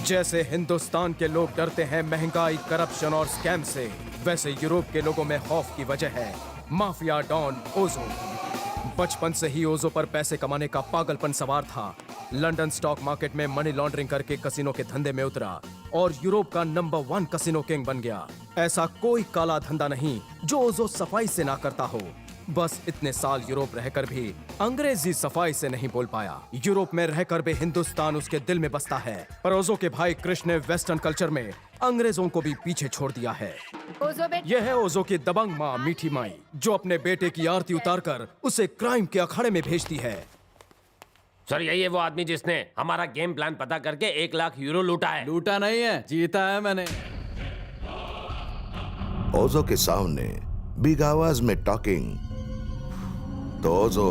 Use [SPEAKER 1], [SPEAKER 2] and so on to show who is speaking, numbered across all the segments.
[SPEAKER 1] जैसे हिंदुस्तान के लोग डरते हैं महंगाई, करप्शन और स्कैम से, वैसे यूरोप के लोगों में खौफ की वजह है माफिया डॉन ओजो। बचपन से ही ओजो पर पैसे कमाने का पागलपन सवार था। लंदन स्टॉक मार्केट में मनी लॉन्ड्रिंग करके कसिनो के धंधे में उतरा और यूरोप का नंबर 1 कसिनो किंग बन गया। ऐसा कोई काला धंधा नहीं जो ओजो सफाई से ना करता हो। बस इतने साल यूरोप रहकर भी अंग्रेजी सफाई से नहीं बोल पाया। यूरोप में रहकर भी हिंदुस्तान उसके दिल में बसता है। पर ओजो के भाई कृष्ण ने वेस्टर्न कल्चर में अंग्रेजों को भी पीछे छोड़ दिया है। यह है ओजो की दबंग माँ मीठी माई, जो अपने बेटे की आरती उतारकर उसे क्राइम के अखाड़े में भेजती है।
[SPEAKER 2] सर, यही है वो आदमी जिसने हमारा गेम प्लान पता करके 1 लाख यूरो लूटा है।
[SPEAKER 3] लूटा नहीं है, जीता है मैंने।
[SPEAKER 4] ओजो के सामने बिग आवाज में टॉकिंग, तो ओजो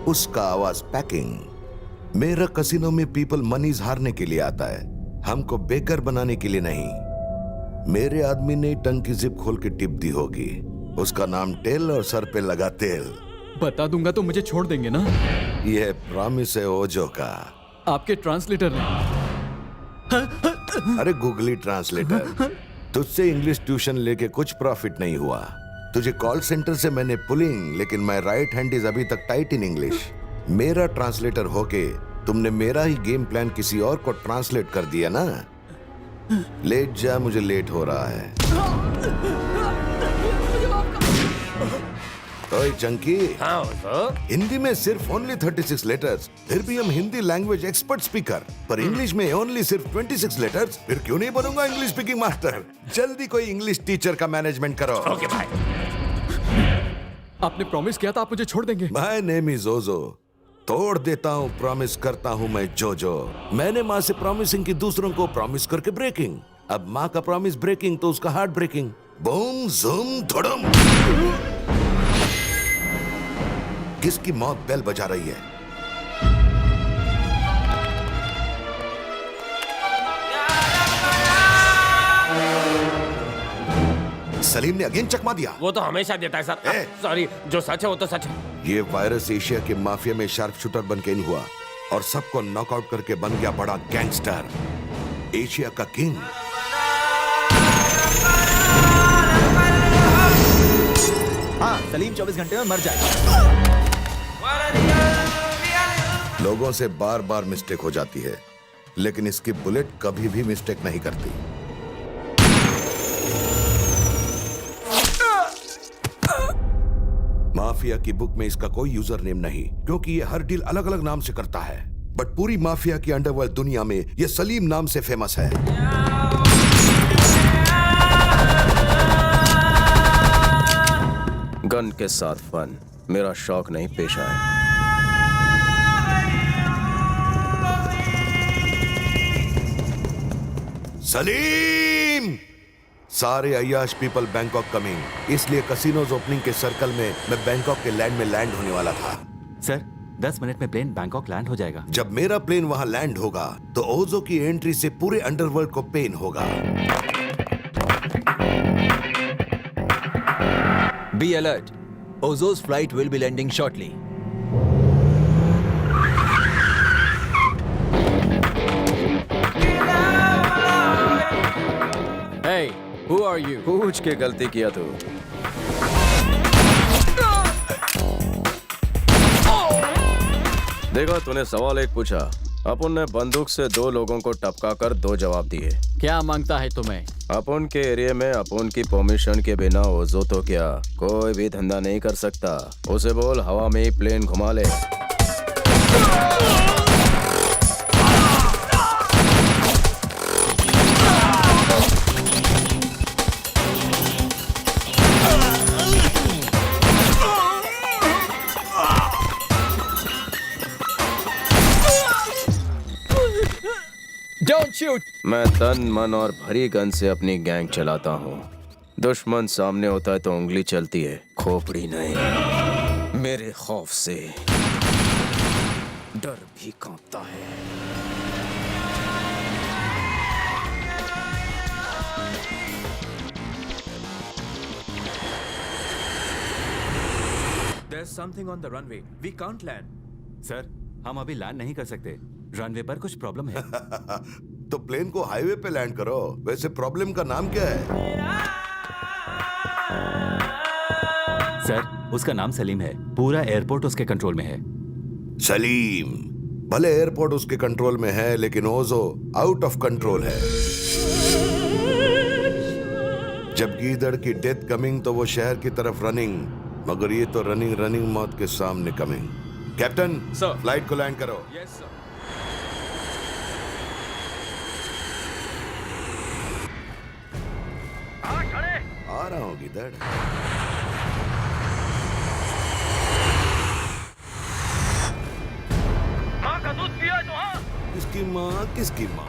[SPEAKER 4] उसका आवाज पैकिंग। मेरा कसिनो में पीपल मनीज हारने के लिए आता है, हमको बेकर बनाने के लिए नहीं। मेरे आदमी ने टंग की जिप खोल के टिप दी होगी, उसका नाम टेल और सर पे लगा तेल।
[SPEAKER 3] बता दूंगा तो मुझे छोड़ देंगे ना?
[SPEAKER 4] यह प्रॉमिस है ओजो का।
[SPEAKER 3] आपके ट्रांसलेटर ने।
[SPEAKER 4] अरे गूगली ट्रांसलेटर, तुझसे इंग्लिश ट्यूशन लेके कुछ प्रॉफिट नहीं हुआ। तुझे कॉल सेंटर से मैंने पुलिंग, लेकिन मैं राइट हैंड इज अभी तक टाइट इन इंग्लिश। मेरा ट्रांसलेटर होके तुमने मेरा ही गेम प्लान किसी और को ट्रांसलेट कर दिया ना। लेट जा, मुझे लेट हो रहा है। ओए चंकी,
[SPEAKER 2] हाँ तो?
[SPEAKER 4] हिंदी में सिर्फ ओनली 36 लेटर्स, फिर भी हम हिंदी लैंग्वेज एक्सपर्ट स्पीकर, पर इंग्लिश में ओनली सिर्फ 26 लेटर्स। फिर क्यों नहीं बनूंगा इंग्लिश स्पीकिंग मास्टर? जल्दी कोई इंग्लिश टीचर का मैनेजमेंट करो।
[SPEAKER 2] ओके भाई।
[SPEAKER 3] आपने प्रॉमिस किया था आप मुझे छोड़ देंगे।
[SPEAKER 4] My name is Ojo. तोड़ देता हूँ, प्रॉमिस करता हूँ मैं जोजो। मैंने माँ से प्रॉमिसिंग की, दूसरों को प्रॉमिस करके ब्रेकिंग। अब माँ का प्रॉमिस ब्रेकिंग तो उसका हार्ट ब्रेकिंग। बूम जूम धड़म। किसकी मौत बेल बजा रही है? सलीम ने अगेन चकमा दिया।
[SPEAKER 2] वो तो हमेशा देता है सर। सॉरी, जो सच है वो तो सच है।
[SPEAKER 4] ये वायरस एशिया के माफिया में शार्प शूटर बन के इन हुआ और सबको नॉकआउट करके बन गया बड़ा गैंगस्टर, एशिया का किंग।
[SPEAKER 5] हाँ, सलीम 24 घंटे में मर जाएगा।
[SPEAKER 4] लोगों से बार बार मिस्टेक हो जाती है, लेकिन इसकी बुलेट कभी भी मिस्टेक नहीं करती। माफिया की बुक में इसका कोई यूजर नेम नहीं, क्योंकि ये हर डील अलग अलग नाम से करता है। बट पूरी माफिया की अंडरवर्ल्ड दुनिया में ये सलीम नाम से फेमस है।
[SPEAKER 1] गन के साथ फन मेरा शौक नहीं, पेशा है।
[SPEAKER 4] सलीम! सारे अय्याश पीपल बैंकॉक कमिंग, इसलिए कसिनोज ओपनिंग के सर्कल में मैं बैंकॉक के लैंड में लैंड होने वाला था।
[SPEAKER 5] सर, 10 मिनट में प्लेन बैंकॉक लैंड हो जाएगा।
[SPEAKER 4] जब मेरा प्लेन वहां लैंड होगा तो ओजो की एंट्री से पूरे अंडरवर्ल्ड को पेन होगा।
[SPEAKER 6] Be alert. Ozo's flight will be landing shortly.
[SPEAKER 3] Hey, who are you?
[SPEAKER 1] पूछ के गलती किया तू। देखा, तूने सवाल एक पूछा, अपन ने बंदूक से 2 लोगों को टपका कर 2 जवाब दिए।
[SPEAKER 3] क्या मांगता है तुम्हें?
[SPEAKER 1] अपन के एरिया में अपन की परमिशन के बिना ओजो तो क्या कोई भी धंधा नहीं कर सकता। उसे बोल हवा में ही प्लेन घुमा ले।
[SPEAKER 3] Don't shoot!
[SPEAKER 1] मैं तन मन और भरी गन से अपनी गैंग चलाता हूँ। दुश्मन सामने होता है तो उंगली चलती है, खोपड़ी नहीं। मेरे खौफ से डर भी कांपता है।
[SPEAKER 6] There's something on the runway. We can't land.
[SPEAKER 7] Sir, हम अभी लैंड नहीं कर सकते। रनवे पर कुछ प्रॉब्लम है।
[SPEAKER 4] तो प्लेन को हाईवे पे लैंड करो। वैसे प्रॉब्लम का नाम क्या है?
[SPEAKER 7] सर, उसका नाम सलीम है। पूरा एयरपोर्ट उसके कंट्रोल में है।
[SPEAKER 4] सलीम। भले एयरपोर्ट उसके कंट्रोल में है, लेकिन ओजो आउट ऑफ कंट्रोल है। जब गीदड़ की डेथ कमिंग तो वो शहर की तरफ रनिंग, मगर ये तो रनिंग मौत के सामने कमिंग। Captain,
[SPEAKER 3] sir.
[SPEAKER 4] फ्लाइट को लैंड करो।
[SPEAKER 3] Yes sir.
[SPEAKER 4] आ रहा हूँ गीदड़। किसकी माँ, किसकी माँ?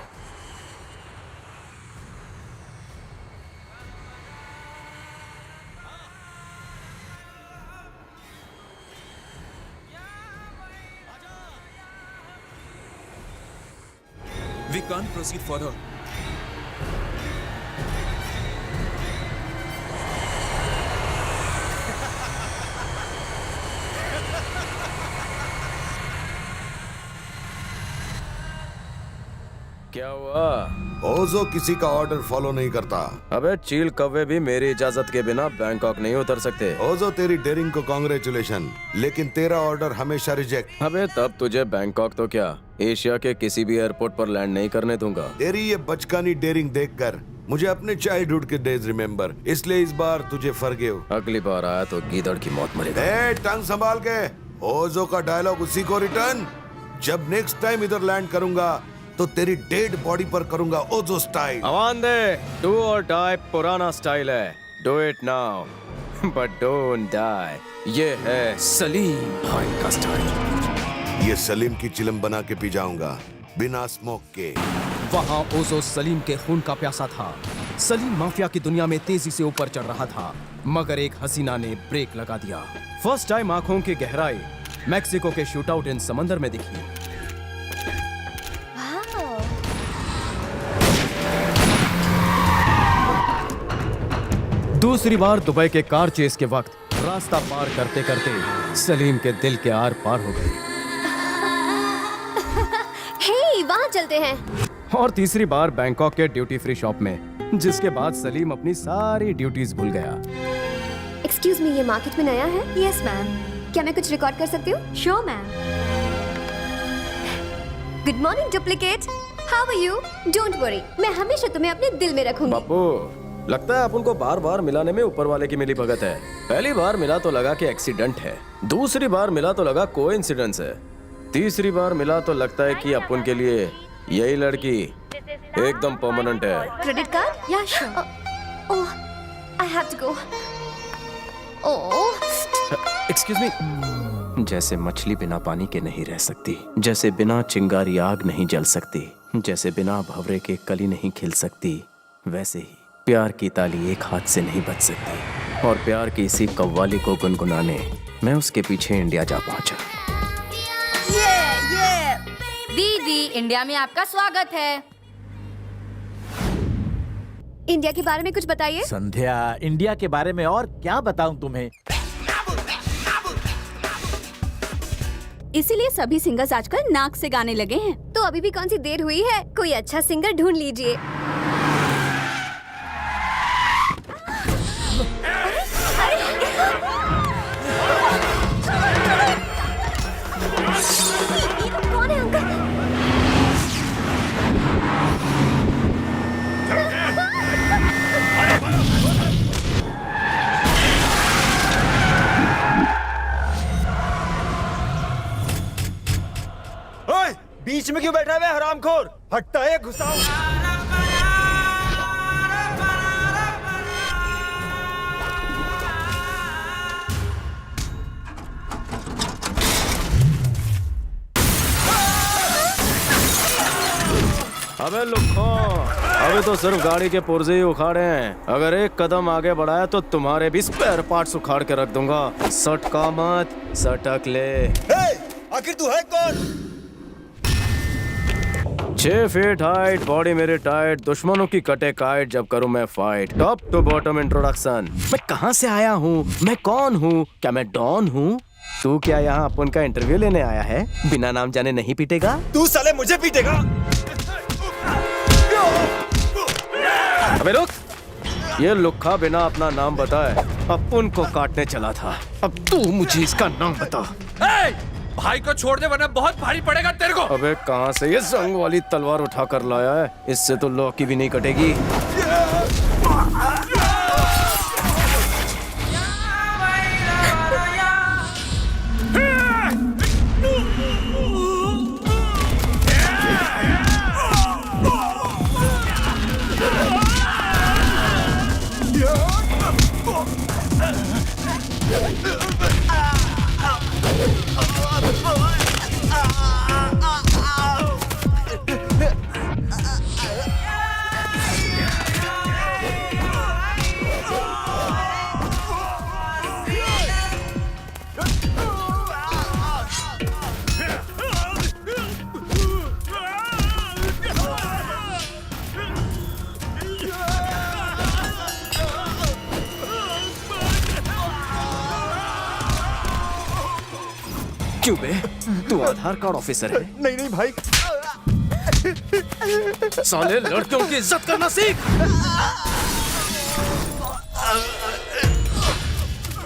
[SPEAKER 6] We can't proceed further.
[SPEAKER 1] क्या हुआ?
[SPEAKER 4] ओजो किसी का ऑर्डर फॉलो नहीं करता।
[SPEAKER 1] अबे चील कौवे भी मेरी इजाजत के बिना बैंकॉक नहीं उतर सकते।
[SPEAKER 4] ओजो, तेरी डेयरिंग को कांग्रेचुलेशन, लेकिन तेरा ऑर्डर हमेशा रिजेक्ट।
[SPEAKER 1] अबे तब तुझे बैंकॉक तो क्या, एशिया के किसी भी एयरपोर्ट पर लैंड नहीं करने दूंगा।
[SPEAKER 4] तेरी ये बचकानी डेयरिंग देखकर मुझे अपने चाइल्डहुड के डेज रिमेम्बर, इसलिए इस बार तुझे फॉरगिव।
[SPEAKER 1] अगली बार आया तो गीदड़ की मौत मरेगा।
[SPEAKER 4] ए, टंग संभाल के। ओजो का डायलॉग उसी को रिटर्न। जब नेक्स्ट टाइम इधर लैंड करूंगा तो तेरी डेड बॉडी पर करूंगा ओजो स्टाइल।
[SPEAKER 1] आवाज दे, डू और डाई पुराना स्टाइल है। Do it now but don't die. ये है सलीम भाई का स्टाइल।
[SPEAKER 4] ये सलीम की चिलम बना के पी जाऊंगा, बिना स्मोक के।
[SPEAKER 1] वहाँ ओजो सलीम के खून का प्यासा था। सलीम माफिया की दुनिया में तेजी से ऊपर चढ़ रहा था, मगर एक हसीना ने ब्रेक लगा दिया। फर्स्ट टाइम आंखों की गहराई मैक्सिको के शूटआउट इन समंदर में दिखी। दूसरी बार दुबई के कार चेस के वक्त रास्ता पार करते करते सलीम के दिल के आर पार हो गई।
[SPEAKER 8] हे, वहाँ चलते हैं।
[SPEAKER 1] और तीसरी बार बैंकॉक के ड्यूटी फ्री शॉप में, जिसके बाद सलीम अपनी सारी ड्यूटीज भूल गया।
[SPEAKER 8] एक्सक्यूज मी, ये मार्केट में नया है? Yes ma'am. क्या मैं कुछ रिकॉर्ड कर सकती हूँ? Sure ma'am. Good morning duplicate, how are you? Don't worry, मैं हमेशा तुम्हें अपने दिल में रखूंगी।
[SPEAKER 1] बापू, लगता है अपन को बार बार मिलाने में ऊपर वाले की मिली भगत है। पहली बार मिला तो लगा कि एक्सीडेंट है, दूसरी बार मिला तो लगा कोइंसिडेंस है, तीसरी बार मिला तो लगता है कि अपन के लिए यही लड़की एकदम परमानेंट है।
[SPEAKER 8] Credit card? या sure. Oh, I have to go. Oh,
[SPEAKER 1] excuse me. जैसे मछली बिना पानी के नहीं रह सकती, जैसे बिना चिंगारी आग नहीं जल सकती, जैसे बिना भंवरे के कली नहीं खिल सकती, वैसे ही प्यार की ताली एक हाथ से नहीं बज सकती। और प्यार की इसी कव्वाली को गुनगुनाने मैं उसके पीछे इंडिया जा पहुंचा।
[SPEAKER 9] ये दीदी, इंडिया में आपका स्वागत है।
[SPEAKER 8] इंडिया के बारे में कुछ बताइए।
[SPEAKER 5] संध्या, इंडिया के बारे में और क्या बताऊं तुम्हें?
[SPEAKER 9] इसीलिए सभी सिंगर्स आजकल नाक से गाने लगे हैं।
[SPEAKER 8] तो अभी भी कौन सी देर हुई है, कोई अच्छा सिंगर ढूंढ लीजिए। कौन है अंकल?
[SPEAKER 5] ओए, बीच में क्यों बैठा है हरामखोर? हटता है, घुसाओ।
[SPEAKER 1] अबे लुक्खो, अबे तो सिर्फ गाड़ी के पुर्जे ही उखाड़े हैं। अगर एक कदम आगे बढ़ाया तो तुम्हारे भी स्पेयर पार्ट्स उखाड़ के रख दूंगा। सटका मत, सटक ले।
[SPEAKER 5] आखिर तू है कौन?
[SPEAKER 1] 6 फीट हाइट, बॉडी मेरी टाइट, दुश्मनों की कटे काइट जब करूं मैं fight. Top to bottom introduction. मैं कहां से आया हूं, मैं कौन हूं, क्या मैं डॉन हूं? तू क्या यहाँ अपन का इंटरव्यू लेने आया है? बिना नाम जाने नहीं पीटेगा?
[SPEAKER 5] तू साले मुझे पीटेगा।
[SPEAKER 1] अबे रुक! ये लुक्खा बिना अपना नाम बताए अपन को काटने चला था। अब तू मुझे इसका नाम बता।
[SPEAKER 3] भाई को छोड़ दे वरना बहुत भारी पड़ेगा तेरे को।
[SPEAKER 1] अबे कहाँ से ये जंग वाली तलवार उठा कर लाया है? इससे तो लौकी भी नहीं कटेगी। क्यों बे? तू आधार कार्ड ऑफिसर है?
[SPEAKER 5] नहीं नहीं भाई,
[SPEAKER 1] साले लड़कियों की इज्जत करना सीख।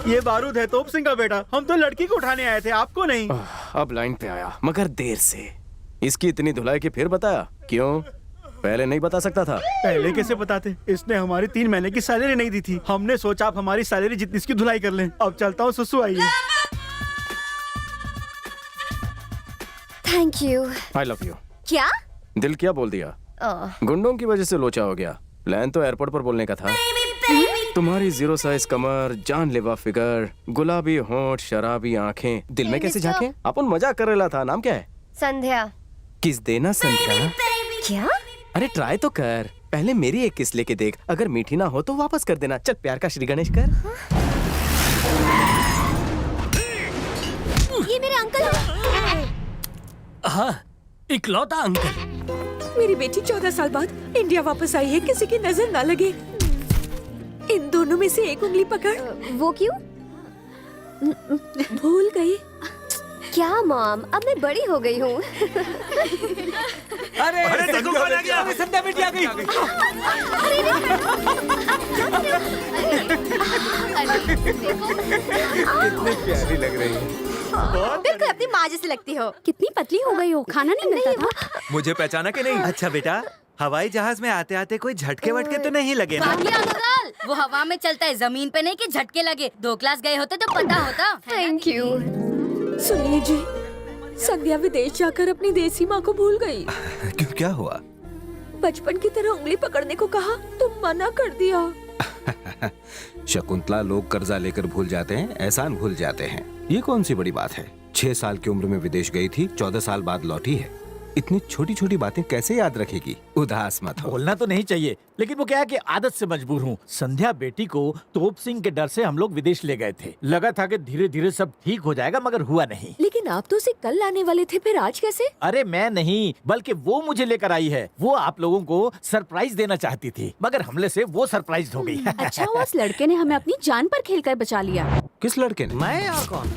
[SPEAKER 5] ये बारूद है तोप सिंह का बेटा। हम तो लड़की को उठाने आए थे, आपको नहीं।
[SPEAKER 1] अब लाइन पे आया मगर देर से। इसकी इतनी धुलाई की फिर बताया क्यों? पहले नहीं बता सकता था?
[SPEAKER 5] पहले कैसे बताते? इसने हमारी 3 महीने की सैलरी नहीं दी थी। हमने सोचा आप हमारी सैलरी जितनी इसकी धुलाई कर लें। अब चलता हूँ, सुसु आइए।
[SPEAKER 8] Thank you.
[SPEAKER 1] I love you.
[SPEAKER 8] क्या?
[SPEAKER 1] दिल क्या बोल दिया? गुंडों की वजह से लोचा हो गया। प्लान तो एयरपोर्ट पर बोलने का था। तुम्हारी 0 साइज कमर, जानलेवा फिगर, गुलाबी होंठ, शराबी आंखें, दिल में कैसे झांके? अपन मजाक कर रहा था। नाम क्या है?
[SPEAKER 8] संध्या।
[SPEAKER 1] किस देना संध्या?
[SPEAKER 8] क्या?
[SPEAKER 1] अरे ट्राई तो कर। पहले मेरी एक किस लेके देख। अगर मीठी ना हो तो वापस कर देना। चल प्यार का श्री गणेश कर।
[SPEAKER 8] ये मेरे अंकल हैं।
[SPEAKER 2] हाँ, इकलौता अंकल।
[SPEAKER 10] मेरी बेटी 14 साल बाद इंडिया वापस आई है, किसी की नजर ना लगे। इन दोनों में से एक उंगली पकड़।
[SPEAKER 8] वो क्यों?
[SPEAKER 10] भूल गई
[SPEAKER 8] क्या मॉम? अब मैं बड़ी हो गई हूँ।
[SPEAKER 6] अरे देखो कौन आ गया। संध्या बेटी आ गई।
[SPEAKER 1] कितनी प्यारी लग रही है।
[SPEAKER 8] बिल्कुल अपनी माँ जैसी लगती हो।
[SPEAKER 10] कितनी पतली हो गई हो, खाना नहीं मिलता था।
[SPEAKER 6] मुझे पहचाना कि नहीं?
[SPEAKER 5] अच्छा बेटा, हवाई जहाज में आते आते कोई झटके वटके तो नहीं लगे ना?
[SPEAKER 9] भाग्य अंकल, वो हवा में चलता है, जमीन पे नहीं कि झटके लगे। 2 क्लास गए होते तो पता होता।
[SPEAKER 8] Thank you.
[SPEAKER 10] सुनिए जी, संध्या विदेश जाकर अपनी देसी माँ को भूल गई।
[SPEAKER 6] क्यों, क्या हुआ?
[SPEAKER 10] बचपन की तरह उंगली पकड़ने को कहा, तुम मना कर दिया।
[SPEAKER 11] शकुंतला, लोग कर्जा लेकर भूल जाते हैं, एहसान भूल जाते हैं। ये कौन सी बड़ी बात है? 6 साल की उम्र में विदेश गई थी, 14 साल बाद लौटी है। इतनी छोटी छोटी बातें कैसे याद रखेगी? उदास मत हो।
[SPEAKER 5] बोलना तो नहीं चाहिए, लेकिन वो क्या है कि आदत से मजबूर हूँ। संध्या बेटी को तोप सिंह के डर से हम लोग विदेश ले गए थे। लगा था कि धीरे धीरे सब ठीक हो जाएगा, मगर हुआ नहीं।
[SPEAKER 10] लेकिन आप तो उसे कल लाने वाले थे, फिर आज कैसे?
[SPEAKER 5] अरे मैं नहीं, बल्कि वो मुझे लेकर आई है। वो आप लोगों को सरप्राइज देना चाहती थी, मगर हमले से वो सरप्राइज हो गई।
[SPEAKER 10] अच्छा हुआ उस लड़के ने हमें अपनी जान पर खेलकर बचा लिया।
[SPEAKER 11] किस लड़के ने?
[SPEAKER 5] मैं और कौन?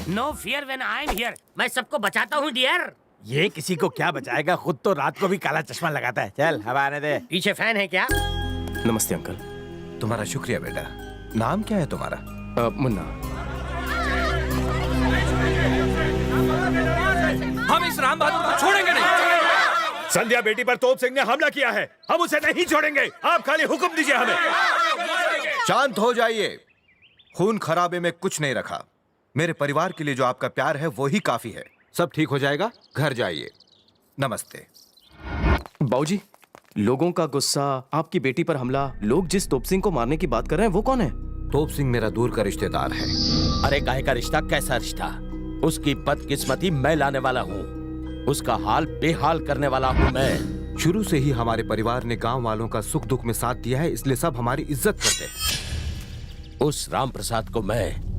[SPEAKER 2] No fear when I am here. मैं सबको बचाता हूँ डियर।
[SPEAKER 5] ये किसी को क्या बचाएगा, खुद तो रात को भी काला चश्मा लगाता है। चल हवा आने दे।
[SPEAKER 2] पीछे फैन है क्या?
[SPEAKER 1] नमस्ते अंकल।
[SPEAKER 11] तुम्हारा शुक्रिया बेटा। नाम क्या है तुम्हारा?
[SPEAKER 1] मुन्ना।
[SPEAKER 3] हम इस राम बहादुर को छोड़ेंगे नहीं।
[SPEAKER 5] संध्या बेटी पर तोप सिंह ने हमला किया है, हम उसे नहीं छोड़ेंगे। आप खाली हुक्म दीजिए हमें।
[SPEAKER 11] शांत हो जाइए। खून खराबे में कुछ नहीं रखा। मेरे परिवार के लिए जो आपका प्यार है वो ही काफी है। सब ठीक हो जाएगा, घर जाइए। नमस्ते।
[SPEAKER 1] बाबूजी, लोगों का गुस्सा, आपकी बेटी पर हमला, लोग जिस तोप सिंह को मारने की बात कर रहे हैं वो कौन है?
[SPEAKER 11] तोप सिंह मेरा दूर का रिश्तेदार है।
[SPEAKER 12] अरे काहे का रिश्ता, कैसा रिश्ता? उसकी बदकिस्मती मैं लाने वाला हूँ, उसका हाल बेहाल करने वाला हूँ मैं।
[SPEAKER 11] शुरू से ही हमारे परिवार ने गांव वालों का सुख दुख में साथ दिया है, इसलिए सब हमारी इज्जत करते हैं।
[SPEAKER 12] उस राम प्रसाद को मैं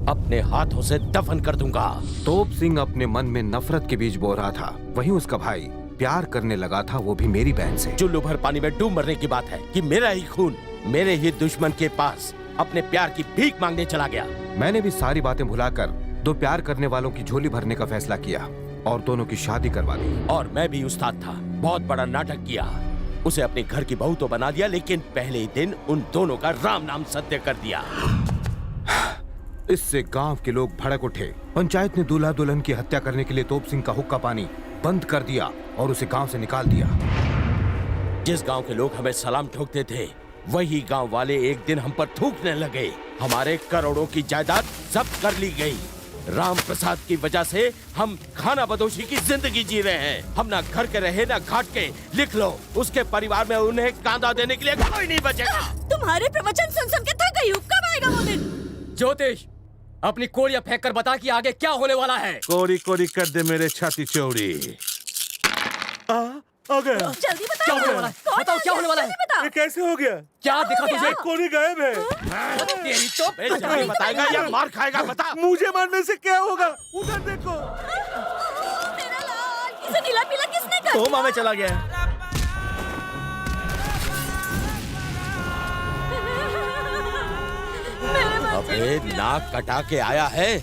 [SPEAKER 12] अपने हाथों से दफन कर दूंगा।
[SPEAKER 11] तोप सिंह अपने मन में नफरत के बीज बो रहा था, वहीं उसका भाई प्यार करने लगा था, वो भी मेरी बहन से।
[SPEAKER 12] चुल्लू भर पानी में डूब मरने की बात है कि मेरा ही खून मेरे ही दुश्मन के पास अपने प्यार की भीख मांगने चला गया।
[SPEAKER 11] मैंने भी सारी बातें भुलाकर दो प्यार करने वालों की झोली भरने का फैसला किया और दोनों की शादी करवा दी।
[SPEAKER 12] और मैं भी उस्ताद था, बहुत बड़ा नाटक किया। उसे अपने घर की बहू तो बना दिया, लेकिन पहले ही दिन उन दोनों का राम नाम सत्य कर दिया।
[SPEAKER 11] इससे गांव के लोग भड़क उठे। पंचायत ने दूल्हा दुल्हन की हत्या करने के लिए तोप सिंह का हुक्का पानी बंद कर दिया और उसे गांव से निकाल दिया।
[SPEAKER 12] जिस गांव के लोग हमें सलाम ठोकते थे, वही गांव वाले एक दिन हम पर थूकने लगे। हमारे करोड़ों की जायदाद जब्त कर ली गई। राम प्रसाद की वजह से हम खाना बदोशी की जिंदगी जी रहे हैं। हम ना घर के रहे ना घाट के। लिख लो, उसके परिवार में उन्हें कांदा देने के लिए कोई नहीं बचेगा।
[SPEAKER 10] तुम्हारे प्रवचन सुन सुन के थक गई हूँ, कब आएगा वो दिन?
[SPEAKER 3] ज्योतिष, अपनी कोड़ियां फेंक कर बता कि आगे क्या होने वाला है।
[SPEAKER 13] कोरी कोरी कर दे मेरे छाती चौड़ी। आ गया।
[SPEAKER 10] जल्दी बताओ।
[SPEAKER 3] क्या होने वाला है? बताओ क्या होने वाला है?
[SPEAKER 13] ये कैसे हो गया?
[SPEAKER 3] क्या दिखा तुझे?
[SPEAKER 13] कोरी गायब है।
[SPEAKER 3] तेरी तो
[SPEAKER 12] नहीं बताएगा या मार खाएगा? बता।
[SPEAKER 13] मुझे मारने से क्या होगा? उधर देखो।
[SPEAKER 10] मेरा लाल, इसे नीला पीला किसने कर दिया?
[SPEAKER 5] कोमा में चला गया।
[SPEAKER 12] अबे नाक कटा के आया है,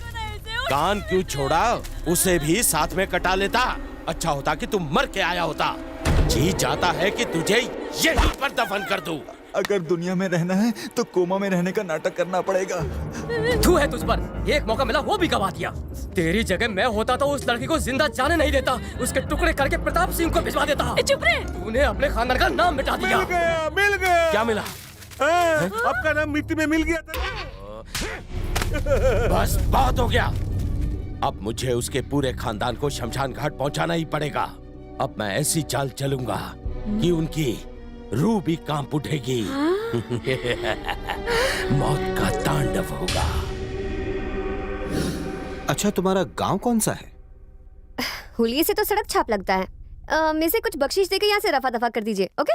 [SPEAKER 12] कान क्यों छोड़ा? उसे भी साथ में कटा लेता। अच्छा होता कि तुम मर के आया होता। जी चाहता है कि तुझे यहीं पर दफन कर दूं।
[SPEAKER 6] अगर दुनिया में रहना है तो कोमा में रहने का नाटक करना पड़ेगा।
[SPEAKER 3] तू है तुझ पर एक मौका मिला, वो भी गवा दिया। तेरी जगह मैं होता तो उस लड़की को जिंदा जाने नहीं देता, उसके टुकड़े करके प्रताप सिंह को भिजवा देता।
[SPEAKER 10] चुप रहे।
[SPEAKER 3] तूने अपने खानदान का नाम मिटा दिया।
[SPEAKER 13] मिल गया, मिल गया।
[SPEAKER 12] क्या मिला?
[SPEAKER 13] आपका नाम मिट्टी में मिल गया था।
[SPEAKER 12] बस बहुत हो गया। अब मुझे उसके पूरे खानदान को शमशान घाट पहुंचाना ही पड़ेगा। अब मैं ऐसी चाल चलूंगा कि उनकी रूह भी कांप उठेगी। मौत का तांडव होगा।
[SPEAKER 11] अच्छा, तुम्हारा गांव कौन सा है?
[SPEAKER 8] हुलिये से तो सड़क छाप लगता है। मुझे कुछ बख्शीश देके यहाँ से रफा दफा कर दीजिए, ओके?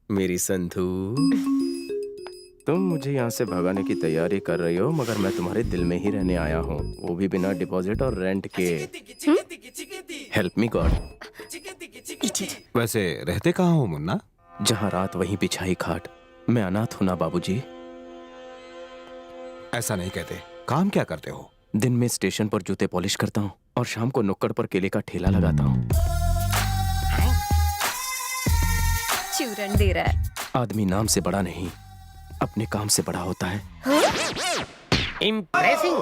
[SPEAKER 1] मेरी संधू, तुम मुझे यहाँ से भगाने की तैयारी कर रही हो, मगर मैं तुम्हारे दिल में ही रहने आया हूँ, वो भी बिना डिपॉजिट और रेंट के। Help me God.
[SPEAKER 11] वैसे रहते कहाँ हो मुन्ना?
[SPEAKER 1] जहाँ रात वहीं बिछाई खाट। मैं अनाथ हूँ ना बाबूजी।
[SPEAKER 11] ऐसा नहीं कहते। काम क्या करते हो?
[SPEAKER 1] दिन में स्टेशन पर जूते पॉलिश करता हूँ और शाम को नुक्कड़ पर केले का ठेला लगाता हूँ।
[SPEAKER 8] चूरन दे रहा है।
[SPEAKER 1] आदमी नाम से बड़ा नहीं, अपने काम से बड़ा होता है।
[SPEAKER 2] इम्प्रेसिंग।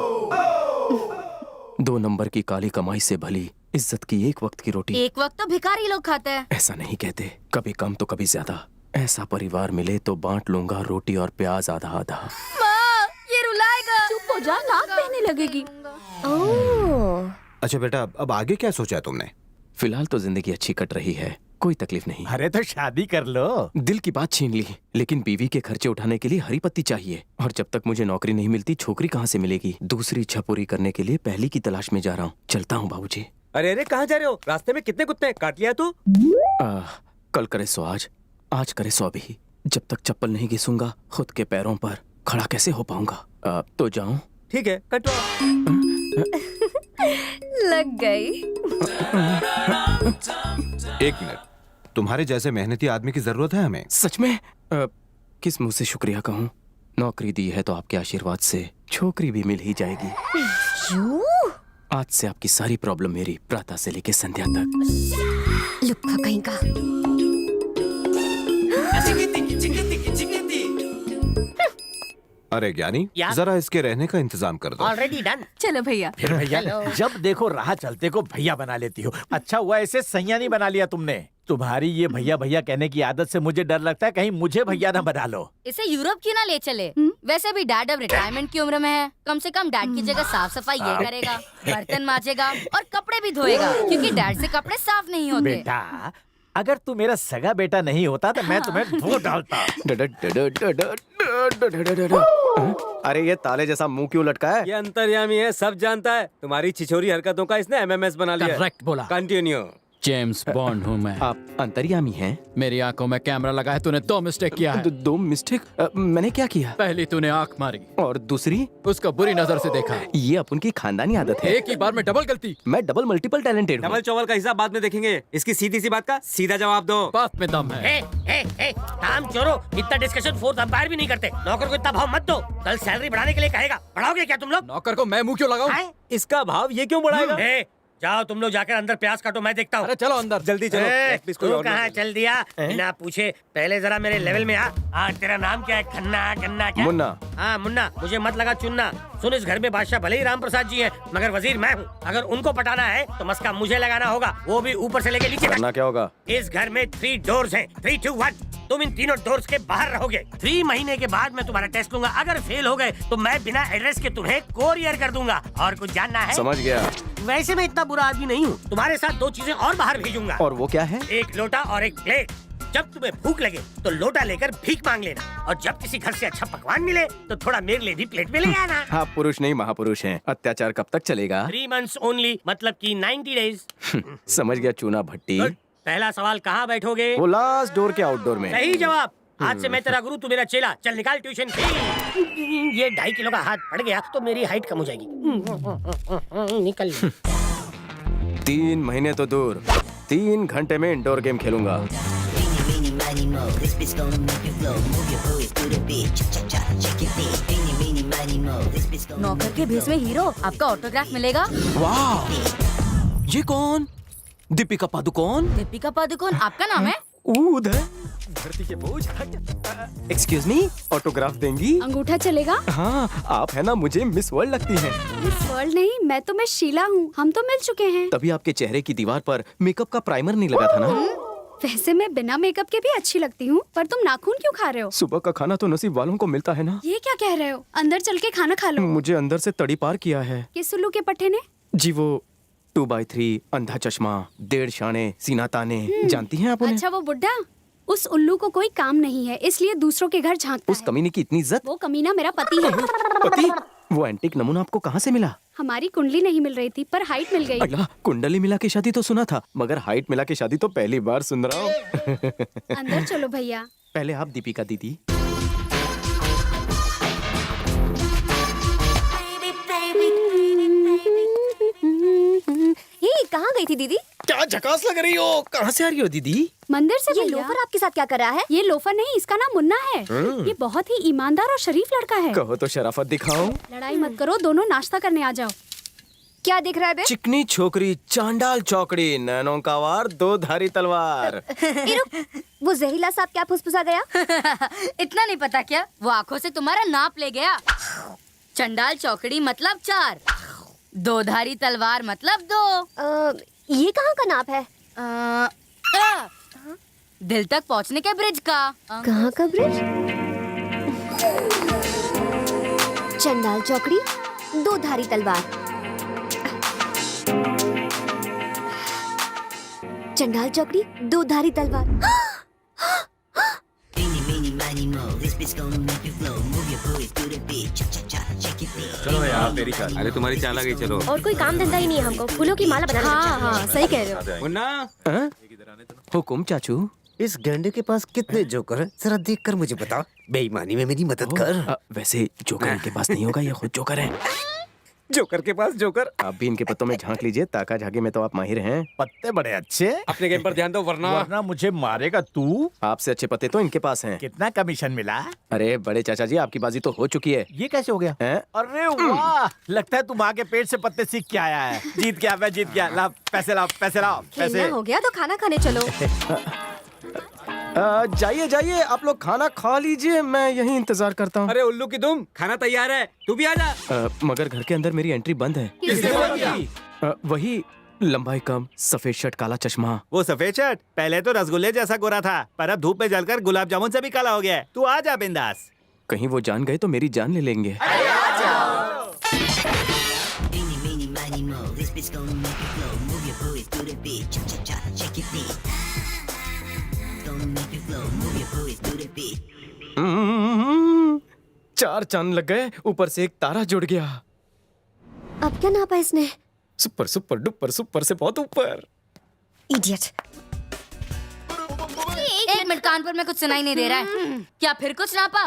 [SPEAKER 1] 2 नंबर की काली कमाई से भली इज्जत की एक वक्त की रोटी।
[SPEAKER 9] एक वक्त तो भिखारी लोग खाते हैं।
[SPEAKER 1] ऐसा नहीं कहते, कभी कम तो कभी ज्यादा। ऐसा परिवार मिले तो बांट लूंगा रोटी और प्याज आधा आधा।
[SPEAKER 9] माँ, ये रुलाएगा।
[SPEAKER 10] चुप हो जा, नाक बहने लगेगी।
[SPEAKER 8] ओह,
[SPEAKER 11] अच्छा बेटा, अब आगे क्या सोचा है तुमने?
[SPEAKER 1] फिलहाल तो जिंदगी अच्छी कट रही है, कोई तकलीफ नहीं।
[SPEAKER 5] अरे तो शादी कर लो।
[SPEAKER 1] दिल की बात छीन ली, लेकिन बीवी के खर्चे उठाने के लिए हरी पत्ती चाहिए, और जब तक मुझे नौकरी नहीं मिलती छोकरी कहाँ से मिलेगी? दूसरी इच्छा पूरी करने के लिए पहली की तलाश में जा रहा हूँ। चलता हूँ बाबूजी।
[SPEAKER 6] अरे अरे, कहाँ जा रहे हो? रास्ते में कितने कुत्ते हैं? काट लिया तू?
[SPEAKER 1] कल करे सो आज करे सो अभी। जब तक चप्पल नहीं घिसूंगा खुद के पैरों पर खड़ा कैसे हो पाऊंगा? तो जाऊं?
[SPEAKER 6] ठीक है, कटवा।
[SPEAKER 8] लग गई।
[SPEAKER 11] एक मिनट, तुम्हारे जैसे मेहनती आदमी की जरूरत है हमें।
[SPEAKER 1] सच में? किस मुंह से शुक्रिया कहूँ? नौकरी दी है तो आपके आशीर्वाद से छोकरी भी मिल ही जाएगी। आज से आपकी सारी प्रॉब्लम मेरी, प्रातः से लेके संध्या तक।
[SPEAKER 8] लुक्का कहीं का।
[SPEAKER 11] अरे ज्ञानी, जरा इसके रहने का इंतजाम कर दो।
[SPEAKER 2] Already done.
[SPEAKER 10] चलो भैया।
[SPEAKER 5] फिर भैया, जब देखो राह चलते को भैया बना लेती हो। अच्छा हुआ ऐसे सैया नहीं बना लिया तुमने। तुम्हारी ये भैया भैया कहने की आदत से मुझे डर लगता है कहीं मुझे भैया ना बना लो।
[SPEAKER 9] इसे यूरोप क्यों ना ले चले? वैसे भी डैड अब रिटायरमेंट की उम्र में है। कम से कम डैड की जगह साफ सफाई ये करेगा, बर्तन मांजेगा और कपड़े भी धोएगा, क्योंकि डैड से कपड़े साफ नहीं होते।
[SPEAKER 5] बेटा, अगर तू मेरा सगा बेटा नहीं होता तो मैं तुम्हें धो डालता।
[SPEAKER 1] अरे ये ताले जैसा मुंह क्यों लटका है?
[SPEAKER 6] ये अंतर्यामी है, सब जानता है। तुम्हारी छिछोरी हरकतों का इसने एमएमएस बना लिया।
[SPEAKER 3] करेक्ट बोला।
[SPEAKER 6] कंटिन्यू।
[SPEAKER 3] जेम्स बॉन्ड हूँ मैं।
[SPEAKER 14] आप अंतर्यामी हैं?
[SPEAKER 3] मेरी आंखों में कैमरा लगा है, तूने 2 मिस्टेक किया है।
[SPEAKER 14] 2 मिस्टेक? मैंने क्या किया?
[SPEAKER 3] पहली तूने आंख मारी
[SPEAKER 14] और दूसरी?
[SPEAKER 3] उसको बुरी नजर से देखा।
[SPEAKER 14] ये अपन की खानदानी आदत है।
[SPEAKER 3] एक ही बार में डबल गलती।
[SPEAKER 14] मैं डबल मल्टीपल टैलेंटेड हूँ।
[SPEAKER 6] डबल चौवल का हिसाब बाद में देखेंगे, इसकी सीधी सी बात का सीधा जवाब दो।
[SPEAKER 3] बात में दम है।
[SPEAKER 2] काम चोरो, इतना डिस्कशन फोर्थ अंपायर भी नहीं करते। नौकर को इतना भाव मत दो, कल सैलरी बढ़ाने के लिए कहेगा। बढ़ाओगे क्या तुम लोग?
[SPEAKER 3] नौकर को मैं मुंह क्यों लगाऊं?
[SPEAKER 6] इसका भाव ये क्यों बढ़ाएगा?
[SPEAKER 2] जाओ तुम लोग जाकर अंदर प्याज काटो, मैं देखता हूँ।
[SPEAKER 3] अरे चलो अंदर,
[SPEAKER 6] जल्दी चलो।
[SPEAKER 2] तू कहाँ चल दिया बिना पूछे? पहले जरा मेरे लेवल में आ। तेरा नाम क्या है? खन्ना गन्ना क्या?
[SPEAKER 14] मुन्ना।
[SPEAKER 2] हाँ मुन्ना, मुझे मत लगा चुनना। सुन, इस घर में बादशाह भले ही राम प्रसाद जी हैं, मगर वजीर मैं हूँ। अगर उनको पटाना है तो मस्का मुझे लगाना होगा, वो भी ऊपर से लेके नीचे तक।
[SPEAKER 14] करना क्या होगा?
[SPEAKER 2] इस घर में 3 डोर्स हैं, 3, 2, 1। तुम इन तीनों डोर्स के बाहर रहोगे। 3 महीने के बाद मैं तुम्हारा टेस्ट लूंगा। अगर फेल हो गए तो मैं बिना एड्रेस के तुम्हें कोरियर कर दूंगा। और कुछ जानना है?
[SPEAKER 14] समझ गया।
[SPEAKER 2] वैसे मैं इतना बुरा आदमी नहीं हूँ। तुम्हारे साथ 2 चीजें और बाहर भेजूंगा।
[SPEAKER 14] और वो क्या है?
[SPEAKER 2] एक लोटा और एक प्लेट। जब तुम्हें भूख लगे तो लोटा लेकर भीख मांग लेना, और जब किसी घर से अच्छा पकवान मिले तो थोड़ा मेरे लिए भी प्लेट में ले आना।
[SPEAKER 14] आप पुरुष नहीं महापुरुष हैं। अत्याचार कब तक चलेगा?
[SPEAKER 2] 3 months ओनली, मतलब कि 90 डेज।
[SPEAKER 14] समझ गया चूना भट्टी।
[SPEAKER 2] पहला सवाल, कहाँ बैठोगे?
[SPEAKER 14] वो लास्ट डोर के आउटडोर में।
[SPEAKER 2] सही जवाब। आज से मैं तेरा गुरु, तू मेरा चेला। चल निकाल ट्यूशन फी। ये 2.5 किलो का हाथ पड़ गया तो मेरी हाइट कम हो जाएगी। निकल।
[SPEAKER 14] 3 महीने तो दूर, 3 घंटे में इंडोर गेम खेलूंगा।
[SPEAKER 9] नौकर के भेष में हीरो, आपका ऑटोग्राफ मिलेगा।
[SPEAKER 14] वाह, ये कौन? दीपिका पादुकोण।
[SPEAKER 9] दीपिका पादुकोण आपका नाम है?
[SPEAKER 14] उधर धरती के बोझ। एक्सक्यूज मी, ऑटोग्राफ देंगी?
[SPEAKER 8] अंगूठा चलेगा?
[SPEAKER 14] हाँ, आप है ना, मुझे मिस वर्ल्ड लगती हैं।
[SPEAKER 8] मिस वर्ल्ड नहीं, मैं तो मिस शीला हूँ। हम तो मिल चुके हैं।
[SPEAKER 14] तभी आपके चेहरे की दीवार पर मेकअप का प्राइमर नहीं लगा था ना?
[SPEAKER 8] वैसे मैं बिना मेकअप के भी अच्छी लगती हूँ, पर तुम नाखून क्यों खा रहे हो?
[SPEAKER 14] सुबह का खाना तो नसीब वालों को मिलता है ना।
[SPEAKER 8] ये क्या कह रहे हो? अंदर चल के खाना खा लो।
[SPEAKER 14] मुझे अंदर से तड़ी पार किया है।
[SPEAKER 8] किस उल्लू के पट्टे ने?
[SPEAKER 14] जी वो 2x3, अंधा चश्मा, 1.5 शाने, सीना ताने, जानती हैं आप उन्हें?
[SPEAKER 8] अच्छा, वो बुड्ढा? उस उल्लू को कोई काम नहीं है, इसलिए दूसरों के घर झांकता
[SPEAKER 14] उस कमीने की इतनी इज्जत?
[SPEAKER 8] वो कमीना मेरा पति है।
[SPEAKER 14] पति? वो एंटीक नमूना आपको कहाँ से मिला?
[SPEAKER 8] हमारी कुंडली नहीं मिल रही थी, पर हाइट मिल गई।
[SPEAKER 14] अल्लाह, कुंडली मिला के शादी तो सुना था, मगर हाइट मिला के शादी तो पहली बार सुन रहा हूँ।
[SPEAKER 8] अंदर चलो भैया।
[SPEAKER 14] पहले आप दीपिका दीदी।
[SPEAKER 8] ये कहाँ गई थी दीदी?
[SPEAKER 14] क्या झकास लग रही हो? कहाँ से आ रही हो दीदी?
[SPEAKER 8] मंदिर से। ये लोफर आपके साथ क्या कर रहा है? ये लोफर नहीं, इसका नाम मुन्ना है। ये बहुत ही ईमानदार और शरीफ लड़का है।
[SPEAKER 14] कहो तो शराफत दिखाओ।
[SPEAKER 8] लड़ाई मत करो, दोनों नाश्ता करने आ जाओ। क्या दिख रहा है बे?
[SPEAKER 14] चिकनी छोकरी, चांडाल चौकड़ी, नैनों का वार, 2 धारी तलवार।
[SPEAKER 8] वो जहरीला सांप क्या फुसफुसा गया?
[SPEAKER 9] इतना नहीं पता क्या? वो आंखों से तुम्हारा नाप ले गया। चंडाल चौकड़ी मतलब 4, 2 धारी तलवार मतलब 2।
[SPEAKER 8] ये कहाँ का नाप है?
[SPEAKER 9] दिल तक पहुँचने के ब्रिज का।
[SPEAKER 8] कहाँ का ब्रिज? चंडाल चौकड़ी, 2 धारी तलवार। चंडाल चौकड़ी, 2 धारी तलवार।
[SPEAKER 11] चलो यार, तेरी चाल। अरे तुम्हारी चाल आ गई, चलो।
[SPEAKER 8] और कोई काम धंधा ही नहीं है हमको, फूलों की माला बनाना। हाँ, सही कह रहे हो।
[SPEAKER 11] मुन्ना,
[SPEAKER 14] हुकुम चाचू।
[SPEAKER 11] इस गंडे के पास कितने जोकर हैं? जरा देख कर मुझे बता। बेईमानी में मेरी मदद कर।
[SPEAKER 14] वैसे जोकर इनके पास नहीं होगा, ये खुद जोकर है।
[SPEAKER 11] जोकर के पास जोकर।
[SPEAKER 14] आप भी इनके पत्तों में झांक लीजिए, ताका झाकी में तो आप माहिर हैं।
[SPEAKER 5] पत्ते बड़े अच्छे।
[SPEAKER 6] अपने गेम पर ध्यान दो, वरना
[SPEAKER 5] मुझे मारेगा तू।
[SPEAKER 14] आपसे अच्छे पत्ते तो इनके पास हैं।
[SPEAKER 5] कितना कमीशन मिला?
[SPEAKER 14] अरे बड़े चाचा जी, आपकी बाजी तो हो चुकी है।
[SPEAKER 5] ये कैसे हो गया? अरे वाह, लगता है तू माँ के पेट से पत्ते सीख के आया है। जीत गया, मैं जीत गया। लाओ पैसे, लाओ पैसे, लाओ पैसे।
[SPEAKER 8] हो गया तो खाना खाने चलो।
[SPEAKER 14] जाइए जाइए, आप लोग खाना खा लीजिए, मैं यहीं इंतजार करता हूँ।
[SPEAKER 6] अरे उल्लू की दुम, खाना तैयार है, तू भी आ जा।
[SPEAKER 14] मगर घर के अंदर मेरी एंट्री बंद है।
[SPEAKER 6] किसने बंद किया?
[SPEAKER 14] वही लंबाई कम, सफेद शर्ट, काला चश्मा।
[SPEAKER 5] वो सफेद शर्ट पहले तो रसगुल्ले जैसा गोरा था, पर अब धूप में जलकर गुलाब जामुन से भी काला हो गया है। तू आ जा बिंदास।
[SPEAKER 14] कहीं वो जान गए तो मेरी जान ले लेंगे। चार चांद लग गए, ऊपर से एक तारा जुड़ गया।
[SPEAKER 8] अब क्या नापा इसने?
[SPEAKER 14] सुपर सुपर डुपर सुपर से बहुत ऊपर।
[SPEAKER 9] इडियट। एक मिनट, कान पर में कुछ सुनाई नहीं दे रहा है। क्या फिर कुछ नापा?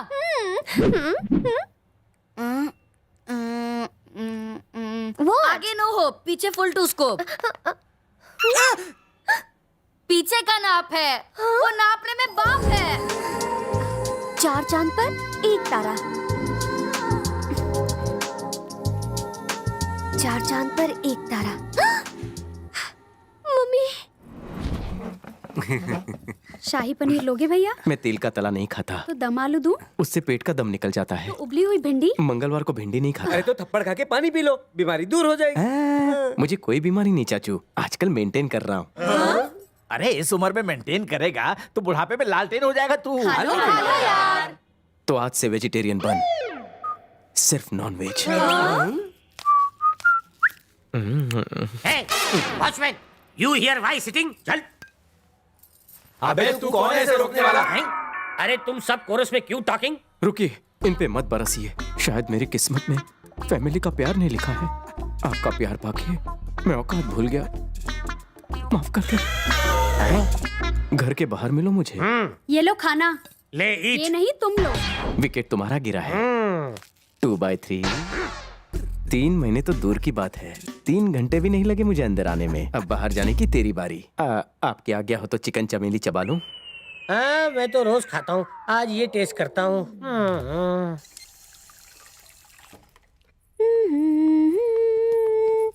[SPEAKER 9] वो आगे नो हो, पीछे फुल टू स्कोप। पीछे का नाप है, वो नापने में बाप है।
[SPEAKER 8] 4 चांद पर 1 तारा। 4 चांद पर 1 तारा। मम्मी। शाही पनीर लोगे भैया?
[SPEAKER 14] मैं तेल का तला नहीं खाता।
[SPEAKER 8] तो दम आलू दूं?
[SPEAKER 14] उससे पेट का दम निकल जाता है।
[SPEAKER 8] तो उबली हुई भिंडी?
[SPEAKER 14] मंगलवार को भिंडी नहीं खाता।
[SPEAKER 2] अरे तो थप्पड़ खा के पानी पी लो, बीमारी दूर हो जाएगी।
[SPEAKER 14] मुझे कोई बीमारी नहीं चाचू, आजकल मेंटेन कर रहा हूँ।
[SPEAKER 5] अरे इस उम्र में मेंटेन करेगा तो बुढ़ापे में लालटेन हो जाएगा तू।
[SPEAKER 8] खा लो यार।
[SPEAKER 14] तो आज से वेजिटेरियन बन, सिर्फ non veg.
[SPEAKER 2] Watchman, you here why sitting? चल।
[SPEAKER 14] अबे तू कौन है इसे रोकने वाला?
[SPEAKER 2] अरे तुम सब कोरस में क्यों टॉकिंग?
[SPEAKER 14] रुकिए, इन पे मत बरसिए। शायद मेरी किस्मत में फैमिली का प्यार नहीं लिखा है। आपका प्यार पाके मैं औकात भूल गया, माफ कर दे। घर के बाहर मिलो मुझे।
[SPEAKER 8] ये लो खाना।
[SPEAKER 2] ले ईट।
[SPEAKER 8] ये नहीं तुम लो।
[SPEAKER 14] विकेट तुम्हारा गिरा है। 2/3। 3 महीने तो दूर की बात है, 3 घंटे भी नहीं लगे मुझे अंदर आने में। अब बाहर जाने की तेरी बारी। आपकी आज्ञा हो तो चिकन चमेली चबा लूं?
[SPEAKER 2] हाँ, मैं तो रोज खाता हूँ, आज ये टेस्ट करता हूँ।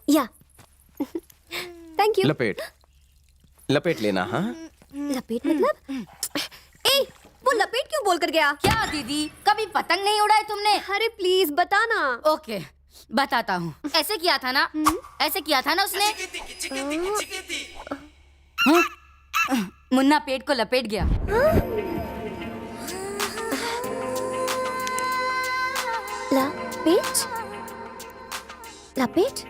[SPEAKER 8] या थैंक यू।
[SPEAKER 14] लपेट लपेट लेना। हाँ,
[SPEAKER 8] लपेट मतलब? ए, वो लपेट क्यों बोल कर गया?
[SPEAKER 9] क्या दीदी, कभी पतंग नहीं उड़ाई तुमने?
[SPEAKER 8] अरे प्लीज बताना।
[SPEAKER 9] ओके, बताता हूँ। ऐसे किया था ना, ऐसे किया था ना उसने। मुन्ना पेट को लपेट गया।
[SPEAKER 8] लपेट लपेट।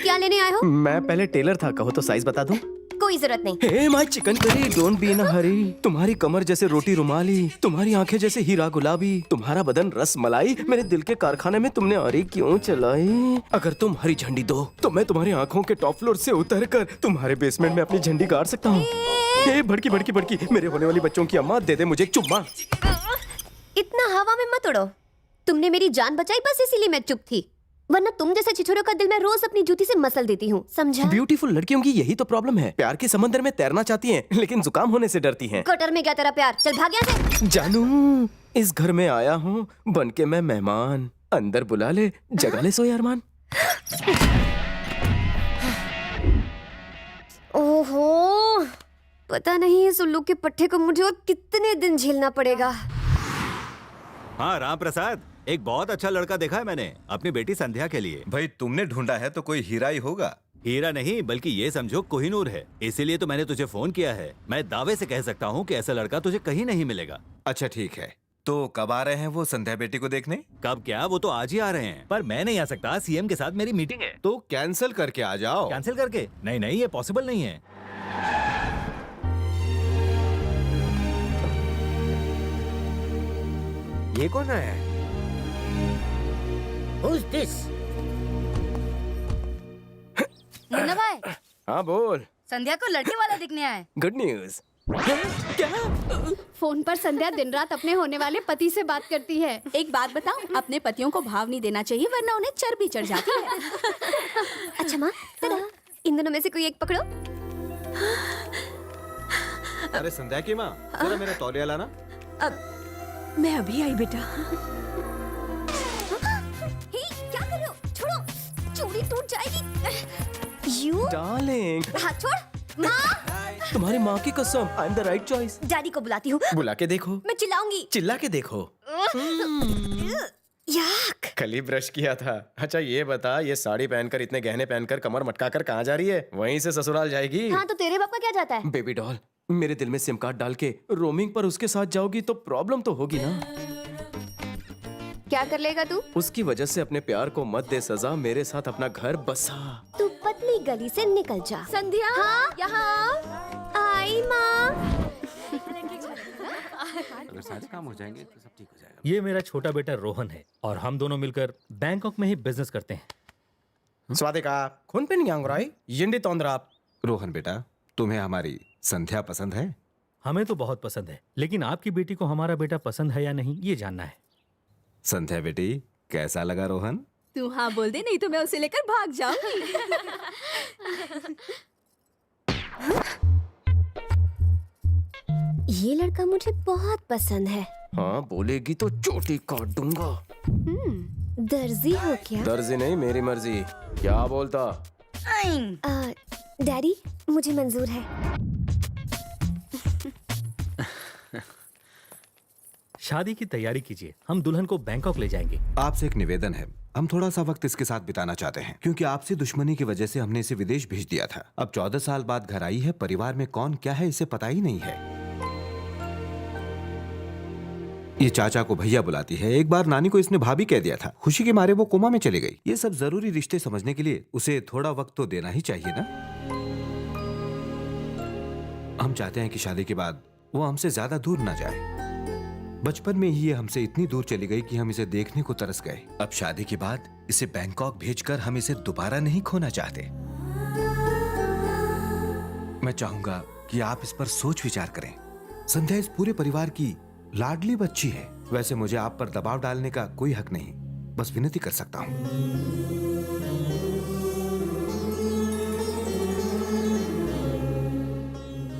[SPEAKER 8] क्या लेने आए हो?
[SPEAKER 14] मैं पहले टेलर था, कहो तो साइज बता दूं?
[SPEAKER 8] कोई जरूरत नहीं।
[SPEAKER 14] Hey my chicken curry, don't be in a hurry. तुम्हारी कमर जैसे रोटी रुमाली, तुम्हारी आंखें जैसे हीरा गुलाबी, तुम्हारा बदन रस मलाई, मेरे दिल के कारखाने में तुमने आरी क्यों चलाई? अगर तुम हरी झंडी दो तो मैं तुम्हारी आंखों के टॉप फ्लोर से उतरकर तुम्हारे बेसमेंट में अपनी झंडी गाड़ सकता हूँ। हे भड़की भड़की भड़की, मेरे होने वाली बच्चों की अम्मा, दे दे मुझे एक चुम्मा।
[SPEAKER 8] इतना हवा में मत उड़ो। तुमने मेरी जान बचाई, बस इसीलिए मैं चुप थी, वरना तुम जैसे छिछोरों का दिल मैं रोज अपनी जूती से मसल देती हूँ, समझा?
[SPEAKER 14] ब्यूटीफुल लड़कियों की यही तो प्रॉब्लम है, प्यार के समंदर में तैरना चाहती हैं, लेकिन जुकाम होने से डरती हैं।
[SPEAKER 8] कटर में क्या तेरा प्यार? चल भाग यहाँ से।
[SPEAKER 14] जानू, इस घर में आया हूँ बन के मैं मेहमान, अंदर बुला ले, जगा ले सोए अरमान।
[SPEAKER 8] ओहो, पता नहीं इस उल्लू के पट्टे को मुझे और कितने दिन झेलना पड़ेगा।
[SPEAKER 6] हाँ राम प्रसाद, एक बहुत अच्छा लड़का देखा है मैंने अपनी बेटी संध्या के लिए।
[SPEAKER 15] भाई तुमने ढूंढा है तो कोई हीरा ही होगा।
[SPEAKER 6] हीरा नहीं बल्कि ये समझो कोहिनूर है, इसीलिए तो मैंने तुझे फोन किया है। मैं दावे से कह सकता हूँ कि ऐसा लड़का तुझे कहीं नहीं मिलेगा।
[SPEAKER 15] अच्छा ठीक है, तो कब आ रहे हैं वो संध्या बेटी को देखने?
[SPEAKER 6] कब क्या, वो तो आज ही आ रहे हैं, पर मैं नहीं आ सकता, सीएम के साथ मेरी मीटिंग है।
[SPEAKER 15] तो कैंसिल करके आ जाओ।
[SPEAKER 6] कैंसिल करके? नहीं नहीं, ये पॉसिबल नहीं है।
[SPEAKER 2] ये कौन आया है? Who's this?
[SPEAKER 9] मुन्ना भाई,
[SPEAKER 14] हाँ बोल।
[SPEAKER 9] संध्या को लड़के वाला दिखने आए।
[SPEAKER 14] Good news.
[SPEAKER 8] फोन पर संध्या दिन रात अपने होने वाले पति से बात करती है। एक बात बताओ, अपने पतियों को भाव नहीं देना चाहिए, वरना उन्हें चर्बी चढ़ जाती है। अच्छा माँ, इन दोनों में से कोई एक पकड़ो।
[SPEAKER 15] अरे संध्या की माँ, जरा मेरा तौलिया लाना।
[SPEAKER 10] अब मैं अभी आई बेटा।
[SPEAKER 8] क्या कर रहे हो? छोड़ो, चूड़ी टूट जाएगी। यू
[SPEAKER 14] डार्लिंग,
[SPEAKER 8] हाथ छोड़। माँ,
[SPEAKER 14] तुम्हारी माँ की कसम, I am the right choice.
[SPEAKER 8] Daddy को बुलाती हूँ।
[SPEAKER 14] बुला के देखो।
[SPEAKER 8] मैं चिल्लाऊंगी।
[SPEAKER 14] चिल्ला के देखो।
[SPEAKER 8] याक।
[SPEAKER 1] कल ही ब्रश किया था। अच्छा ये बता, ये साड़ी पहनकर, इतने गहने पहनकर, कमर मटका कर कहाँ जा रही है? वहीं से ससुराल जाएगी।
[SPEAKER 8] हाँ तो तेरे बाप का क्या जाता है?
[SPEAKER 14] बेबी डॉल, मेरे दिल में सिम कार्ड डाल के रोमिंग पर उसके साथ जाओगी तो प्रॉब्लम तो होगी ना।
[SPEAKER 8] क्या कर लेगा तू?
[SPEAKER 14] उसकी वजह से अपने प्यार को मत दे सजा, मेरे साथ अपना घर बसा।
[SPEAKER 8] तू पतली गली से निकल जा। संध्या, हाँ? यहाँ आई माँ।
[SPEAKER 12] अगर सारे काम हो जाएंगे तो सब ठीक हो जाएगा।
[SPEAKER 16] ये मेरा छोटा बेटा रोहन है और हम दोनों मिलकर बैंकॉक में ही बिजनेस करते हैं।
[SPEAKER 14] स्वादिका खून पे नहीं आंगराई यंडी तोंद्रा
[SPEAKER 11] रोहन बेटा, तुम्हें हमारी संध्या पसंद है?
[SPEAKER 16] हमें तो बहुत पसंद है, लेकिन आपकी बेटी को हमारा बेटा पसंद है या नहीं ये जानना है।
[SPEAKER 11] संध्या बेटी, कैसा लगा रोहन?
[SPEAKER 8] तू हाँ बोल दे, नहीं तो मैं उसे लेकर भाग जाऊंगी।
[SPEAKER 17] ये लड़का मुझे बहुत पसंद है।
[SPEAKER 14] हाँ बोलेगी तो चोटी काट दूंगा।
[SPEAKER 17] दर्जी हो क्या?
[SPEAKER 14] दर्जी नहीं, मेरी मर्जी। क्या बोलता?
[SPEAKER 17] डैडी, मुझे मंजूर है।
[SPEAKER 16] शादी की तैयारी कीजिए, हम दुल्हन को बैंकॉक ले जाएंगे।
[SPEAKER 11] आपसे एक निवेदन है, हम थोड़ा सा वक्त इसके साथ बिताना चाहते हैं, क्योंकि आपसे दुश्मनी की वजह से हमने इसे विदेश भेज दिया था। अब 14 साल बाद घर आई है, परिवार में कौन क्या है इसे पता ही नहीं है। ये चाचा को भैया बुलाती है, एक बार नानी को इसने भाभी कह दिया था, खुशी के मारे वो कोमा में चली गई। ये सब जरूरी रिश्ते समझने के लिए उसे थोड़ा वक्त तो देना ही चाहिए ना। हम चाहते हैं कि शादी के बाद वो हमसे ज्यादा दूर ना जाए। बचपन में ही ये हमसे इतनी दूर चली गई कि हम इसे देखने को तरस गए। अब शादी के बाद इसे बैंकॉक भेजकर हम इसे दोबारा नहीं खोना चाहते। मैं चाहूंगा कि आप इस पर सोच विचार करें। संध्या इस पूरे परिवार की लाडली बच्ची है। वैसे मुझे आप पर दबाव डालने का कोई हक नहीं, बस विनती कर सकता हूं।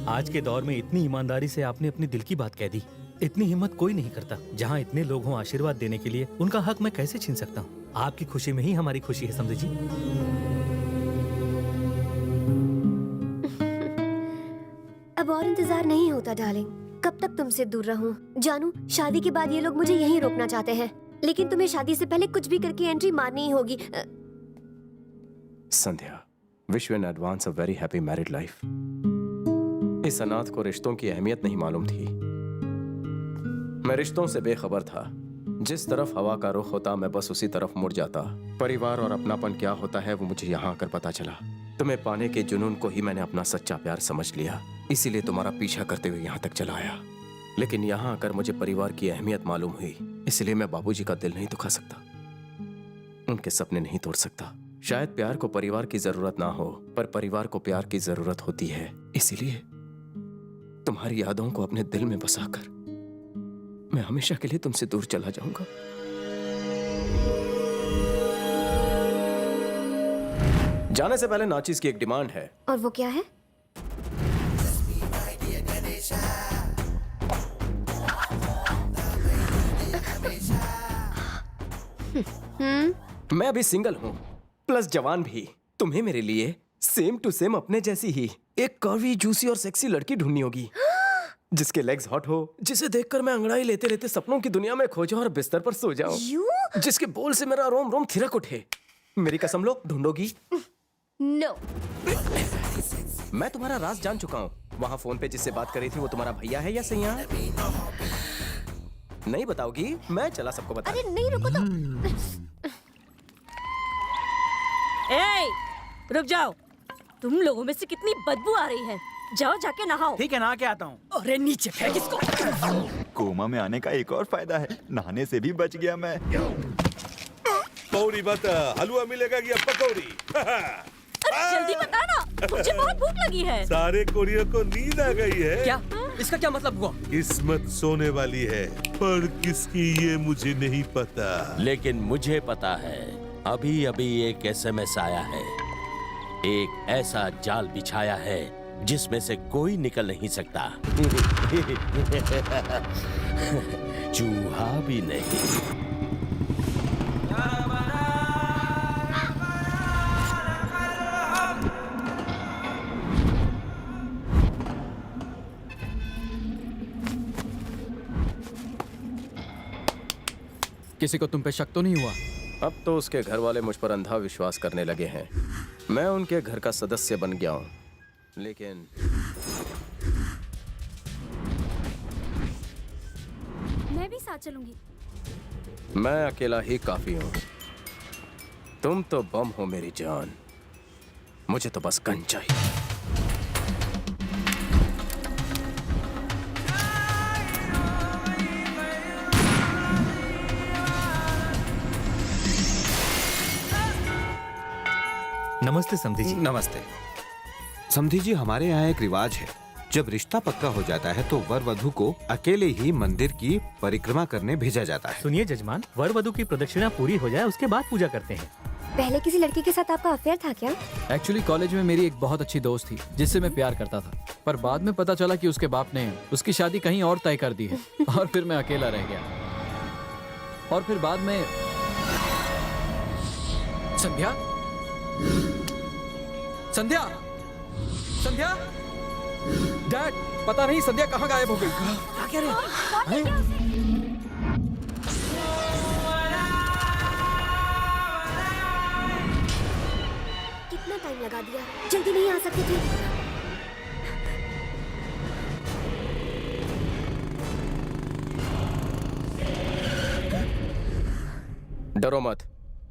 [SPEAKER 16] आज के दौर में इतनी ईमानदारी से आपने अपने दिल की बात कह दी। इतनी हिम्मत कोई नहीं करता। जहाँ इतने लोग हों आशीर्वाद देने के लिए, उनका हक मैं कैसे छीन सकता हूँ? आपकी खुशी में ही हमारी खुशी है, समझे जी।
[SPEAKER 17] अब और इंतजार नहीं होता डार्लिंग। कब तक तुमसे दूर रहूं? जानू, शादी के बाद ये लोग मुझे यहीं रोकना चाहते हैं, लेकिन तुम्हें शादी से पहले कुछ भी करके एंट्री मारनी ही होगी।
[SPEAKER 14] Sandhya, wish you in advance a very happy married life. इस अनाथ को रिश्तों की अहमियत नहीं मालूम थी। मैं रिश्तों से बेखबर था। जिस तरफ हवा का रुख होता मैं बस उसी तरफ मुड़ जाता। परिवार और अपनापन क्या होता है वो मुझे यहाँ आकर पता चला। तुम्हें पाने के जुनून को ही मैंने अपना सच्चा प्यार समझ लिया, इसीलिए तुम्हारा पीछा करते हुए यहाँ तक चला आया। लेकिन यहाँ आकर मुझे परिवार की अहमियत मालूम हुई, इसलिए मैं बाबूजी का दिल नहीं दुखा सकता, उनके सपने नहीं तोड़ सकता। शायद प्यार को परिवार की जरूरत ना हो, पर परिवार को प्यार की जरूरत होती है। इसीलिए तुम्हारी यादों को अपने दिल में बसाकर मैं हमेशा के लिए तुमसे दूर चला जाऊंगा। जाने से पहले नाचीज की एक डिमांड है।
[SPEAKER 17] और वो क्या है?
[SPEAKER 14] मैं अभी सिंगल हूँ, प्लस जवान भी। तुम्हें मेरे लिए सेम टू सेम अपने जैसी ही एक कर्वी, जूसी और सेक्सी लड़की ढूंढनी होगी, जिसके लेग्स हॉट हो, जिसे देखकर मैं अंगड़ाई लेते लेते सपनों की दुनिया में खो जाऊं और बिस्तर पर सो जाऊं, जिसके बोल से मेरा रोम रोम थिरक उठे। मेरी कसम लो, ढूंढोगी?
[SPEAKER 17] नो।
[SPEAKER 14] मैं तुम्हारा राज जान चुका हूँ। वहाँ फोन पे जिससे बात करी थी वो तुम्हारा भैया है या सैया? नहीं बताओगी? मैं चला सबको बता।
[SPEAKER 17] अरे नहीं, रुको तो।
[SPEAKER 10] ए, रुक जाओ। तुम लोगों में से कितनी बदबू आ रही है। जाओ जाके नहाओ।
[SPEAKER 5] ठीक है, नहा के आता हूँ।
[SPEAKER 10] अरे नीचे फेंक इसको।
[SPEAKER 6] कोमा में आने का एक और फायदा है, नहाने से भी बच गया मैं।
[SPEAKER 13] पौड़ी बता, हलवा मिलेगा या पकौड़ी?
[SPEAKER 10] अरे जल्दी बता ना, मुझे बहुत भूख लगी है।
[SPEAKER 13] सारे कोरियर को नींद आ गई है।
[SPEAKER 3] क्या? इसका क्या मतलब हुआ?
[SPEAKER 13] किस्मत सोने वाली है, पर किसकी ये मुझे नहीं पता।
[SPEAKER 12] लेकिन मुझे पता है, अभी अभी एक SMS आया है। एक ऐसा जाल बिछाया है जिसमें से कोई निकल नहीं सकता। चूहा भी नहीं।
[SPEAKER 1] किसी को तुम पे शक तो नहीं हुआ?
[SPEAKER 14] अब तो उसके घर वाले मुझ पर अंधा विश्वास करने लगे हैं। मैं उनके घर का सदस्य बन गया हूँ, लेकिन
[SPEAKER 8] मैं भी साथ चलूंगी।
[SPEAKER 14] मैं अकेला ही काफी हूँ। तुम तो बम हो मेरी जान, मुझे तो बस गन चाहिए।
[SPEAKER 16] नमस्ते समधी जी।
[SPEAKER 11] नमस्ते समधी जी, हमारे यहाँ एक रिवाज है, जब रिश्ता पक्का हो जाता है तो वर वधू को अकेले ही मंदिर की परिक्रमा करने भेजा जाता है।
[SPEAKER 16] सुनिए जजमान, वर वधू की प्रदक्षिणा पूरी हो जाए उसके बाद पूजा करते हैं।
[SPEAKER 17] पहले किसी लड़की के साथ आपका अफेयर था क्या?
[SPEAKER 18] एक्चुअली कॉलेज में मेरी एक बहुत अच्छी दोस्त थी जिससे मैं प्यार करता था, पर बाद में पता चला कि उसके बाप ने उसकी शादी कहीं और तय कर दी है और फिर मैं अकेला रह गया। और फिर बाद में संध्या संध्या संध्या डैड, पता नहीं संध्या कहाँ गायब हो गई। क्या कह रहे हैं?
[SPEAKER 17] कितना टाइम लगा दिया, जल्दी नहीं आ सकते थे?
[SPEAKER 1] डरो मत,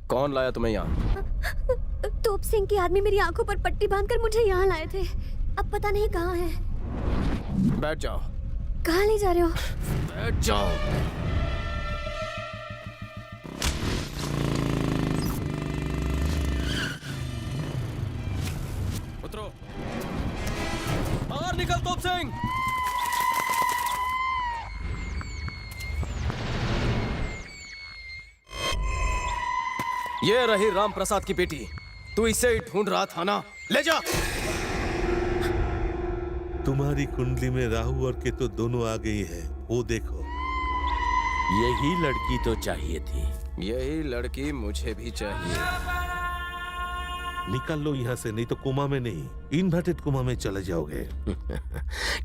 [SPEAKER 1] कौन लाया तुम्हें यहाँ?
[SPEAKER 17] तोप सिंह के आदमी मेरी आंखों पर पट्टी बांधकर मुझे यहाँ लाए थे। अब पता नहीं कहाँ है।
[SPEAKER 1] बैठ जाओ।
[SPEAKER 17] कहाँ ले जा रहे हो?
[SPEAKER 1] बैठ जाओ। उतरो और निकल तोप सिंह। ये रही राम प्रसाद की बेटी, तू इसे ही ढूंढ रहा था ना? ले जा।
[SPEAKER 13] तुम्हारी कुंडली में राहु और केतु दोनों आ गई है, वो देखो।
[SPEAKER 12] यही लड़की तो चाहिए थी।
[SPEAKER 1] यही लड़की मुझे भी चाहिए।
[SPEAKER 13] निकल लो यहाँ से, नहीं तो कोमा में नहीं, इन्वर्टेड कोमा में चले जाओगे।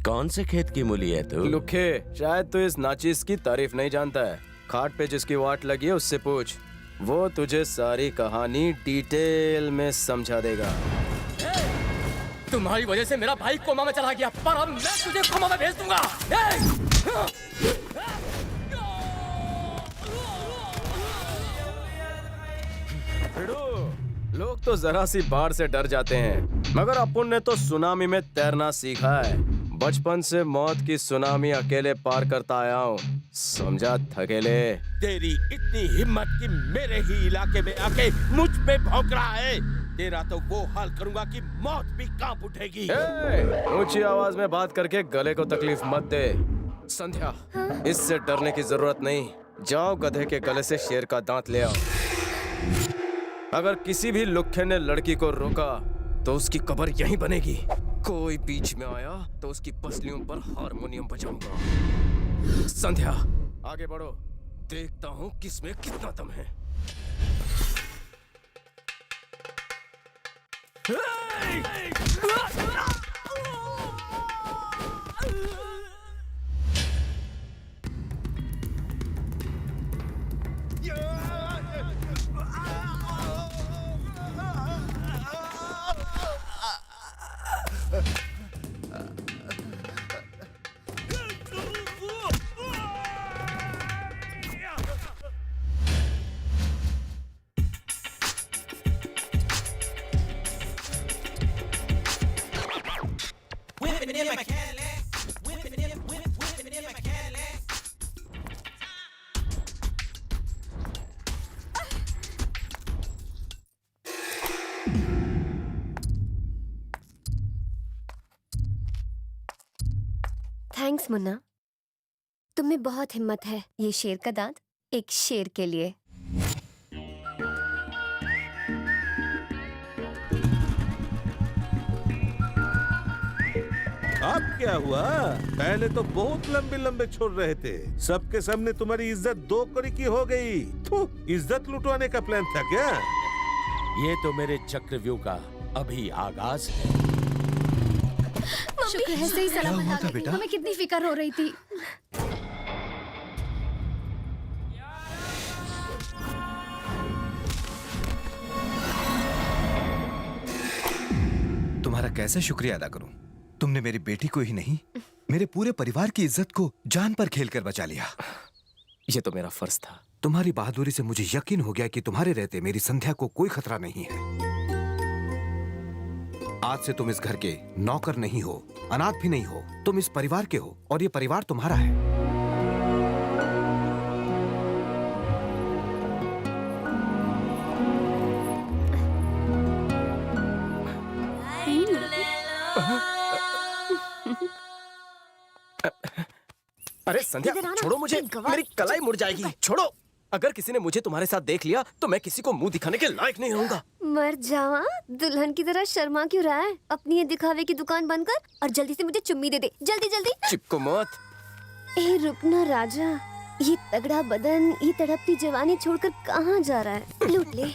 [SPEAKER 12] कौन से खेत की मूली है तू?
[SPEAKER 1] लुखे, शायद तू इस नाचीज की तारीफ नहीं जानता है। खाट पे जिसकी वाट लगी है उससे पूछ, वो तुझे सारी कहानी डिटेल में समझा देगा।
[SPEAKER 3] तुम्हारी वजह से मेरा भाई कोमा में चला गया, पर अब मैं तुझे कोमा में भेज दूंगा।
[SPEAKER 1] लोग तो जरा सी बाढ़ से डर जाते हैं, मगर अपुन ने तो सुनामी में तैरना सीखा है। बचपन से मौत की सुनामी अकेले पार करता आया हूँ, समझा थकेले।
[SPEAKER 12] तेरी इतनी हिम्मत कि मेरे ही इलाके में आके मुझ पे भौंक रहा है। तेरा तो वो हाल करूंगा कि मौत भी कांप उठेगी।
[SPEAKER 1] ऊंची आवाज में बात करके गले को तकलीफ मत दे। संध्या, इससे डरने की जरूरत नहीं। जाओ गधे के गले से शेर का दांत ले आओ। अगर किसी भी लुखे ने लड़की को रोका तो उसकी कब्र यहीं बनेगी। कोई बीच में आया तो उसकी पसलियों पर हारमोनियम बजाऊंगा। संध्या, आगे बढ़ो, देखता हूँ किसमें कितना दम है।
[SPEAKER 17] थैंक्स मुन्ना, तुम में बहुत हिम्मत है। ये शेर का दांत एक शेर के लिए।
[SPEAKER 13] अब क्या हुआ? पहले तो बहुत लंबे लंबे छोड़ रहे थे, सबके सामने तुम्हारी इज्जत दो कड़ी की हो गई। इज्जत लुटवाने का प्लान था क्या?
[SPEAKER 12] ये तो मेरे चक्रव्यूह का अभी आगाज है।
[SPEAKER 8] शुक्र है सही सलामत आ गई। हमें कितनी फिक्र हो रही थी।
[SPEAKER 11] तुम्हारा कैसे शुक्रिया अदा करूं? तुमने मेरी बेटी को ही नहीं, मेरे पूरे परिवार की इज्जत को जान पर खेलकर बचा लिया।
[SPEAKER 1] ये तो मेरा फर्ज था।
[SPEAKER 11] तुम्हारी बहादुरी से मुझे यकीन हो गया कि तुम्हारे रहते मेरी संध्या को कोई खतरा नहीं है। आज से तुम इस घर के नौकर नहीं हो, अनाथ भी नहीं हो, तुम इस परिवार के हो और ये परिवार तुम्हारा है।
[SPEAKER 14] अरे संध्या
[SPEAKER 17] इधर आना।
[SPEAKER 14] छोड़ो मुझे,
[SPEAKER 17] एक गवाह-
[SPEAKER 14] मेरी कलाई मुड़ जाएगी। छोड़ो, अगर किसी ने मुझे तुम्हारे साथ देख लिया तो मैं किसी को मुंह दिखाने के लायक नहीं रहूंगा।
[SPEAKER 17] मर जावा, दुल्हन की तरह शर्मा क्यों रहा है? अपनी ये दिखावे की दुकान बंद कर और जल्दी से मुझे चुम्मी दे दे, जल्दी जल्दी।
[SPEAKER 14] चिपको मत।
[SPEAKER 17] ए रुकना राजा, ये तगड़ा बदन, ये तड़पती जवानी छोड़कर कहाँ जा रहा है? लूट ले।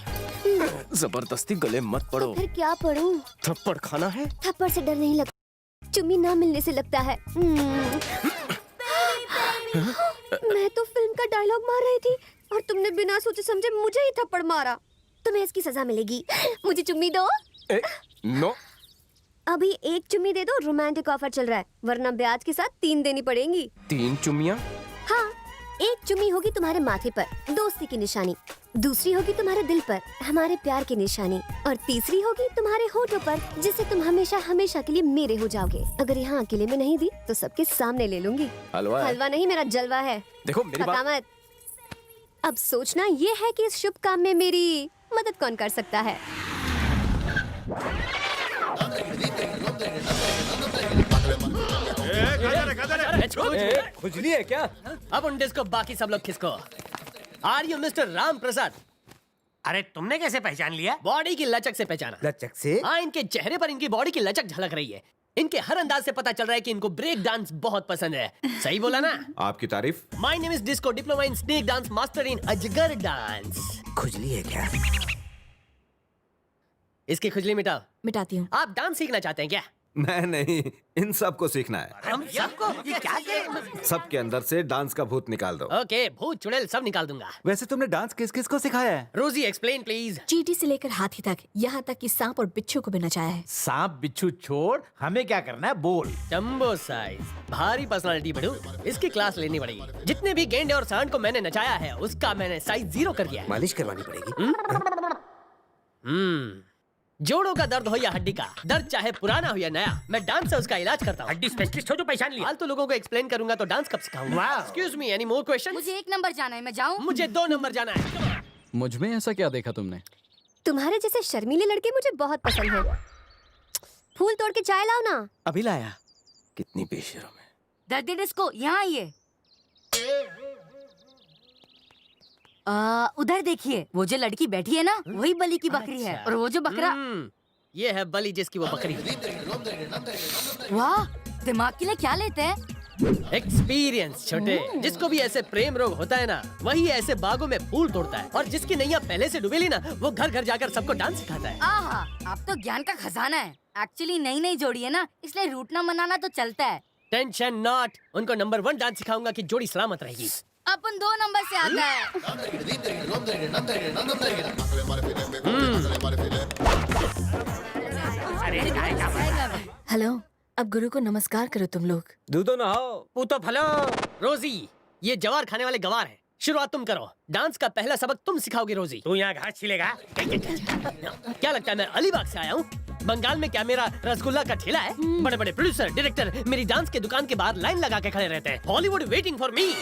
[SPEAKER 14] जबरदस्ती गले मत पड़ो।
[SPEAKER 17] फिर क्या पढ़ूं?
[SPEAKER 14] थप्पड़ खाना है?
[SPEAKER 17] थप्पड़ से डर नहीं लगता, चुम्मी ना मिलने से लगता है। मैं तो फिल्म का डायलॉग मार रही थी और तुमने बिना सोचे समझे मुझे ही थप्पड़ मारा। तुम्हें इसकी सजा मिलेगी। मुझे चुम्मी दो।
[SPEAKER 14] नो।
[SPEAKER 17] अभी एक चुम्मी दे दो, रोमांटिक ऑफर चल रहा है, वरना ब्याज के साथ 3 देनी पड़ेंगी।
[SPEAKER 14] 3 चुम्मियाँ?
[SPEAKER 17] हाँ, एक चुम्मी होगी तुम्हारे माथे पर, दोस्ती की निशानी, दूसरी होगी तुम्हारे दिल पर, हमारे प्यार की निशानी, और तीसरी होगी तुम्हारे होठों पर, जिससे तुम हमेशा हमेशा के लिए मेरे हो जाओगे। अगर यहाँ अकेले में नहीं दी तो सबके सामने ले लूंगी।
[SPEAKER 14] हलवा है।
[SPEAKER 17] हलवा नहीं, मेरा जलवा है।
[SPEAKER 14] देखो मेरी बात।
[SPEAKER 17] मत। अब सोचना ये है कि इस शुभ काम में मेरी मदद कौन कर सकता है।
[SPEAKER 3] खुजली है क्या? अब उन डिस्को बाकी सब लोग किसको? Are you mister Ram Prasad?
[SPEAKER 2] अरे तुमने कैसे पहचान लिया?
[SPEAKER 3] बॉडी की लचक से पहचाना।
[SPEAKER 2] लचक से?
[SPEAKER 3] हाँ, इनके चेहरे पर इनकी बॉडी की लचक झलक रही है। इनके हर अंदाज से पता चल रहा है कि इनको ब्रेक डांस बहुत पसंद है। सही बोला ना?
[SPEAKER 11] आपकी तारीफ।
[SPEAKER 3] My name is disco, diploma in snake dance, master in अजगर डांस।
[SPEAKER 2] खुजली है क्या?
[SPEAKER 3] इसकी खुजली मिटाओ।
[SPEAKER 10] मिटाती हूँ।
[SPEAKER 3] आप डांस सीखना चाहते हैं क्या?
[SPEAKER 11] मैं नहीं, इन सबको सीखना है।
[SPEAKER 2] हम सबको? ये क्या करें?
[SPEAKER 11] सबके अंदर से डांस का भूत निकाल दो।
[SPEAKER 3] ओके, भूत चुड़ैल सब निकाल दूंगा।
[SPEAKER 6] वैसे तुमने डांस किस किस को सिखाया है?
[SPEAKER 3] रोजी एक्सप्लेन प्लीज।
[SPEAKER 10] चींटी से लेकर हाथी तक, यहाँ तक कि सांप और बिच्छू को भी नचाया है।
[SPEAKER 5] सांप बिच्छू छोड़, हमें क्या करना है बोल।
[SPEAKER 3] जंबो साइज, भारी पर्सनालिटी बड़ू, इसकी क्लास लेनी पड़ेगी। जितने भी गेंडे और सांड को मैंने नचाया है उसका मैंने साइज 0 कर दिया है।
[SPEAKER 2] मालिश करवानी पड़ेगी।
[SPEAKER 3] जोड़ों का दर्द हो या हड्डी का दर्द, चाहे पुराना हो या नया, मैं डांस से उसका इलाज करता हूँ।
[SPEAKER 2] हड्डी स्पेशलिस्ट हो जो पहचान लिया।
[SPEAKER 3] फालतू लोगों को एक्सप्लेन करूंगा तो डांस कब सिखाऊंगा? Excuse me, any more question?
[SPEAKER 9] मुझे 1 नंबर जाना है, मैं जाऊँ?
[SPEAKER 3] मुझे 2 नंबर जाना है।
[SPEAKER 18] मुझ में ऐसा क्या देखा तुमने?
[SPEAKER 17] तुम्हारे जैसे शर्मीले लड़के मुझे बहुत पसंद है। फूल तोड़ के चाय लाओ ना।
[SPEAKER 14] अभी लाया। कितनी बेशर्म है।
[SPEAKER 9] दर्दी डिस्को, यहाँ आइए। उधर देखिए, वो जो लड़की बैठी है ना, वही बलि की बकरी है, और वो जो बकरा,
[SPEAKER 3] ये है बलि जिसकी वो बकरी।
[SPEAKER 9] वाह, दिमाग के लिए क्या लेते हैं?
[SPEAKER 3] एक्सपीरियंस छोटे। जिसको भी ऐसे प्रेम रोग होता है ना, वही ऐसे बागों में फूल तोड़ता है, और जिसकी नैया पहले से डूबेली ना, वो घर घर जाकर सबको डांस सिखाता है।
[SPEAKER 9] आहा, आप तो ज्ञान का खजाना है। एक्चुअली नई जोड़ी है ना, इसलिए रूठना मनाना तो चलता है।
[SPEAKER 3] टेंशन नॉट, उनको नंबर 1 डांस सिखाऊंगा कि जोड़ी सलामत रहेगी।
[SPEAKER 9] अपन 2 नंबर से आता है।
[SPEAKER 10] हेलो, अब गुरु को नमस्कार करो तुम लोग।
[SPEAKER 3] दूधो नहाओ, पूतो फलो। रोजी, ये जवार खाने वाले गवार हैं। शुरुआत तुम करो। डांस का पहला सबक तुम सिखाओगी रोजी।
[SPEAKER 2] तू यहाँ घास छिलेगा?
[SPEAKER 3] क्या लगता है मैं अलीबाग से आया हूँ? बंगाल में क्या मेरा रसगुल्ला का ठेला है? बड़े बड़े प्रोड्यूसर, डायरेक्टर मेरी डांस के दुकान के बाहर लाइन लगा के खड़े रहते हैं। Hollywood waiting for me.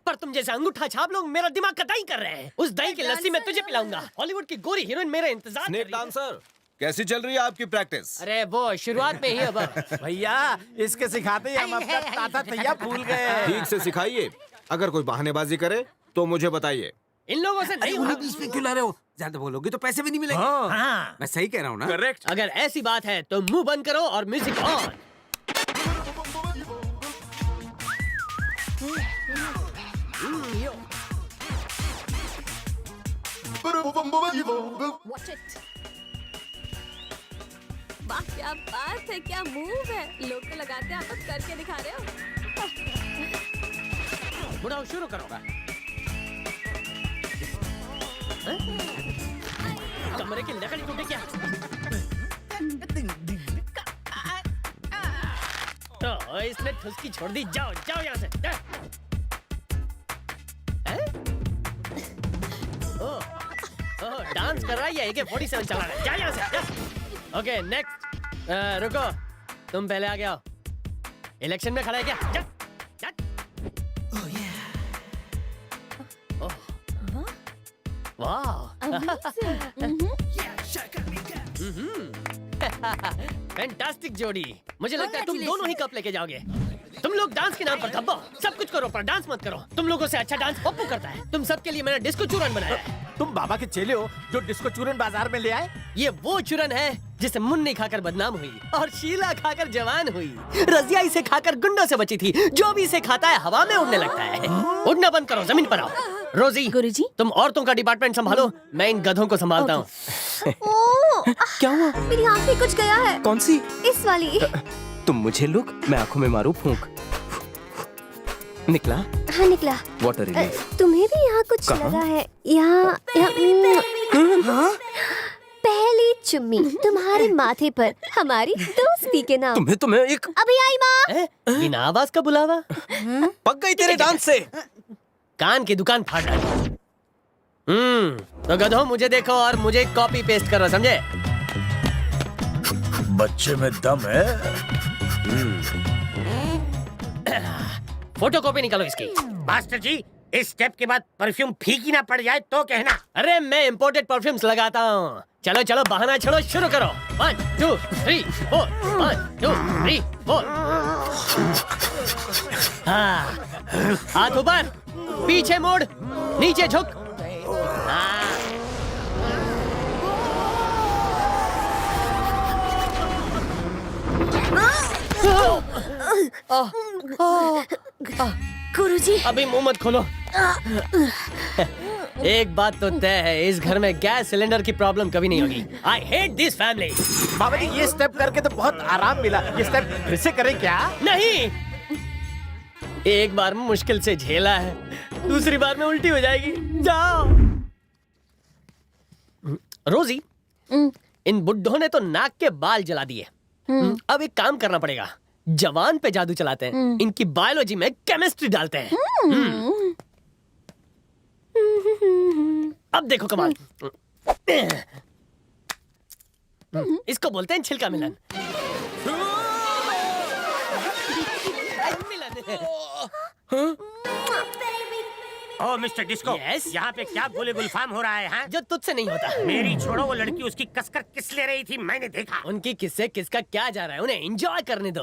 [SPEAKER 3] पर तुम जैसे अंगूठा छाप लोग मेरा दिमाग का दही कर रहे हैं। उस दही की लस्सी मैं तुझे पिलाऊंगा। हॉलीवुड की गोरी हीरोइन मेरा इंतजार।
[SPEAKER 15] स्नेक डांसर, कैसी चल रही है आपकी प्रैक्टिस?
[SPEAKER 3] अरे वो शुरुआत में ही अब।
[SPEAKER 5] भैया, इसके सिखाते ही हम अपना ताता तैया भूल गए।
[SPEAKER 15] ठीक से सिखाइए। अगर कोई बहानेबाजी करे तो मुझे बताइए।
[SPEAKER 3] इन लोगों से नहीं होगा।
[SPEAKER 14] बीच में क्यों ला रहे हो? ज्यादा बोलोगे तो पैसे भी नहीं मिलेंगे।
[SPEAKER 3] हाँ।
[SPEAKER 14] मैं सही कह रहा हूँ ना?
[SPEAKER 3] करेक्ट। अगर ऐसी बात है तो मुंह बंद करो और म्यूजिक ऑन।
[SPEAKER 8] Watch it. वाह, क्या बात है, क्या मूव है। लोग तो लगाते हैं, आप तो करके दिखा रहे हो।
[SPEAKER 3] बुढ़ाओ, शुरू करो। कमरे की लकड़ी टूटे क्या? तो इसने ठुसकी छोड़ दी। जाओ जाओ यहाँ से। ओह, डांस कर रहा है या AK-47 चला रहा है? जा यहाँ से। Okay, next. रुको, तुम पहले आ गया। इलेक्शन में खड़ा है क्या? जा, जा। फैंटास्टिक जोड़ी। मुझे लगता है तुम दोनों ही कप लेके जाओगे। तुम लोग डांस के नाम पर धब्बो, सब कुछ करो पर डांस मत करो। तुम लोगों से अच्छा डांस पप्पू करता है। तुम सबके लिए मैंने डिस्को चूरन बनाया है।
[SPEAKER 5] तुम बाबा के चेले हो जो डिस्को चूरन बाजार में ले आए?
[SPEAKER 3] ये वो चूरन है जिसे मुन्नी खाकर बदनाम हुई और शीला खाकर जवान हुई। रजिया इसे खाकर गुंडों से बची थी। जो भी इसे खाता है हवा में उड़ने लगता है। उड़ना बंद करो, जमीन पर आओ। रोजी, गुरुजी, तुम औरतों का डिपार्टमेंट संभालो, मैं इन गधों को संभालता हूँ।
[SPEAKER 14] क्या हुआ?
[SPEAKER 17] मेरी आँख में कुछ गया है।
[SPEAKER 14] कौन सी?
[SPEAKER 17] इस वाली।
[SPEAKER 14] तुम मुझे लुक, मैं आंखों में मारू फूंक। निकला?
[SPEAKER 17] हाँ निकला।
[SPEAKER 14] Water relief.
[SPEAKER 17] तुम्हें भी यहाँ कुछ
[SPEAKER 14] कहाँ?
[SPEAKER 17] लगा है? यहाँ पहली चुम्मी तुम्हारे माथे पर हमारी दोस्ती के नाम।
[SPEAKER 14] तुम्हें एक
[SPEAKER 17] अभी आई माँ।
[SPEAKER 3] बिना आवाज का बुलावा।
[SPEAKER 14] पक गई तेरे डांस से।
[SPEAKER 3] कान की दुकान फाड़ डाली। तो गधों मुझे देखो और मुझे कॉपी पेस्ट करो, समझे?
[SPEAKER 12] बच्चे में दम है।
[SPEAKER 3] फोटो कॉपी निकालो इसकी।
[SPEAKER 2] मास्टर जी, इस स्टेप के बाद परफ्यूम फीकी ना पड़ जाए तो कहना।
[SPEAKER 3] अरे मैं इम्पोर्टेड परफ्यूम्स लगाता हूँ। चलो चलो बहाना छोड़ो, शुरू करो। 1 2 3 4 1 2 3 4। हाँ, हाथ ऊपर, पीछे मोड़, नीचे झुक।
[SPEAKER 17] गुरुजी,
[SPEAKER 3] अभी मुंह मत खोलो। एक बात तो तय है, इस घर में गैस सिलेंडर की प्रॉब्लम कभी नहीं होगी। I hate this family।
[SPEAKER 5] बाबा जी ये स्टेप करके तो बहुत आराम मिला। ये स्टेप फिर से करें क्या?
[SPEAKER 3] नहीं, एक बार में मुश्किल से झेला है, दूसरी बार में उल्टी हो जाएगी। जाओ। रोजी, इन बुड्ढों ने तो नाक के बाल जला दिए। अब एक काम करना पड़ेगा, जवान पे जादू चलाते हैं, इनकी बायोलॉजी में केमिस्ट्री डालते हैं। अब देखो कमाल। इसको बोलते हैं छिलका मिलन।
[SPEAKER 2] ओ मिस्टर डिस्को, यहाँ पे क्या गोले गुलफाम हो रहा है? हाँ?
[SPEAKER 3] जो तुझसे नहीं होता।
[SPEAKER 2] मेरी छोड़ो, वो लड़की उसकी कसकर किस ले रही थी, मैंने देखा।
[SPEAKER 3] उनकी किससे किसका क्या जा रहा है, उन्हें एंजॉय करने दो।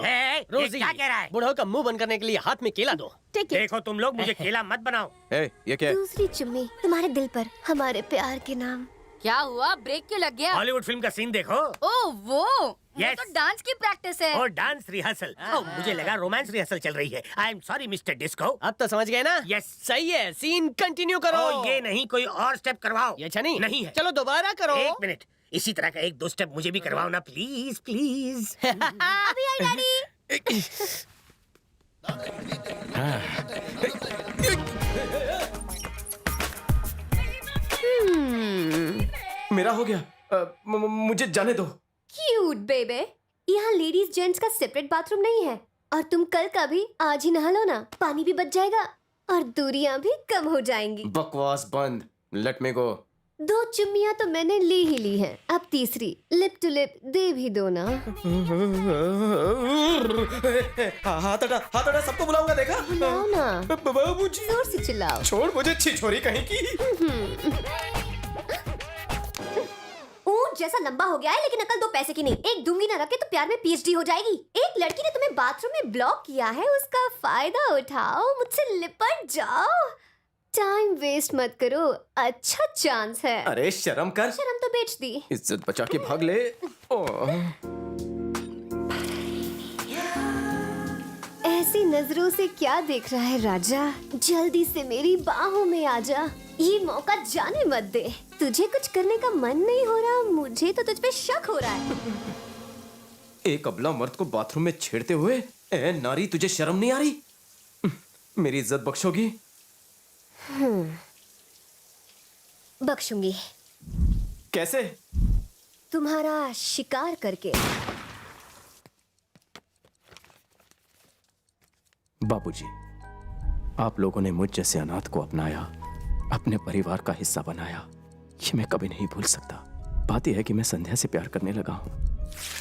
[SPEAKER 2] रोजी क्या कह रहा है?
[SPEAKER 3] बूढ़ों का मुंह बंद करने के लिए हाथ में केला दो।
[SPEAKER 2] देखो तुम लोग, मुझे केला मत बनाओ।
[SPEAKER 14] ये क्या?
[SPEAKER 17] दूसरी चुम्मी तुम्हारे दिल पर हमारे प्यार के नाम।
[SPEAKER 9] क्या हुआ? ब्रेक क्यों लग गया?
[SPEAKER 2] हॉलीवुड फिल्म का सीन देखो।
[SPEAKER 9] ओह वो
[SPEAKER 2] Yes.
[SPEAKER 9] तो डांस की प्रैक्टिस है।
[SPEAKER 2] और डांस रिहर्सल। मुझे लगा रोमांस रिहर्सल चल रही है। I am sorry mister disco.
[SPEAKER 3] अब तो समझ गए ना?
[SPEAKER 2] यस।
[SPEAKER 3] सही है, सीन कंटिन्यू करो।
[SPEAKER 2] ये नहीं, कोई और स्टेप करवाओ।
[SPEAKER 3] ये अच्छा नहीं?
[SPEAKER 2] नहीं है।
[SPEAKER 3] चलो दोबारा करो।
[SPEAKER 2] एक मिनट, इसी तरह का 1-2 स्टेप मुझे भी करवाओ ना, प्लीज प्लीज।
[SPEAKER 17] अभी आई डैडी।
[SPEAKER 14] मेरा हो गया। मुझे जाने दो।
[SPEAKER 17] क्यूट बेबे, यहाँ लेडीज जेंट्स का सेपरेट बाथरूम नहीं है। और तुम कल का भी आज ही नहा लो ना, पानी भी बच जाएगा और दूरियां भी कम हो जाएंगी।
[SPEAKER 14] बकवास बंद, लेट मी गो।
[SPEAKER 17] 2 चुम्मियां तो मैंने ली ही ली हैं, अब तीसरी लिप टू लिप दे भी दो ना।
[SPEAKER 14] हाथ हटा, सबको बुलाऊंगा, देखा?
[SPEAKER 17] बुलाओ ना,
[SPEAKER 14] बाबूजी।
[SPEAKER 17] जोर से चिल्लाओ।
[SPEAKER 14] छोड़ मुझे, छिछोरी कहीं की।
[SPEAKER 17] ऊंट जैसा लंबा हो गया है, लेकिन अकल 2 पैसे की नहीं। एक दूंगी ना रखे तो प्यार में PhD हो जाएगी। एक लड़की ने तुम्हें बाथरूम में ब्लॉक किया है, उसका फायदा उठाओ, मुझसे लिपट जाओ। टाइम वेस्ट मत करो, अच्छा चांस है।
[SPEAKER 14] अरे शर्म कर।
[SPEAKER 17] शर्म तो बेच दी।
[SPEAKER 14] इज्जत बचा के भाग ले।
[SPEAKER 17] ऐसी नजरों से क्या देख रहा है राजा? जल्दी से मेरी बाहों में आ जा, ये मौका जाने मत दे। तुझे कुछ करने का मन नहीं हो रहा, मुझे तो तुझ पे शक हो रहा है।
[SPEAKER 14] एक अबला मर्द को बाथरूम में छेड़ते हुए, ए नारी तुझे शर्म नहीं आ रही? मेरी इज्जत बख्शोगी?
[SPEAKER 17] बख्शूंगी।
[SPEAKER 14] कैसे?
[SPEAKER 17] तुम्हारा शिकार करके।
[SPEAKER 11] बाबूजी, आप लोगों ने मुझ जैसे अनाथ को अपनाया, अपने परिवार का हिस्सा बनाया, ये मैं कभी नहीं भूल सकता। बात यह है कि मैं संध्या से प्यार करने लगा हूं,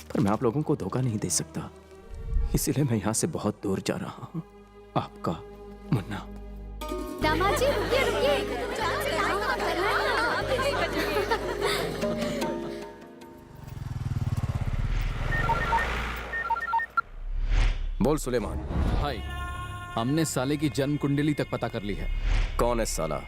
[SPEAKER 11] पर मैं आप लोगों को धोखा नहीं दे सकता, इसीलिए मैं यहां से बहुत दूर जा रहा हूं। आपका मुन्ना।
[SPEAKER 17] दामाद जी रुकिए रुकिए।
[SPEAKER 14] बोल सुलेमान।
[SPEAKER 18] भाई, हमने साले की जन्म कुंडली तक पता कर ली है।
[SPEAKER 14] कौन है साला?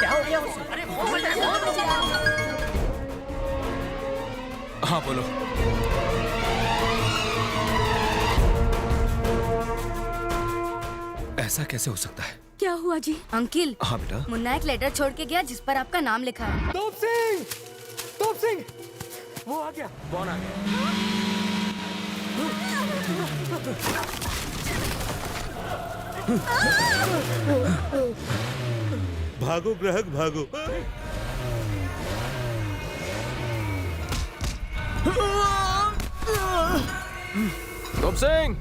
[SPEAKER 2] क्या हो गया उसे?
[SPEAKER 14] हाँ बोलो। ऐसा कैसे हो सकता है?
[SPEAKER 8] क्या हुआ जी?
[SPEAKER 9] अंकिल,
[SPEAKER 14] हाँ बेटा।
[SPEAKER 9] मुन्ना एक लेटर छोड़ के गया जिस पर आपका नाम लिखा है।
[SPEAKER 14] तोप सिंह, वो आ गया। कौन आ गया?
[SPEAKER 13] भागो ग्राहक भागो।
[SPEAKER 14] तोप सिंह,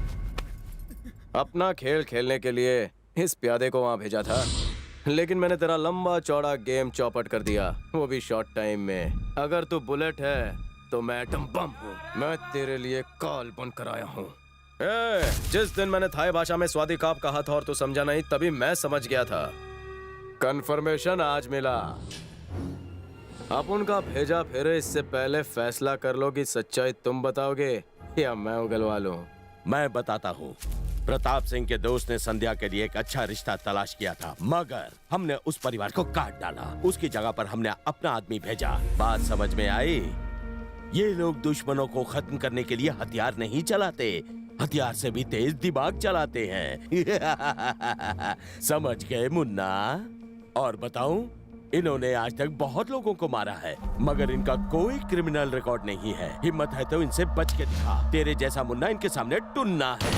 [SPEAKER 14] अपना खेल खेलने के लिए इस प्यादे को वहां भेजा था, लेकिन मैंने तेरा लंबा चौड़ा गेम चौपट कर दिया, वो भी शॉर्ट टाइम में। अगर तू बुलेट है तो मैं एटम बम हूँ। मैं तेरे लिए कॉल बन कर आया हूँ। जिस दिन मैंने थाई भाषा में स्वादी काप कहा था और तू समझा नहीं, तभी मैं समझ गया था। कंफर्मेशन आज मिला। अब उनका भेजा फिर इससे पहले फैसला कर लो कि सच्चाई तुम बताओगे या मैं उगलवा लूं।
[SPEAKER 12] मैं बताता हूँ। प्रताप सिंह के दोस्त ने संध्या के लिए एक अच्छा रिश्ता तलाश किया था, मगर हमने उस परिवार को काट डाला। उसकी जगह पर हमने अपना आदमी भेजा। बात समझ में आई? ये लोग दुश्मनों को खत्म करने के लिए हथियार नहीं चलाते, हथियार से भी तेज दिमाग चलाते हैं। समझ गए मुन्ना? और बताऊं, इन्होंने आज तक बहुत लोगों को मारा है, मगर इनका कोई क्रिमिनल रिकॉर्ड नहीं है। हिम्मत है तो इनसे बच के दिखा। तेरे जैसा मुन्ना इनके सामने टुन्ना है।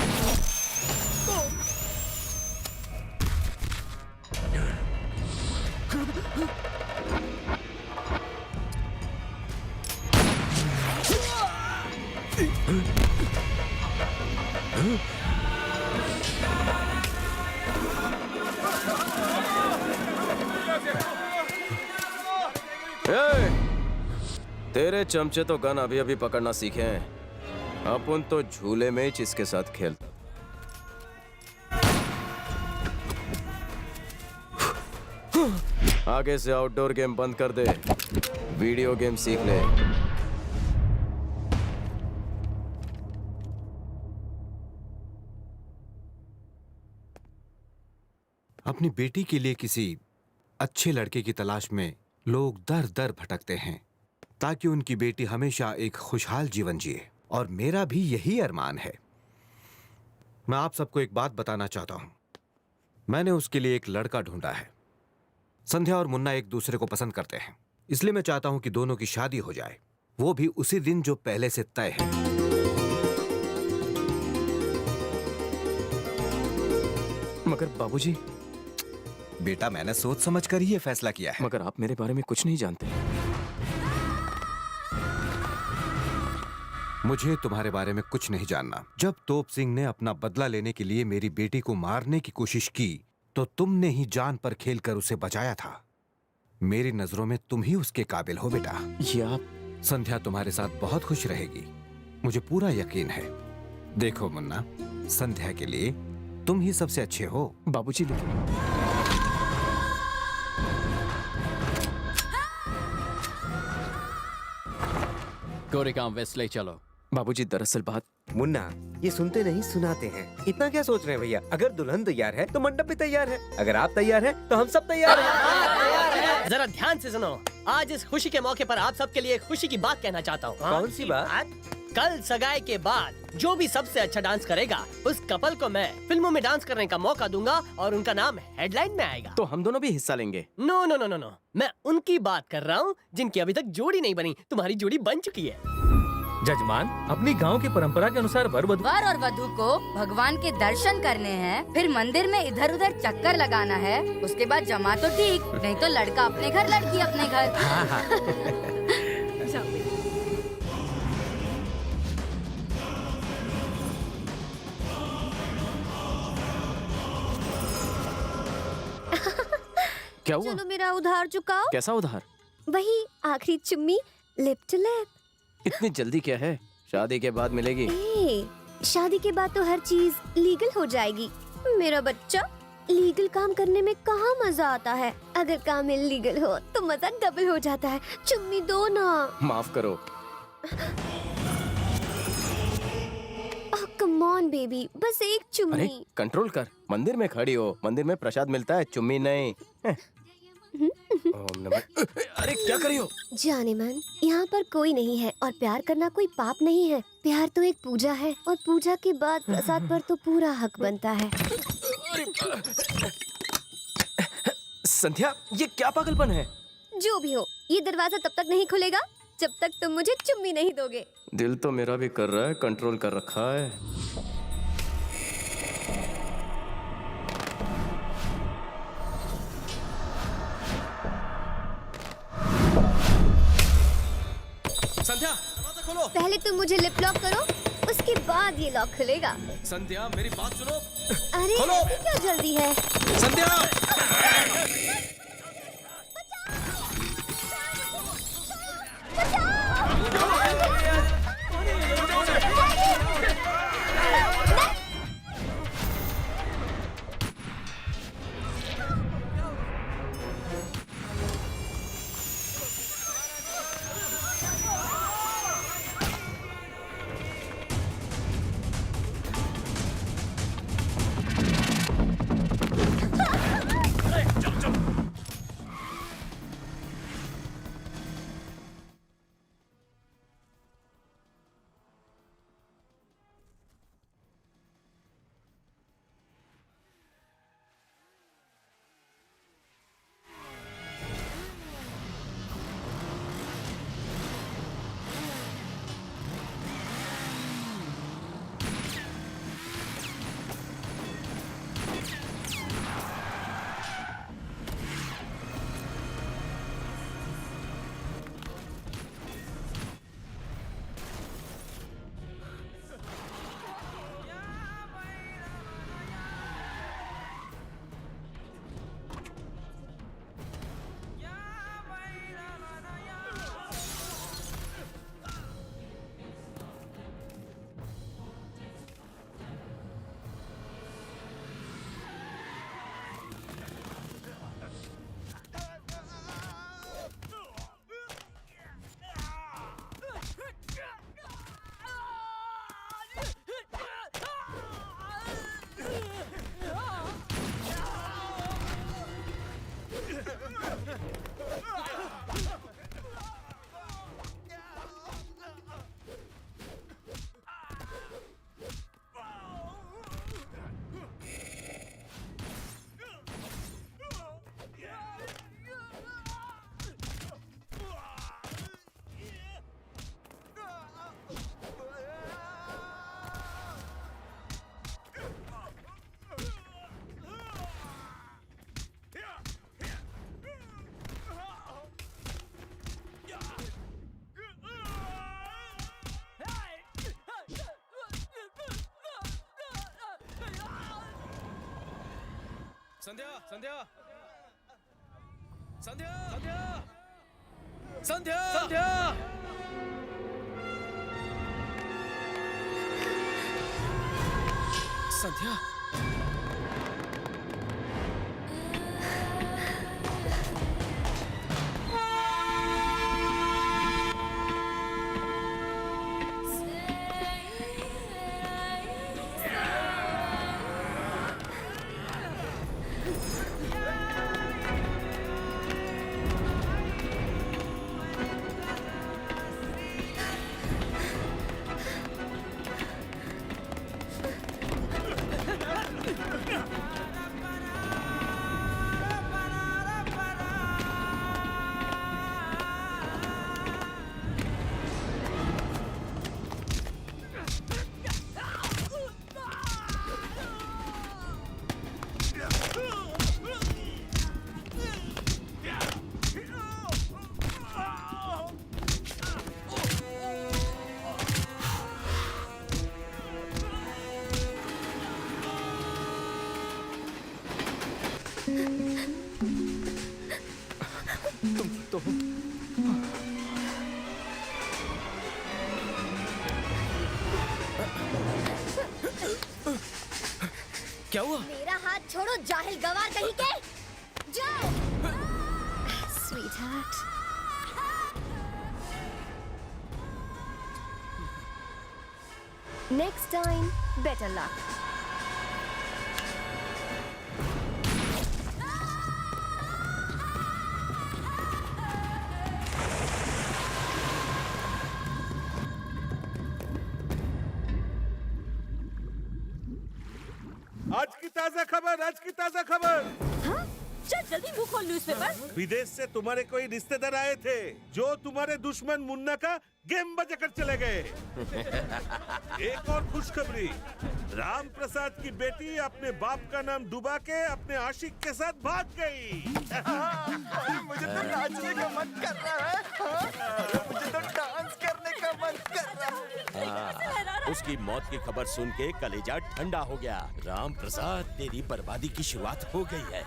[SPEAKER 14] तेरे चमचे तो गन अभी अभी पकड़ना सीखे हैं, अपन तो झूले में ही इसके साथ खेलता। आगे से आउटडोर गेम बंद कर दे, वीडियो गेम सीख ले।
[SPEAKER 11] अपनी बेटी के लिए किसी अच्छे लड़के की तलाश में लोग दर दर भटकते हैं ताकि उनकी बेटी हमेशा एक खुशहाल जीवन जिए, और मेरा भी यही अरमान है। मैं आप सबको एक बात बताना चाहता हूं। मैंने उसके लिए एक लड़का ढूंढा है। संध्या और मुन्ना एक दूसरे को पसंद करते हैं, इसलिए मैं चाहता हूं कि दोनों की शादी हो जाए, वो भी उसी दिन जो पहले से तय है।
[SPEAKER 14] मगर बाबूजी।
[SPEAKER 11] बेटा, मैंने सोच समझ कर ही ये फैसला किया है।
[SPEAKER 14] मगर आप मेरे बारे में कुछ नहीं जानते।
[SPEAKER 11] मुझे तुम्हारे बारे में कुछ नहीं जानना। जब तोप सिंह ने अपना बदला लेने के लिए मेरी बेटी को मारने की कोशिश की, तो तुमने ही जान पर खेलकर उसे बचाया था। मेरी नजरों में तुम ही उसके काबिल हो बेटा।
[SPEAKER 14] ये आप?
[SPEAKER 11] संध्या तुम्हारे साथ बहुत खुश रहेगी, मुझे पूरा यकीन है। देखो मुन्ना, संध्या के लिए तुम ही सबसे अच्छे हो।
[SPEAKER 14] बाबूजी लेकिन
[SPEAKER 18] कोरेगांव वेस्ट ले चलो।
[SPEAKER 14] बाबूजी, दरअसल बात।
[SPEAKER 19] मुन्ना, ये सुनते नहीं सुनाते हैं। इतना क्या सोच रहे हैं भैया? अगर दुल्हन तैयार है तो मंडप भी तैयार है, अगर आप तैयार हैं तो हम सब तैयार हैं।
[SPEAKER 3] जरा ध्यान से सुनो। आज इस खुशी के मौके पर आप सबके लिए खुशी की बात कहना चाहता हूँ।
[SPEAKER 19] कौन सी बात?
[SPEAKER 3] कल सगाई के बाद जो भी सबसे अच्छा डांस करेगा, उस कपल को मैं फिल्मों में डांस करने का मौका दूंगा और उनका नाम हेडलाइन में आएगा।
[SPEAKER 14] तो हम दोनों भी हिस्सा लेंगे?
[SPEAKER 3] No no no no no, मैं उनकी बात कर रहा हूँ जिनकी अभी तक जोड़ी नहीं बनी। तुम्हारी जोड़ी बन चुकी है।
[SPEAKER 16] जजमान, अपनी गांव की परंपरा के अनुसार वर
[SPEAKER 9] और वधू को भगवान के दर्शन करने हैं, फिर मंदिर में इधर उधर चक्कर लगाना है, उसके बाद जमा तो ठीक, नहीं तो लड़का अपने घर लड़की अपने घर।
[SPEAKER 14] क्या हुआ?
[SPEAKER 17] चलो मेरा उधार चुकाओ।
[SPEAKER 14] कैसा उधार?
[SPEAKER 17] वही आखिरी चुम्मी, लिप टू लिप।
[SPEAKER 14] इतनी जल्दी क्या है? शादी के बाद मिलेगी।
[SPEAKER 17] शादी के बाद तो हर चीज लीगल हो जाएगी। मेरा बच्चा, लीगल काम करने में कहाँ मजा आता है? अगर काम इलीगल हो तो मजा डबल हो जाता है। चुम्मी दो ना।
[SPEAKER 14] माफ करो।
[SPEAKER 17] कम ऑन बेबी, बस एक
[SPEAKER 14] अरे
[SPEAKER 17] चुम्मी।
[SPEAKER 14] कंट्रोल कर, मंदिर में खड़ी हो, मंदिर में प्रसाद मिलता है, चुम्मी नहीं। ओम नमः। अरे क्या कर रही हो?
[SPEAKER 17] जाने मन, यहाँ पर कोई नहीं है और प्यार करना कोई पाप नहीं है। प्यार तो एक पूजा है और पूजा के बाद प्रसाद पर तो पूरा हक बनता है।
[SPEAKER 14] संध्या, ये क्या पागलपन है?
[SPEAKER 17] जो भी हो, ये दरवाजा तब तक नहीं खुलेगा जब तक तुम मुझे चुम्मी नहीं दोगे।
[SPEAKER 14] दिल तो मेरा भी कर रहा है, कंट्रोल कर रखा है।
[SPEAKER 1] संध्या, दरवाजा खोलो।
[SPEAKER 17] पहले तुम मुझे लिप लॉक करो, उसके बाद ये लॉक खुलेगा।
[SPEAKER 1] संध्या, मेरी बात सुनो।
[SPEAKER 17] अरे
[SPEAKER 1] खोलो।
[SPEAKER 17] अभी क्या जल्दी है?
[SPEAKER 1] संध्या, संध्या, संध्या, संध्या, संध्या, संध्या, संध्या, संध्या।
[SPEAKER 17] that. Next time, better luck.
[SPEAKER 13] आज की ताजा खबर।
[SPEAKER 10] हाँ? चल जल्दी मुंह खोल न्यूज़पेपर।
[SPEAKER 13] विदेश से तुम्हारे कोई रिश्तेदार आए थे जो तुम्हारे दुश्मन मुन्ना का गेम बजा कर चले गए। एक और खुशखबरी, राम प्रसाद की बेटी अपने बाप का नाम डुबा के अपने आशिक के साथ भाग गई।
[SPEAKER 5] मुझे तो नाचने का मन कर रहा है। मुझे तो डांस करने का मन कर रहा है।
[SPEAKER 12] उसकी मौत की खबर सुन के कलेजा ठंडा हो गया। राम प्रसाद, तेरी बर्बादी की शुरुआत हो गई है।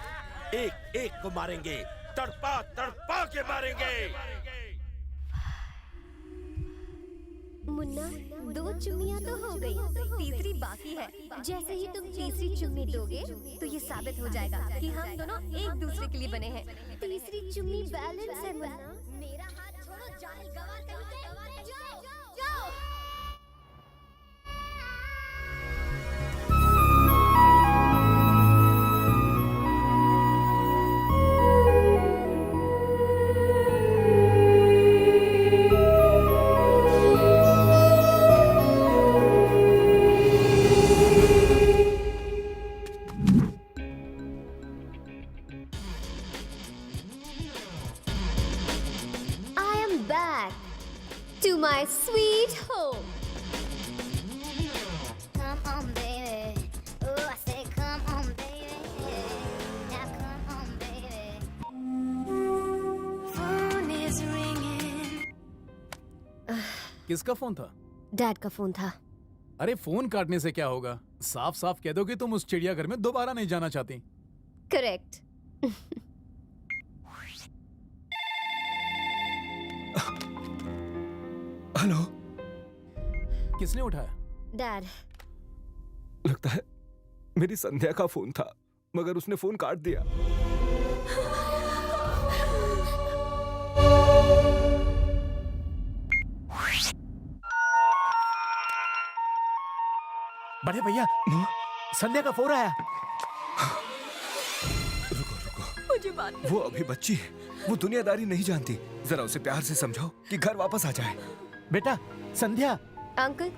[SPEAKER 12] एक एक को मारेंगे, तड़पा तड़पा के मारेंगे।
[SPEAKER 17] मुन्ना, 2 चुम्मियां तो हो गई, तीसरी बाकी है। जैसे ही तुम तीसरी चुम्मी दोगे तो ये साबित हो जाएगा कि हम दोनों एक दूसरे के लिए बने हैं। तीसरी चुम्मी बैलेंस है मुन्ना। मेरा हाथ छोड़ो, जाहिल गवार कहीं जाओ, जाओ। My sweet home.
[SPEAKER 8] Come on, baby. Oh, I say come on, baby. Now come on, baby. Phone is ringing.
[SPEAKER 18] किसका फोन था?
[SPEAKER 17] डैड का फोन था।
[SPEAKER 18] अरे फोन काटने से क्या होगा? साफ साफ कह दो कि तुम उस चिड़ियाघर में दोबारा नहीं जाना चाहती।
[SPEAKER 17] करेक्ट।
[SPEAKER 11] हेलो,
[SPEAKER 18] किसने उठाया?
[SPEAKER 17] डैड।
[SPEAKER 11] लगता है मेरी संध्या का फोन था, मगर उसने फोन काट दिया।
[SPEAKER 5] बड़े भैया, संध्या का फोन आया।
[SPEAKER 10] मुझे बात
[SPEAKER 11] वो अभी बच्ची है, वो दुनियादारी नहीं जानती। जरा उसे प्यार से समझाओ कि घर वापस आ जाए।
[SPEAKER 5] बेटा, संध्या।
[SPEAKER 17] अंकल,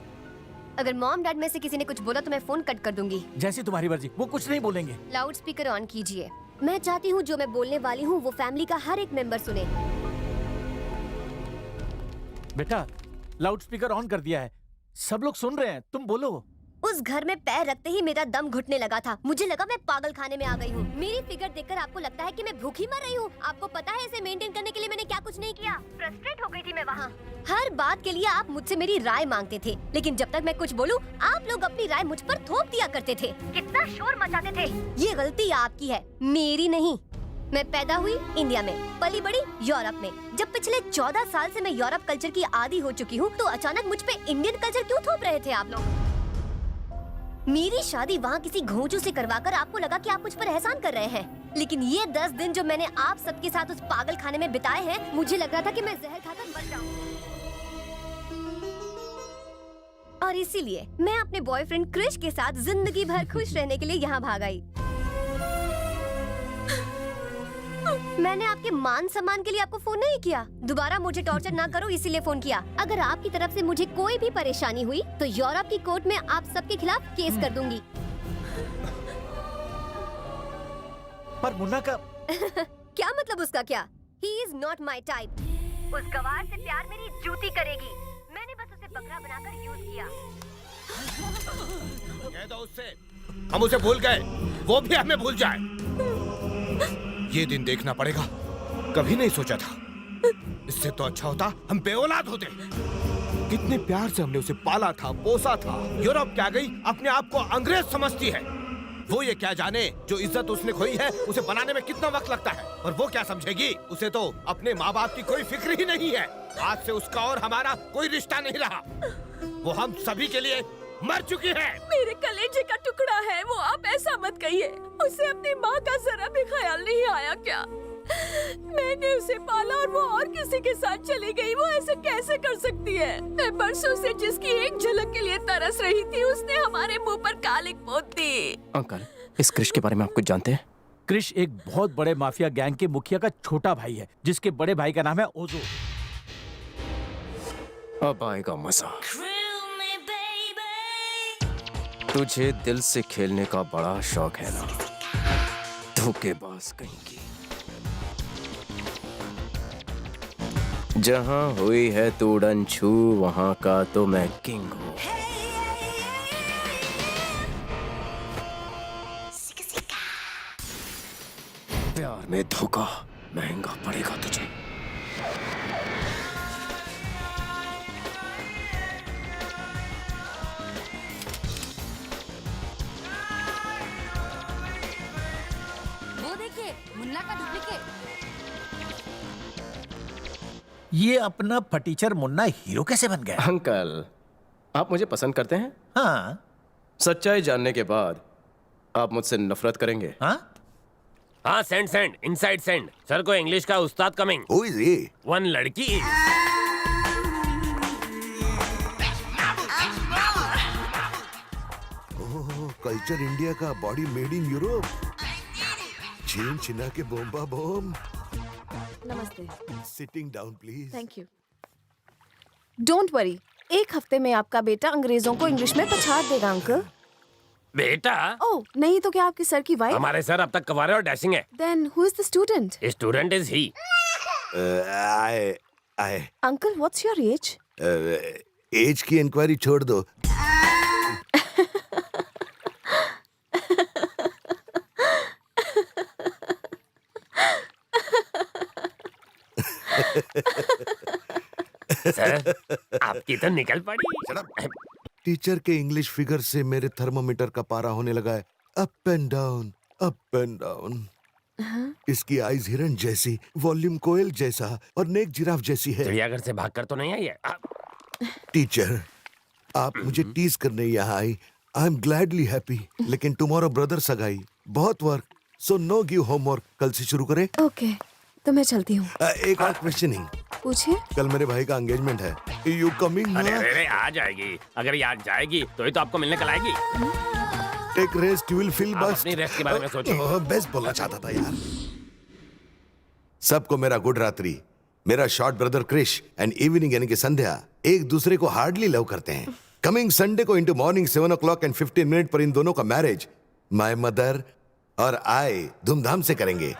[SPEAKER 17] अगर मॉम डैड में से किसी ने कुछ बोला तो मैं फोन कट कर दूंगी।
[SPEAKER 5] जैसी तुम्हारी मर्जी, वो कुछ नहीं बोलेंगे।
[SPEAKER 17] लाउड स्पीकर ऑन कीजिए। मैं चाहती हूँ जो मैं बोलने वाली हूँ वो फैमिली का हर एक मेंबर सुने।
[SPEAKER 5] बेटा, लाउड स्पीकर ऑन कर दिया है, सब लोग सुन रहे हैं, तुम बोलो।
[SPEAKER 17] उस घर में पैर रखते ही मेरा दम घुटने लगा था। मुझे लगा मैं पागल खाने में आ गई हूँ। मेरी फिगर देखकर आपको लगता है कि मैं भूखी मर रही हूँ? आपको पता है इसे मेंटेन करने के लिए मैंने क्या कुछ नहीं किया। फ्रस्ट्रेट हो गई थी मैं वहाँ। हर बात के लिए आप मुझसे मेरी राय मांगते थे, लेकिन जब तक मैं कुछ बोलूँ आप लोग अपनी राय मुझ पर थोप दिया करते थे। कितना शोर मचाते थे। ये गलती आपकी है, मेरी नहीं। मैं पैदा हुई इंडिया में, पली बड़ी यूरोप में। जब पिछले 14 साल से मैं यूरोप कल्चर की आदी हो चुकी हूँ तो अचानक मुझ पे इंडियन कल्चर क्यों थोप रहे थे आप लोग? मेरी शादी वहाँ किसी घोंचू से करवाकर आपको लगा कि आप मुझ पर एहसान कर रहे हैं, लेकिन ये 10 दिन जो मैंने आप सबके साथ उस पागल खाने में बिताए हैं, मुझे लग रहा था कि मैं जहर खाकर मर जाऊं। और इसीलिए मैं अपने बॉयफ्रेंड क्रिश के साथ जिंदगी भर खुश रहने के लिए यहाँ भाग आई। मैंने आपके मान सम्मान के लिए आपको फोन नहीं किया। दोबारा मुझे टॉर्चर ना करो इसीलिए फोन किया। अगर आपकी तरफ से मुझे कोई भी परेशानी हुई तो यूरोप की कोर्ट में आप सबके खिलाफ केस कर दूंगी।
[SPEAKER 5] पर मुन्ना का
[SPEAKER 17] क्या मतलब उसका क्या? He is not my type. उस गवार से प्यार मेरी जूती करेगी। मैंने बस उसे बकरा बनाकर यूज किया।
[SPEAKER 12] कह दो उससे, हम उसे भूल गए, वो भी हमें भूल जाए। ये दिन देखना पड़ेगा। कभी नहीं सोचा था, इससे तो अच्छा होता हम बेऔलाद होते। कितने प्यार से हमने उसे पाला था, पोसा था। यूरोप क्या गई, अपने आप को अंग्रेज समझती है। वो ये क्या जाने जो इज्जत उसने खोई है उसे बनाने में कितना वक्त लगता है। और वो क्या समझेगी, उसे तो अपने माँ बाप की कोई फिक्र ही नहीं है। आज से उसका और हमारा कोई रिश्ता नहीं रहा। वो हम सभी के लिए मर चुकी है।
[SPEAKER 10] मेरे कलेजे का टुकड़ा है वो, आप ऐसा मत कहिए। उसे अपनी माँ का जरा भी ख्याल नहीं आया क्या? मैंने उसे पाला और वो और किसी के साथ चली गई। वो ऐसे कैसे कर सकती है? मैं परसों से जिसकी एक झलक के लिए तरस रही थी, उसने हमारे मुंह पर कालिक पोत दी।
[SPEAKER 14] अंकल, इस क्रिश के बारे में आप कुछ जानते हैं?
[SPEAKER 5] क्रिश एक बहुत बड़े माफिया गैंग के मुखिया का छोटा भाई है, जिसके बड़े भाई का नाम है ओजो।
[SPEAKER 14] अब आएगा मजा। तुझे दिल से खेलने का बड़ा शौक है ना? धोखेबाज कहीं की। जहां हुई है तू उड़न छू, वहां का तो मैं किंग हूँ। प्यार में धोखा महंगा पड़ेगा तुझे।
[SPEAKER 9] वो देखिए, मुन्ना का डुप्लीकेट।
[SPEAKER 5] ये अपना फटीचर मुन्ना हीरो कैसे बन गया?
[SPEAKER 14] अंकल, आप मुझे पसंद करते हैं?
[SPEAKER 5] हाँ।
[SPEAKER 14] सच्चाई जानने के बाद आप मुझसे नफरत करेंगे?
[SPEAKER 2] हाँ, सेंड इनसाइड सेंड। सर को इंग्लिश का उस्ताद coming.
[SPEAKER 4] Who is he?
[SPEAKER 2] One लड़की।
[SPEAKER 4] ओह, कल्चर इंडिया का, बॉडी मेड इन यूरोप। छीन छिना के बोम्बा बोम।
[SPEAKER 20] नमस्ते।
[SPEAKER 4] Sitting down please.
[SPEAKER 20] Thank you. Don't worry, एक हफ्ते में आपका बेटा अंग्रेजों को इंग्लिश में पछाड़ देगा अंकल।
[SPEAKER 2] बेटा?
[SPEAKER 20] ओह, नहीं तो क्या आपके सर की वाइफ?
[SPEAKER 2] हमारे सर अब तक कवारे और डैशिंग है।
[SPEAKER 20] Then who is the student?
[SPEAKER 2] Student is he.
[SPEAKER 4] I
[SPEAKER 20] uncle, what's your age?
[SPEAKER 4] Age की इंक्वायरी छोड़ दो।
[SPEAKER 2] सर, आपकी तो निकल पड़ी।
[SPEAKER 4] टीचर के इंग्लिश फिगर से मेरे थर्मोमीटर का पारा होने लगा है। Up and down, up and down. इसकी आईज हिरन जैसी, वॉल्यूम कोयल जैसा और नेक जिराफ जैसी है।
[SPEAKER 2] चिड़ियाघर से भागकर तो नहीं आई है?
[SPEAKER 4] टीचर, आप मुझे टीज करने यहाँ आई। आई एम ग्लैडली हैप्पी, लेकिन टुमारो ब्रदर सगाई, बहुत work, so know give homework. कल से शुरू करें?
[SPEAKER 20] ओके, तो मैं चलती हूँ।
[SPEAKER 4] एक और क्वेश्चनिंग।
[SPEAKER 20] पूछिए।
[SPEAKER 4] कल मेरे भाई का एंगेजमेंट है। You coming?
[SPEAKER 2] अरे आ जाएगी। अगर ये आज जाएगी तो ही तो आपको मिलने कल आएगी।
[SPEAKER 4] Take rest, you will feel best.
[SPEAKER 2] अपनी रेस्ट के बारे में सोचिए।
[SPEAKER 4] बेस्ट बोलना चाहता था यार। सबको मेरा गुड रात्रि। मेरा short brother Krish and evening यानी कि संध्या एक दूसरे को हार्डली लव करते हैं। कमिंग संडे को into morning 7 o'clock and 15 minutes पर इन दोनों का मैरिज माय मदर और आई धूमधाम से करेंगे।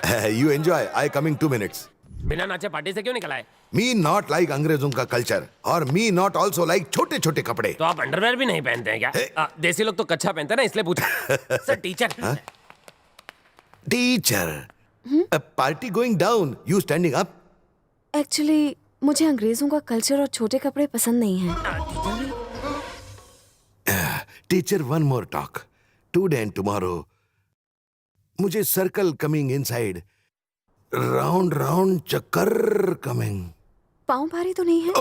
[SPEAKER 4] You enjoy. I coming 2 minutes.
[SPEAKER 2] बिना नाचे पार्टी से क्यों निकला है?
[SPEAKER 4] Me not like अंग्रेजों का कल्चर और me not also like छोटे छोटे कपड़े।
[SPEAKER 2] तो आप अंडरवेयर भी नहीं पहनते हैं क्या? देसी लोग तो कच्छा पहनते हैं ना, इसलिए पूछा। Sir teacher.
[SPEAKER 4] Teacher, party going down, you standing up.
[SPEAKER 20] Actually मुझे अंग्रेजों का कल्चर और छोटे कपड़े पसंद नहीं हैं।
[SPEAKER 4] Teacher, one more talk. Today and tomorrow मुझे circle coming inside, round round चक्कर कमिंग।
[SPEAKER 20] पाँव भारी तो नहीं है?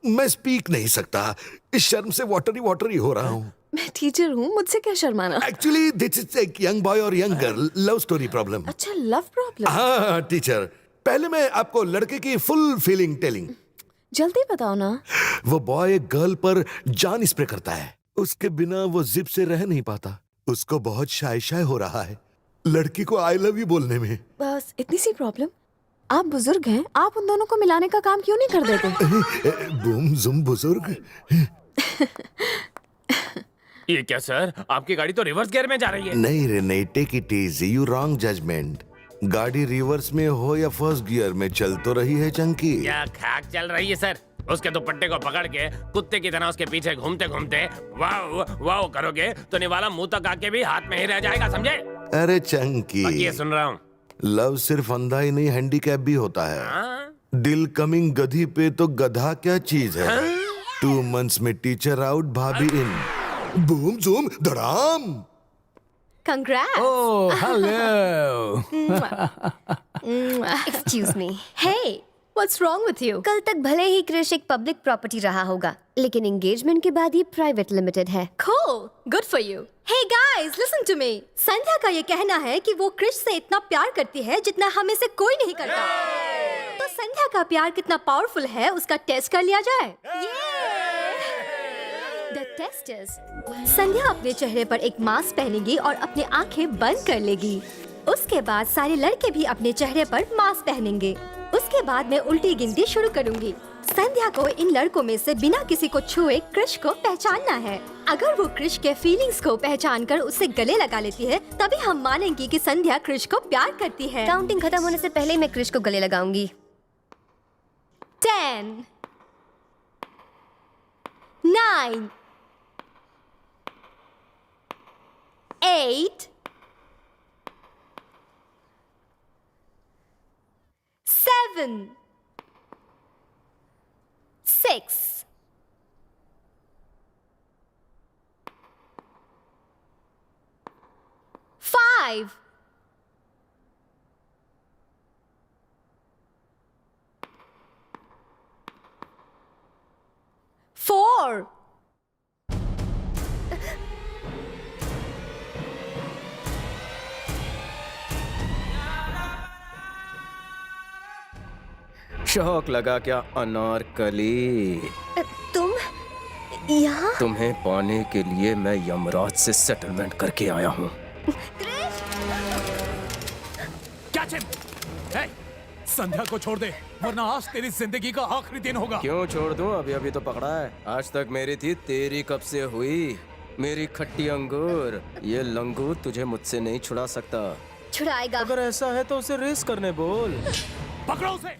[SPEAKER 4] मैं स्पीक नहीं सकता, इस शर्म से वाटरी हो रहा हूँ।
[SPEAKER 20] मैं टीचर हूँ, मुझसे क्या शर्माना?
[SPEAKER 4] एक्चुअली दिस इज एक यंग बॉय और young girl love story problem.
[SPEAKER 20] अच्छा, लव प्रॉब्लम?
[SPEAKER 4] हाँ टीचर, पहले मैं आपको लड़के की फुल फीलिंग टेलिंग।
[SPEAKER 20] जल्दी बताओ ना।
[SPEAKER 4] वो बॉय गर्ल पर जान स्प्रे करता है, उसके बिना वो जिप से रह नहीं पाता। उसको बहुत शाय हो रहा है लड़की को आई लव यू बोलने में।
[SPEAKER 20] बस इतनी सी प्रॉब्लम। आप बुजुर्ग हैं, आप उन दोनों को मिलाने का काम क्यों नहीं कर देते?
[SPEAKER 4] बूम जुम बुजुर्ग।
[SPEAKER 2] ये क्या सर, आपकी गाड़ी तो रिवर्स गियर में जा रही है।
[SPEAKER 4] नहीं रे नहीं, take it easy, you wrong judgement. गाड़ी रिवर्स में हो या फर्स्ट गियर में चल तो रही है चंकी।
[SPEAKER 2] क्या खाक चल रही है सर? उसके दुपट्टे को पकड़ के कुत्ते की तरह उसके पीछे घूमते घूमते वाव वाव करोगे तो निवाला मुंह तक आके भी हाथ में ही रह जाएगा, समझे?
[SPEAKER 4] अरे चंकी,
[SPEAKER 2] ये सुन रहा हूँ।
[SPEAKER 4] लव सिर्फ अंधा ही नहीं, हैंडीकैप भी होता है। दिल कमिंग गधी पे तो गधा क्या चीज है। 2 months में टीचर आउट, भाभी इन, बूम जूम धड़ाम।
[SPEAKER 20] Congrats.
[SPEAKER 5] Oh, hello.
[SPEAKER 17] Excuse me. Hey,
[SPEAKER 20] What's wrong with you?
[SPEAKER 17] कल तक भले ही क्रिश एक पब्लिक प्रॉपर्टी रहा होगा, लेकिन एंगेजमेंट के बाद ये प्राइवेट लिमिटेड है।
[SPEAKER 20] Cool, good for you.
[SPEAKER 8] Hey guys, listen to me. संध्या का ये कहना है कि वो क्रिश से इतना प्यार करती है जितना हमें से कोई नहीं करता। तो संध्या का प्यार कितना पावरफुल है उसका टेस्ट कर लिया जाए। The test is, संध्या अपने चेहरे पर एक मास्क पहनेगी और अपनी आंखें बंद कर लेगी। उसके बाद सारे लड़के भी अपने चेहरे पर मास्क पहनेंगे। उसके बाद मैं उल्टी गिनती शुरू करूंगी। संध्या को इन लड़कों में से बिना किसी को छुए क्रिश को पहचानना है। अगर वो क्रिश के फीलिंग्स को पहचान कर उससे गले लगा लेती है, तभी हम मानेंगे कि संध्या क्रिश को प्यार करती है।
[SPEAKER 17] काउंटिंग खत्म होने से पहले मैं क्रिश को गले लगाऊंगी।
[SPEAKER 8] 10, 9, 8, 7, 6, 5, 4,
[SPEAKER 14] शौक लगा क्या अनारकली?
[SPEAKER 17] तुम यहाँ?
[SPEAKER 14] तुम्हें पाने के लिए मैं यमराज से सेटलमेंट करके आया हूँ।
[SPEAKER 5] क्या चिम? संध्या को छोड़ दे, वरना आज तेरी जिंदगी का आखिरी दिन होगा।
[SPEAKER 14] क्यों छोड़ दूं? अभी अभी तो पकड़ा है। आज तक मेरी थी, तेरी कब से हुई? मेरी खट्टी अंगूर, ये लंगूर तुझे मुझसे नहीं छुड़ा सकता।
[SPEAKER 17] छुड़ाएगा।
[SPEAKER 14] अगर ऐसा है तो उसे रेस करने बोल।
[SPEAKER 5] पकड़ो उसे।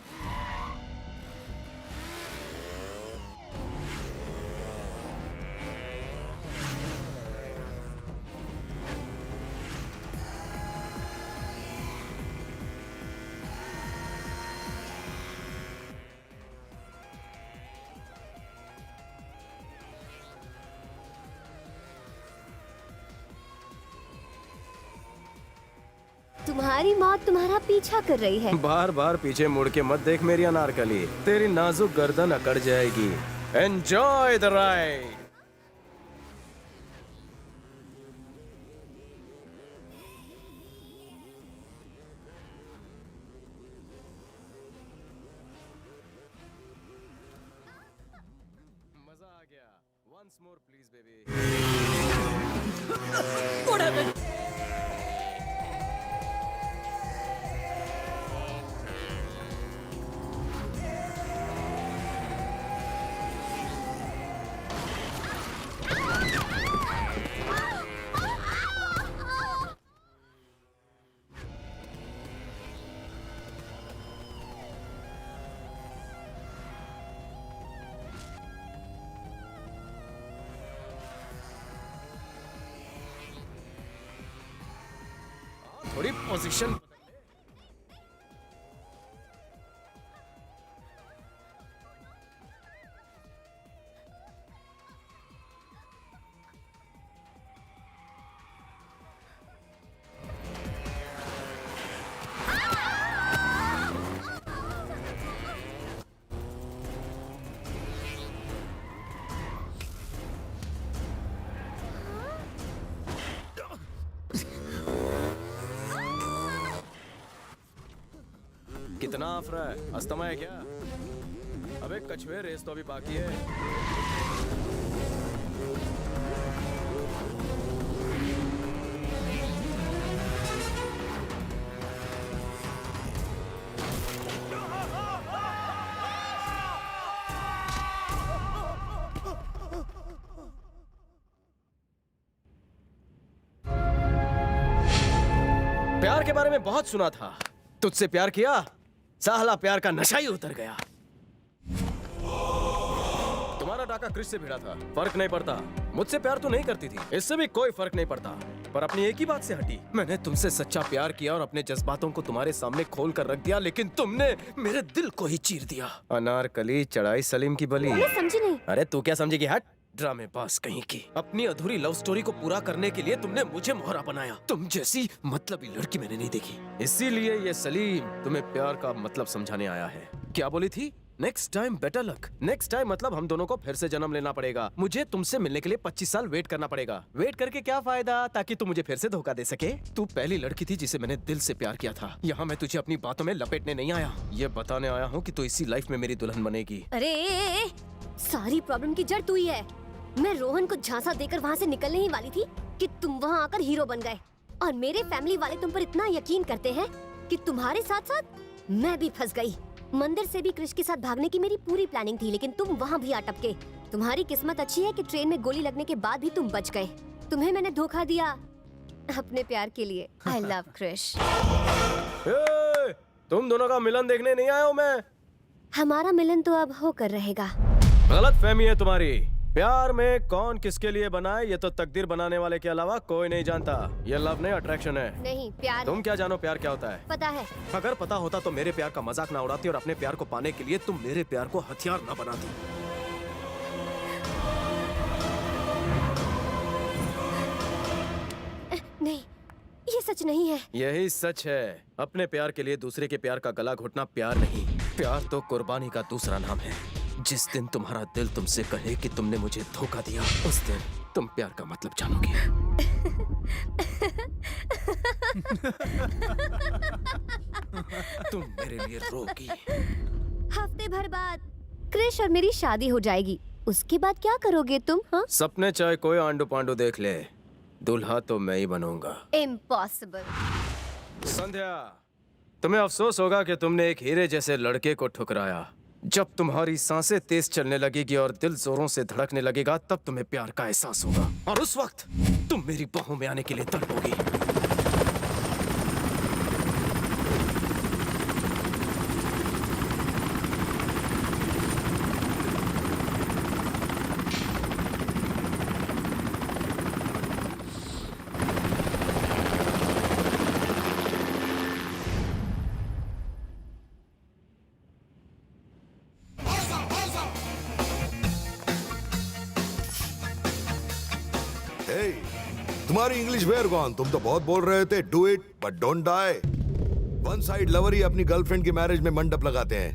[SPEAKER 17] तुम्हारी मौत तुम्हारा पीछा कर रही है।
[SPEAKER 14] बार बार पीछे मुड़ के मत देख मेरी अनारकली, तेरी नाजुक गर्दन अकड़ जाएगी। Enjoy the ride. मजा आ गया। Once more please baby।
[SPEAKER 3] What happened?
[SPEAKER 14] थोड़ी पोजीशन कितना आफरा है? अस्थमा है क्या? अबे कछुए, रेस तो अभी बाकी है। प्यार के बारे में बहुत सुना था, तुझसे प्यार किया, साला प्यार का नशा ही उतर गया। तुम्हारा डाका क्रिश से भिड़ा था, फर्क नहीं पड़ता। मुझसे प्यार तो नहीं करती थी, इससे भी कोई फर्क नहीं पड़ता, पर अपनी एक ही बात से हटी। मैंने तुमसे सच्चा प्यार किया और अपने जज्बातों को तुम्हारे सामने खोल कर रख दिया, लेकिन तुमने मेरे दिल को ही चीर दिया। अनारकली चढ़ाई सलीम की बली।
[SPEAKER 17] मैं समझी नहीं।
[SPEAKER 14] अरे तू क्या समझेगी? हट, ड्रामेबाज कहीं की। अपनी अधूरी लव स्टोरी को पूरा करने के लिए तुमने मुझे मोहरा बनाया। तुम जैसी मतलबी लड़की मैंने नहीं देखी, इसीलिए ये सलीम तुम्हें प्यार का मतलब समझाने आया है। क्या बोली थी? Next time better luck. Next time मतलब हम दोनों को फिर से जन्म लेना पड़ेगा। मुझे तुमसे मिलने के लिए 25 साल वेट करना पड़ेगा। वेट करके क्या फायदा, ताकि तू मुझे फिर से धोखा दे सके। तू पहली लड़की थी जिसे मैंने दिल से प्यार किया था। यहाँ मैं तुझे अपनी बातों में लपेटने नहीं आया, ये बताने आया हूँ कि तू इसी लाइफ में मेरी दुल्हन बनेगी।
[SPEAKER 17] अरे सारी प्रॉब्लम की जड़ तू ही है। मैं रोहन को झांसा देकर वहाँ से निकलने ही वाली थी कि तुम वहाँ आकर हीरो बन गए। और मेरे फैमिली वाले तुम पर इतना यकीन करते हैं कि तुम्हारे साथ साथ मैं भी फंस गई। मंदिर से भी कृष के साथ भागने की मेरी पूरी प्लानिंग थी, लेकिन तुम वहाँ भी अटके। तुम्हारी किस्मत अच्छी है कि ट्रेन में गोली लगने के बाद भी तुम बच गए। तुम्हें मैंने धोखा दिया अपने प्यार के लिए। आई लव कृष।
[SPEAKER 14] तुम दोनों का मिलन देखने नहीं आया हूँ मैं।
[SPEAKER 17] हमारा मिलन तो अब होकर रहेगा।
[SPEAKER 14] गलत फहमी है तुम्हारी। प्यार में कौन किसके लिए बना है ये तो तकदीर बनाने वाले के अलावा कोई नहीं जानता। ये लव नहीं, अट्रैक्शन है।
[SPEAKER 17] नहीं, प्यार।
[SPEAKER 14] तुम क्या जानो प्यार क्या होता है?
[SPEAKER 17] पता है।
[SPEAKER 14] अगर पता होता तो मेरे प्यार का मजाक ना उड़ाती और अपने प्यार को पाने के लिए तुम मेरे प्यार को हथियार ना बनाती।
[SPEAKER 17] नहीं, ये सच नहीं है।
[SPEAKER 14] यही सच है। अपने प्यार के लिए दूसरे के प्यार का गला घोटना प्यार नहीं, प्यार तो कुर्बानी का दूसरा नाम है। जिस दिन तुम्हारा दिल तुमसे कहे कि तुमने मुझे धोखा दिया, उस दिन तुम प्यार का मतलब जानोगी। तुम मेरे लिए रोगी।
[SPEAKER 17] हफ्ते भर बाद कृष और मेरी शादी हो जाएगी। उसके बाद क्या करोगे तुम? हाँ?
[SPEAKER 14] सपने चाहे कोई आंडू पांडू देख ले, दूल्हा तो मैं ही बनूंगा।
[SPEAKER 17] इम्पॉसिबल।
[SPEAKER 14] संध्या, तुम्हें अफसोस होगा कि तुमने एक हीरे जैसे लड़के को ठुकराया। जब तुम्हारी सांसें तेज चलने लगेगी और दिल जोरों से धड़कने लगेगा, तब तुम्हें प्यार का एहसास होगा और उस वक्त तुम मेरी बाहों में आने के लिए तड़पोगी।
[SPEAKER 4] तुम्हारी इंग्लिश वेयर गॉन। तुम तो बहुत बोल रहे थे do it but don't die. One side lover ही अपनी गर्लफ्रेंड की मैरिज में मंडप लगाते हैं।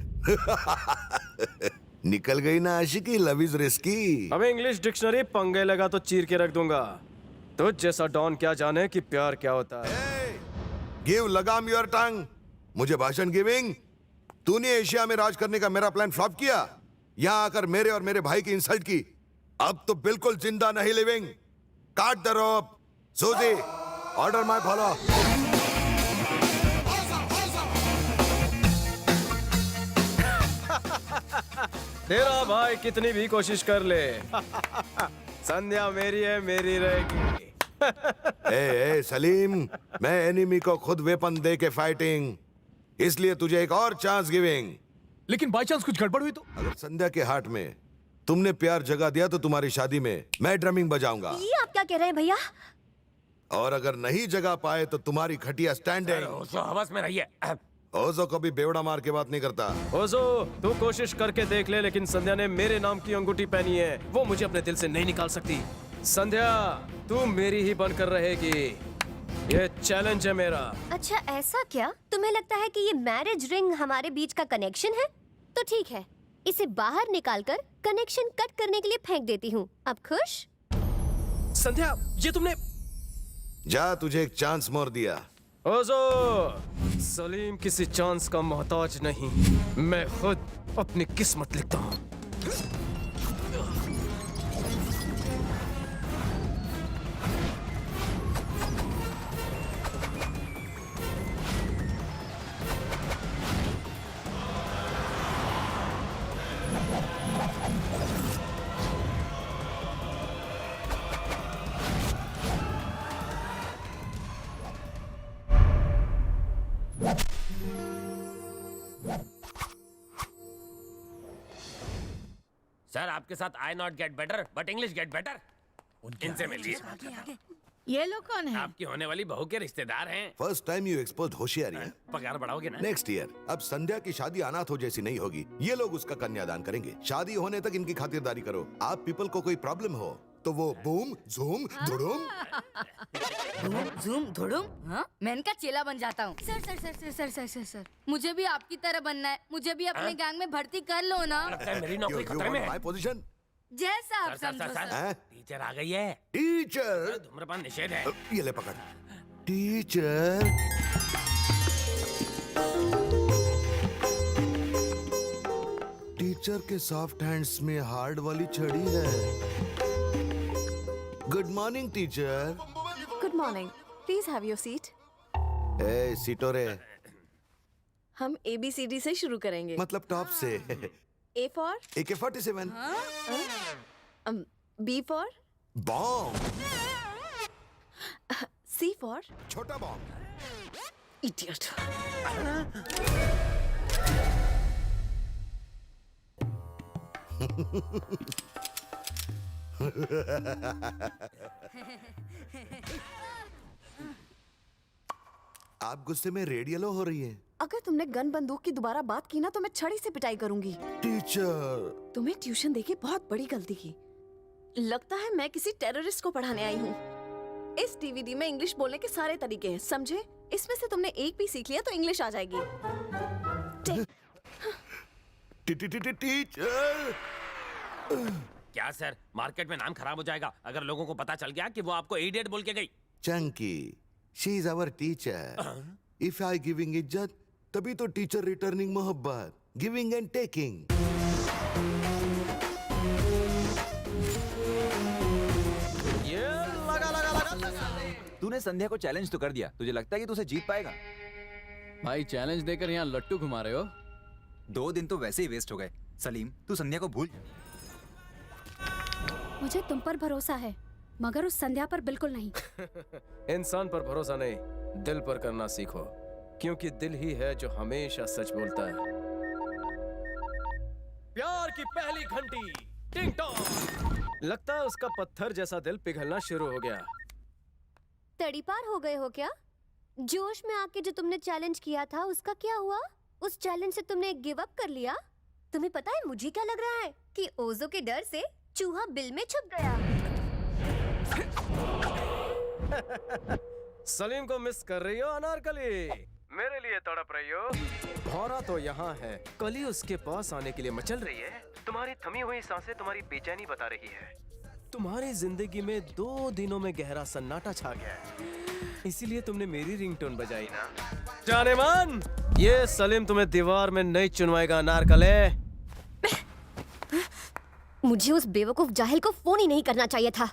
[SPEAKER 4] निकल गई ना आशिकी, लव इज रिस्की।
[SPEAKER 14] अब इंग्लिश डिक्शनरी पंगे लगा तो चीर के रख दूंगा। तो जैसा डॉन क्या जाने कि प्यार क्या होता है।
[SPEAKER 4] गिव लगाम योर टंग। मुझे भाषण गिविंग। तूने एशिया में राज करने का मेरा प्लान फ्लॉप किया, यहाँ आकर मेरे और मेरे भाई की इंसल्ट की। अब तो बिल्कुल जिंदा नहीं लिविंग। काट द रोप। सूजी, ऑर्डर माय फॉलो।
[SPEAKER 14] तेरा भाई कितनी भी कोशिश कर ले, संध्या मेरी है, मेरी रहेगी।
[SPEAKER 4] ए सलीम, मैं एनिमी को खुद वेपन दे के फाइटिंग, इसलिए तुझे एक और चांस गिविंग।
[SPEAKER 18] लेकिन बाई चांस कुछ गड़बड़ हुई तो?
[SPEAKER 4] अगर संध्या के हार्ट में तुमने प्यार जगा दिया तो तुम्हारी शादी में मैं ड्रमिंग बजाऊंगा।
[SPEAKER 17] ये आप क्या कह रहे हैं भैया?
[SPEAKER 4] और अगर नहीं जगा पाए तो तुम्हारी घटिया स्टैंडिंग।
[SPEAKER 2] हवस में रहिए।
[SPEAKER 4] ओजो कभी बेवड़ा मार के बात नहीं करता।
[SPEAKER 14] ओजो, तू कोशिश करके देख ले, लेकिन संध्या ने मेरे नाम की अंगूठी पहनी है, वो मुझे अपने दिल से नहीं निकाल सकती। संध्या, तू मेरी ही बनकर रहेगी, ये चैलेंज है मेरा।
[SPEAKER 17] अच्छा ऐसा क्या? तुम्हें लगता है कि ये मैरिज रिंग हमारे बीच का कनेक्शन है? तो ठीक है, इसे बाहर निकालकर कनेक्शन कट करने के लिए फेंक देती हूँ। अब खुश?
[SPEAKER 14] संध्या, ये तुमने।
[SPEAKER 4] जा, तुझे एक चांस मोर दिया।
[SPEAKER 14] ओजो, सलीम किसी चांस का मोहताज नहीं, मैं खुद अपनी किस्मत लिखता हूँ।
[SPEAKER 2] सर, आपके साथ I not get better but English get better. इनसे मिलिए।
[SPEAKER 10] ये लोग कौन है?
[SPEAKER 2] आपकी होने वाली बहू के रिश्तेदार हैं।
[SPEAKER 4] फर्स्ट टाइम यू एक्सपोज होशियारी है।
[SPEAKER 2] पगार बढ़ाओगे ना?
[SPEAKER 4] Next year. अब संध्या की शादी अनाथ हो जैसी नहीं होगी, ये लोग उसका कन्यादान करेंगे। शादी होने तक इनकी खातिरदारी करो। आप पीपल को कोई प्रॉब्लम हो तो वो बूम झूम धुड़ुम।
[SPEAKER 9] झूम धुड़ुम। हाँ? मैं इनका चेला बन जाता हूँ। Sir sir sir sir sir sir sir sir मुझे भी आपकी तरह बनना है। मुझे भी अपने गैंग में भर्ती कर लो ना।
[SPEAKER 2] लगता है मेरी नौकरी खतरे में है।
[SPEAKER 4] पोजीशन।
[SPEAKER 9] जैसा आप समझो सर।
[SPEAKER 2] टीचर आ गई है।
[SPEAKER 4] टीचर।
[SPEAKER 2] धूम्रपान निषेध है।
[SPEAKER 4] ये ले पकड़। टीचर। टीचर के सॉफ्ट हैंड्स में हार्ड वाली छड़ी है। Good morning teacher.
[SPEAKER 20] Good morning, please have your seat.
[SPEAKER 4] ए सीटोरे।
[SPEAKER 20] हम ABCD से शुरू करेंगे।
[SPEAKER 4] मतलब टॉप से।
[SPEAKER 20] A for
[SPEAKER 4] AK-47।
[SPEAKER 20] B for
[SPEAKER 4] bomb.
[SPEAKER 20] C for
[SPEAKER 4] छोटा बॉम्ब।
[SPEAKER 20] इडियट।
[SPEAKER 4] आप गुस्से में रेडियलो हो रही है।
[SPEAKER 20] अगर तुमने गन बंदूक की दोबारा बात की ना तो मैं छड़ी से पिटाई करूंगी।
[SPEAKER 4] टीचर।
[SPEAKER 20] तुम्हें ट्यूशन देके बहुत बड़ी गलती की। लगता है मैं किसी टेररिस्ट को पढ़ाने आई हूँ। इस DVD में इंग्लिश बोलने के सारे तरीके हैं, समझे? इसमें से तुमने एक भी सीख लिया तो इंग्लिश आ जाएगी।
[SPEAKER 4] टीचर।
[SPEAKER 2] क्या सर, मार्केट में नाम खराब हो जाएगा अगर लोगों को पता चल गया कि वो आपको इडियट बोल के गई।
[SPEAKER 4] Chunky, she is our teacher. If I giving इज्जत तभी तो टीचर रिटर्निंग मोहब्बत, गिविंग एंड टेकिंग।
[SPEAKER 5] ये लगा लगा लगा।
[SPEAKER 15] तूने संध्या को चैलेंज तो कर दिया, तुझे लगता है कि तू उसे जीत पाएगा?
[SPEAKER 18] भाई चैलेंज देकर यहाँ लट्टू घुमा रहे हो।
[SPEAKER 15] 2 दिन तो वैसे ही वेस्ट हो गए। सलीम, तू संध्या को भूल।
[SPEAKER 17] मुझे तुम पर भरोसा है मगर उस संध्या पर बिल्कुल नहीं।
[SPEAKER 14] इंसान पर भरोसा नहीं, दिल पर करना सीखो, क्योंकि दिल ही है जो हमेशा सच बोलता है। प्यार की पहली घंटी टिंग टॉन्ग। लगता है उसका पत्थर जैसा दिल पिघलना शुरू हो गया।
[SPEAKER 17] तड़ीपार हो गए हो क्या? जोश में आके जो तुमने चैलेंज किया था उसका क्या हुआ? उस चैलेंज से तुमने गिव अप कर लिया? तुम्हें पता है मुझे क्या लग रहा है कि ओजो के डर से चूहा बिल में छुप गया।
[SPEAKER 14] सलीम को मिस कर रही हो अनारकली? मेरे लिए तड़प रही हो? भौरा तो यहाँ है, कली उसके पास आने के लिए मचल रही है। तुम्हारी थमी हुई सांसें तुम्हारी बेचैनी बता रही है। तुम्हारी जिंदगी में 2 दिनों में गहरा सन्नाटा छा गया है, इसीलिए तुमने मेरी रिंगटोन बजाई ना। जाने मन, ये सलीम तुम्हें दीवार में नहीं चुनवाएगा अनारकले।
[SPEAKER 17] मुझे उस बेवकूफ जाहिल को फोन ही नहीं करना चाहिए था।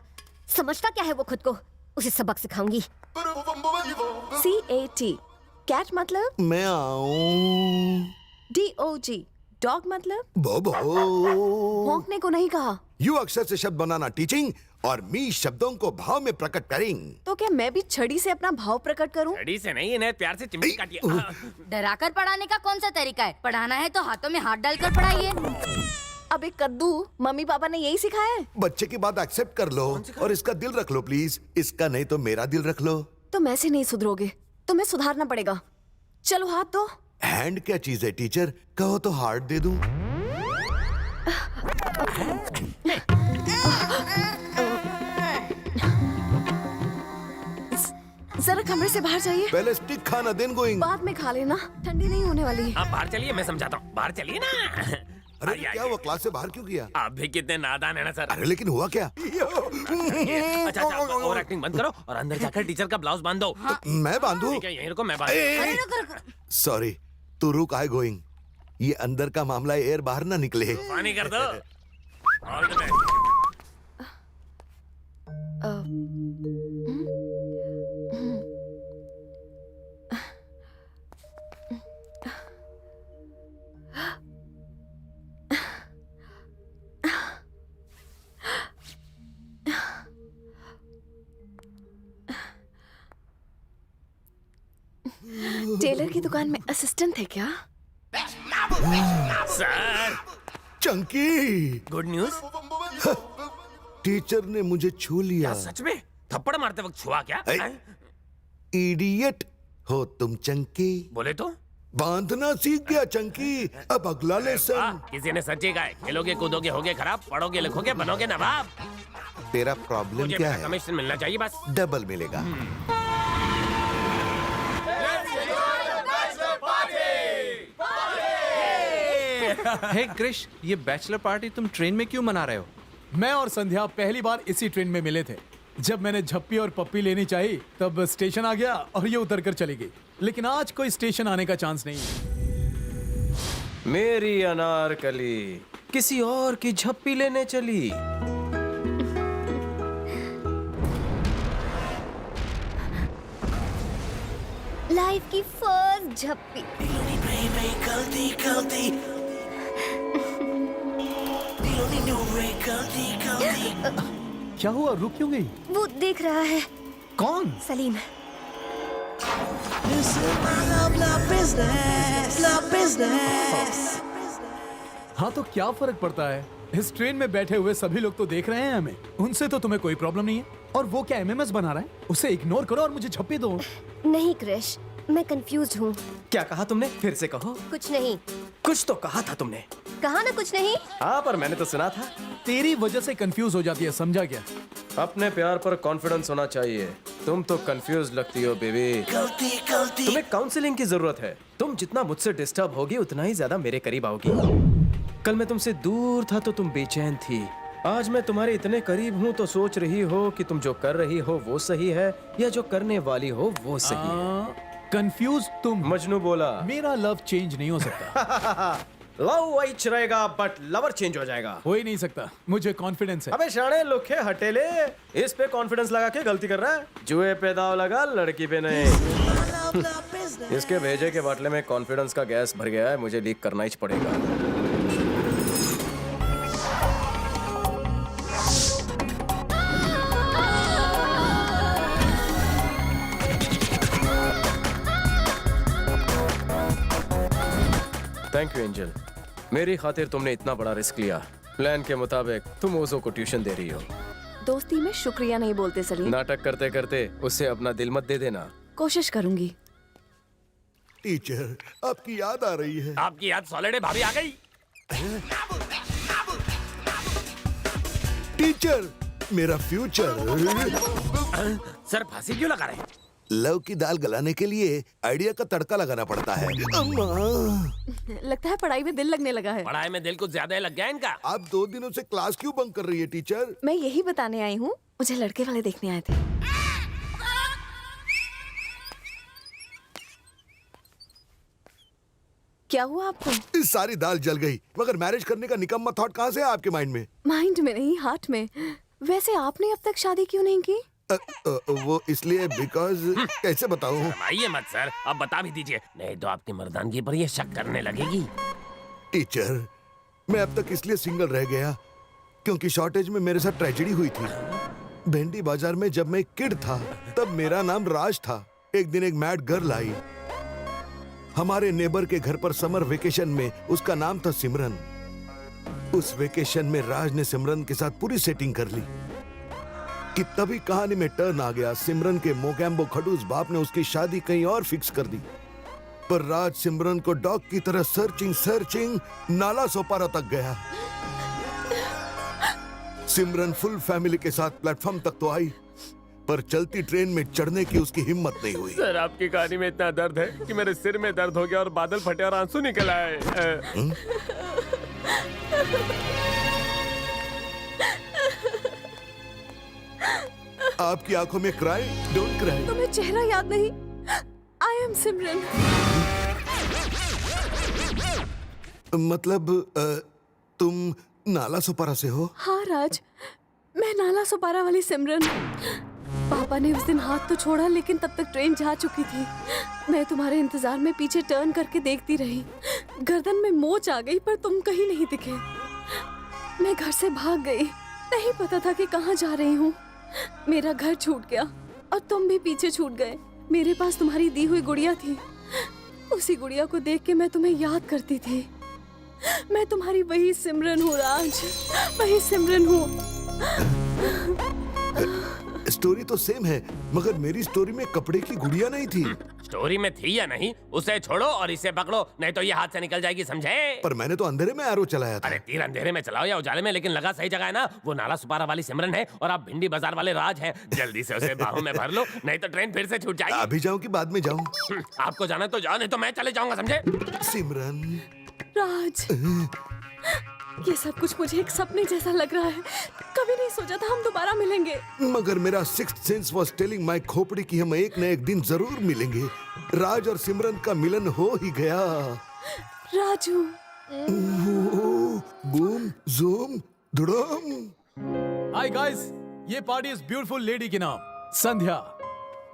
[SPEAKER 17] समझता क्या है वो खुद को? उसे सबक सिखाऊंगी।
[SPEAKER 20] CAT कैट मतलब?
[SPEAKER 4] मैं आऊं।
[SPEAKER 20] DOG डॉग मतलब?
[SPEAKER 4] बोबो।
[SPEAKER 20] भौंकने को नहीं कहा।
[SPEAKER 4] यू अक्षर से शब्द बनाना टीचिंग और मी शब्दों को भाव में प्रकट करेंगे।
[SPEAKER 20] तो क्या मैं भी छड़ी से अपना भाव प्रकट करूं?
[SPEAKER 2] छड़ी से नहीं, इन्हें प्यार से चिमटी काटिए।
[SPEAKER 9] डराकर पढ़ाने का कौन सा तरीका है? पढ़ाना है तो हाथों में हाथ डालकर पढ़ाइए।
[SPEAKER 20] अबे कद्दू, मम्मी पापा ने यही सिखाया है।
[SPEAKER 4] बच्चे की बात एक्सेप्ट कर लो और इसका दिल रख लो प्लीज। इसका नहीं तो मेरा दिल रख लो।
[SPEAKER 20] तुम ऐसे नहीं सुधरोगे, तुम्हें सुधारना पड़ेगा। चलो हाथ दो।
[SPEAKER 4] हैंड क्या चीज है टीचर? कहो तो हार्ट दे दूं।
[SPEAKER 20] जरा कमरे से बाहर जाइए।
[SPEAKER 4] पहले स्टिक खाना देन गोइंग।
[SPEAKER 20] बाद में खा लेना, ठंडी नहीं होने वाली।
[SPEAKER 2] आप बाहर चलिए, मैं समझाता हूँ। बाहर चलिए ना।
[SPEAKER 4] अरे क्या हुआ? क्लास से बाहर क्यों किया?
[SPEAKER 2] आप भी कितने नादान है ना सर।
[SPEAKER 4] अरे लेकिन हुआ क्या?
[SPEAKER 2] अच्छा, ओवर एक्टिंग बंद करो और अंदर जाकर टीचर का ब्लाउज बांध दो।
[SPEAKER 4] मैं बांधू?
[SPEAKER 2] ठीक है, यहीं रुको, मैं बांध।
[SPEAKER 4] सॉरी, तू रुक। I going. ये अंदर का मामला है, एयर बाहर ना निकले।
[SPEAKER 2] पानी कर दो। All the best.
[SPEAKER 20] टेलर की दुकान में असिस्टेंट थे क्या?
[SPEAKER 2] Sir.
[SPEAKER 4] Chunky,
[SPEAKER 2] good news.
[SPEAKER 4] Teacher ने मुझे छू लिया।
[SPEAKER 2] सच में? थप्पड़ मारते वक्त छुआ क्या?
[SPEAKER 4] इडियट हो तुम चंकी।
[SPEAKER 2] बोले तो
[SPEAKER 4] बांधना सीख गया चंकी। अब अगला लेसन।
[SPEAKER 2] किसी ने सच्ची कहा है, खेलोगे कूदोगे होगे खराब, पढ़ोगे लिखोगे बनोगे नवाब।
[SPEAKER 4] तेरा प्रॉब्लम
[SPEAKER 2] मुझे
[SPEAKER 4] क्या
[SPEAKER 2] मेरा
[SPEAKER 4] है?
[SPEAKER 2] कमीशन मिलना चाहिए बस।
[SPEAKER 4] डबल मिलेगा।
[SPEAKER 11] हे क्रिश, ये बैचलर पार्टी तुम ट्रेन में क्यों मना रहे हो?
[SPEAKER 5] मैं और संध्या पहली बार इसी ट्रेन में मिले थे। जब मैंने झप्पी और पप्पी लेनी चाहिए तब स्टेशन आ गया और ये उतर कर चली गई। लेकिन आज कोई स्टेशन आने का चांस नहीं है।
[SPEAKER 14] मेरी अनारकली किसी और की झप्पी लेने चली।
[SPEAKER 17] लाइफ की फर्स्ट झप्पी।
[SPEAKER 2] गलती गलती
[SPEAKER 5] क्या हुआ, रुक क्यों गई?
[SPEAKER 17] वो देख रहा है।
[SPEAKER 5] कौन?
[SPEAKER 17] सलीम।
[SPEAKER 5] हाँ तो क्या फर्क पड़ता है? इस ट्रेन में बैठे हुए सभी लोग तो देख रहे हैं हमें। उनसे तो तुम्हें कोई प्रॉब्लम नहीं है। और वो क्या एमएमएस बना रहा है? उसे इग्नोर करो और मुझे झप्पी दो।
[SPEAKER 17] नहीं क्रिश, मैं कंफ्यूज हूँ।
[SPEAKER 14] क्या कहा तुमने? फिर से कहो।
[SPEAKER 17] कुछ नहीं।
[SPEAKER 14] कुछ तो कहा था तुमने।
[SPEAKER 17] कहा ना कुछ नहीं।
[SPEAKER 14] हाँ, पर मैंने तो सुना था।
[SPEAKER 5] तेरी वजह से कंफ्यूज हो जाती है, समझा क्या?
[SPEAKER 14] अपने प्यार पर कॉन्फिडेंस होना चाहिए। तुम तो कंफ्यूज लगती हो बेबी।
[SPEAKER 2] गलती गलती।
[SPEAKER 14] तुम्हें काउंसलिंग की जरूरत है। तुम जितना मुझसे डिस्टर्ब होगी उतना ही ज्यादा मेरे करीब आओगी। कल मैं तुमसे दूर था तो तुम बेचैन थी। आज मैं तुम्हारे इतने करीब हूँ तो सोच रही हो कि तुम जो कर रही हो वो सही है या जो करने वाली हो वो सही है।
[SPEAKER 5] कंफ्यूज तुम।
[SPEAKER 14] मजनू बोला।
[SPEAKER 5] मेरा लव चेंज नहीं हो सकता।
[SPEAKER 14] लव वही रहेगा बट लवर चेंज हो जाएगा।
[SPEAKER 5] हो ही नहीं सकता, मुझे कॉन्फिडेंस है।
[SPEAKER 14] अबे शाणे लोखे हटेले, इस पे कॉन्फिडेंस लगा के गलती कर रहा है। जुए पे दाव लगा, लड़की पे नहीं। इसके भेजे के बाटले में कॉन्फिडेंस का गैस भर गया है, मुझे लीक करना ही पड़ेगा। थैंक यू एंजल, मेरी खातिर तुमने इतना बड़ा रिस्क लिया। प्लान के मुताबिक तुम ओजो को ट्यूशन दे रही हो।
[SPEAKER 20] दोस्ती में शुक्रिया नहीं बोलते सलीम।
[SPEAKER 14] नाटक करते करते उससे अपना दिल मत दे देना।
[SPEAKER 20] कोशिश करूंगी।
[SPEAKER 4] टीचर, आपकी याद आ रही है।
[SPEAKER 2] आपकी याद सॉलिड है, भाभी आ गई।
[SPEAKER 4] टीचर, मेरा फ्यूचर।
[SPEAKER 2] सर फांसी क्यों लगा रहे हैं?
[SPEAKER 4] लव की दाल गलाने के लिए आइडिया का तड़का लगाना पड़ता है।
[SPEAKER 20] लगता है पढ़ाई में दिल लगने लगा है।
[SPEAKER 2] पढ़ाई में दिल कुछ ज्यादा लग गया इनका।
[SPEAKER 4] आप 2 दिनों से क्लास क्यों बंक कर रही है टीचर?
[SPEAKER 20] मैं यही बताने आई हूँ, मुझे लड़के वाले देखने आए थे। क्या हुआ आपको?
[SPEAKER 4] इस सारी दाल जल गई, मगर मैरिज करने का निकम्मा थॉट कहाँ से है आपके माइंड में?
[SPEAKER 20] माइंड में नहीं, हार्ट में। वैसे आपने अब तक शादी क्यों नहीं की?
[SPEAKER 4] वो इसलिए बिकॉज कैसे बताऊं?
[SPEAKER 2] आइए मत सर, अब बता भी दीजिए, नहीं तो आपकी मर्दानगी पर ये शक करने लगेगी।
[SPEAKER 4] टीचर, मैं अब तक इसलिए सिंगल रह गया क्योंकि शॉर्टेज में मेरे साथ ट्रेजेडी हुई थी। भेंडी बाजार में जब मैं किड था तब मेरा नाम राज था। एक दिन एक मैड गर्ल आई हमारे नेबर के घर पर समर वेकेशन में। उसका नाम था सिमरन। उस वेकेशन में राज ने सिमरन के साथ पूरी सेटिंग कर ली कि तभी कहानी में टर्न आ गया। सिमरन के मोगैम्बो खडूस बाप ने उसकी शादी कहीं और फिक्स कर दी। पर राज सिमरन को डॉग की तरह सर्चिंग नाला सोपारा तक गया। सिमरन फुल फैमिली के साथ प्लेटफॉर्म तक तो आई, पर चलती ट्रेन में चढ़ने की उसकी हिम्मत नहीं हुई।
[SPEAKER 14] सर, आपकी कहानी में इतना दर्द है कि मेरे सिर में दर्द हो गया और बादल फटे और आंसू निकल आए।
[SPEAKER 4] आपकी आंखों में क्राई, डोंट क्राई।
[SPEAKER 20] तुम्हें चेहरा याद नहीं? आई एम सिमरन।
[SPEAKER 4] मतलब तुम नाला सुपारा से हो?
[SPEAKER 20] हाँ राज, मैं नाला सुपारा वाली सिमरन। पापा ने उस दिन हाथ तो छोड़ा, लेकिन तब तक ट्रेन जा चुकी थी। मैं तुम्हारे इंतजार में पीछे टर्न करके देखती रही। गर्दन में मोच आ गई, पर तुम कहीं नहीं दिखे। मैं घर से भाग गई, नहीं पता था कि कहाँ जा रही हूँ। मेरा घर छूट गया और तुम भी पीछे छूट गए। मेरे पास तुम्हारी दी हुई गुड़िया थी। उसी गुड़िया को देख के मैं तुम्हें याद करती थी। मैं तुम्हारी वही सिमरन हूँ राज, वही सिमरन हूँ।
[SPEAKER 4] स्टोरी तो सेम है, मगर मेरी स्टोरी में कपड़े की गुड़िया नहीं थी।
[SPEAKER 12] स्टोरी में थी या नहीं उसे छोड़ो और इसे पकड़ो, नहीं तो ये हाथ से निकल जाएगी, समझे?
[SPEAKER 4] पर मैंने तो अंधेरे में एरो चलाया था।
[SPEAKER 12] अरे तीर अंधेरे में चलाओ या उजाले में, लेकिन लगा सही जगह है ना। वो नाला सुपारा वाली सिमरन है और आप भिंडी बाजार वाले राज हैं। जल्दी से उसे बाहों में भर लो, नहीं तो ट्रेन फिर से छूट जाएगी।
[SPEAKER 4] अभी जाऊं कि बाद में जाऊं?
[SPEAKER 12] आपको जाना तो जाओ, नहीं तो मैं चले जाऊंगा, समझे?
[SPEAKER 4] सिमरन,
[SPEAKER 20] राज, ये सब कुछ मुझे एक सपने जैसा लग रहा है। कभी नहीं सोचा था हम दोबारा मिलेंगे।
[SPEAKER 4] मगर मेरा sixth sense was telling my खोपड़ी कि हम एक न एक दिन जरूर मिलेंगे। राज और सिमरन का मिलन हो ही गया।
[SPEAKER 20] राजू,
[SPEAKER 4] बूम जूम धुड़म।
[SPEAKER 5] हाय गाइस, ये पार्टी इस ब्यूटीफुल लेडी के नाम संध्या,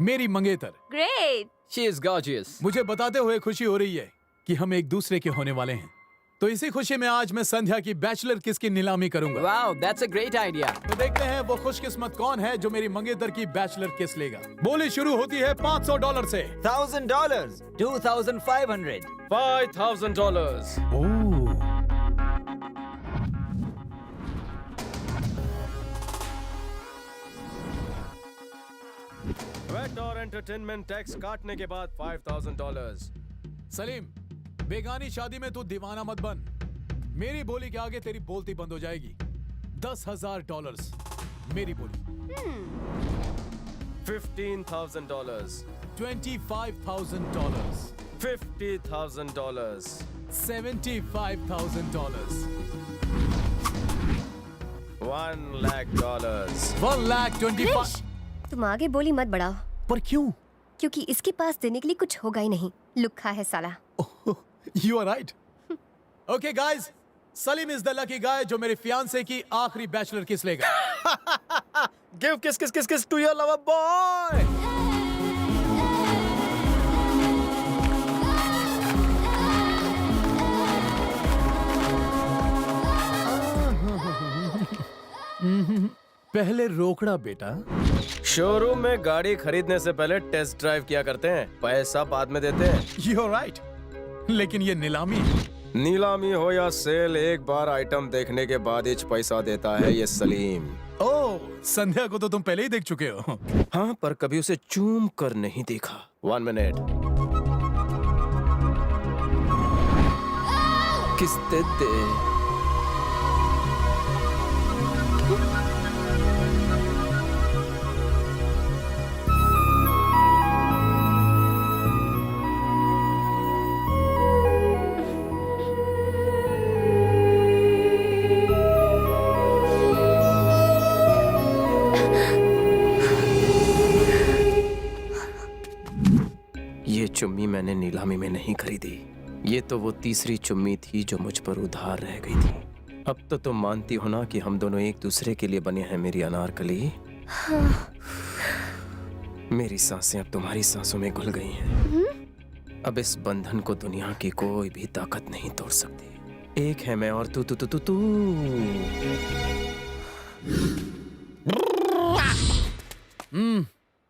[SPEAKER 5] मेरी मंगेतर।
[SPEAKER 10] ग्रेट।
[SPEAKER 18] She is gorgeous.
[SPEAKER 5] मुझे बताते हुए खुशी हो रही है कि हम एक दूसरे के होने वाले हैं। तो इसी खुशी में आज मैं संध्या की बैचलर किस की नीलामी करूंगा।
[SPEAKER 18] Wow, that's a great idea.
[SPEAKER 5] तो देखते हैं वो खुशकिस्मत कौन है जो मेरी मंगेतर की बैचलर किस लेगा। बोली शुरू होती है $500 से।
[SPEAKER 14] $1,000, $2,500,
[SPEAKER 1] $5,000। वेट और एंटरटेनमेंट टैक्स काटने के बाद $5,000।
[SPEAKER 5] सलीम, बेगानी शादी में तू दीवाना मत बन। मेरी बोली के आगे तेरी बोलती बंद हो जाएगी। $10,000 मेरी बोली।
[SPEAKER 1] $15,000।
[SPEAKER 5] $25,000।
[SPEAKER 1] $50,000।
[SPEAKER 5] $75,000।
[SPEAKER 1] $1,00,000।
[SPEAKER 5] $1,25,000।
[SPEAKER 17] तुम आगे बोली मत बढ़ाओ।
[SPEAKER 5] पर क्यों?
[SPEAKER 17] क्योंकि इसके पास देने के लिए कुछ होगा ही नहीं। लुक्खा है साला।
[SPEAKER 5] You are right. Okay guys, Salim is the lucky guy जो मेरे फियांसे की आखिरी बैचलर किस लेगा।
[SPEAKER 1] Give kiss kiss kiss kiss to your lover boy.
[SPEAKER 5] पहले रोकड़ा बेटा।
[SPEAKER 1] शोरूम में गाड़ी खरीदने से पहले टेस्ट ड्राइव किया करते हैं, पैसा बाद में देते हैं।
[SPEAKER 5] You are right. लेकिन ये नीलामी है।
[SPEAKER 1] नीलामी हो या सेल, एक बार आइटम देखने के बाद ही पैसा देता है ये सलीम।
[SPEAKER 5] ओह, संध्या को तो तुम पहले ही देख चुके हो।
[SPEAKER 1] हाँ, पर कभी उसे चूम कर नहीं देखा। 1 मिनट।
[SPEAKER 14] किस दे दे।
[SPEAKER 1] चुम्मी मैंने नीलामी में नहीं खरीदी। ये तो वो तीसरी चुम्मी थी जो मुझ पर उधार रह गई थी। अब तो तुम मानती हो ना कि हम दोनों एक दूसरे के लिए बने हैं मेरी अनारकली। मेरी सांसें अब तुम्हारी सांसों में घुल गई हैं। अब इस बंधन को दुनिया की कोई भी ताकत नहीं तोड़ सकती। एक है मैं और तू तू तू तू तू।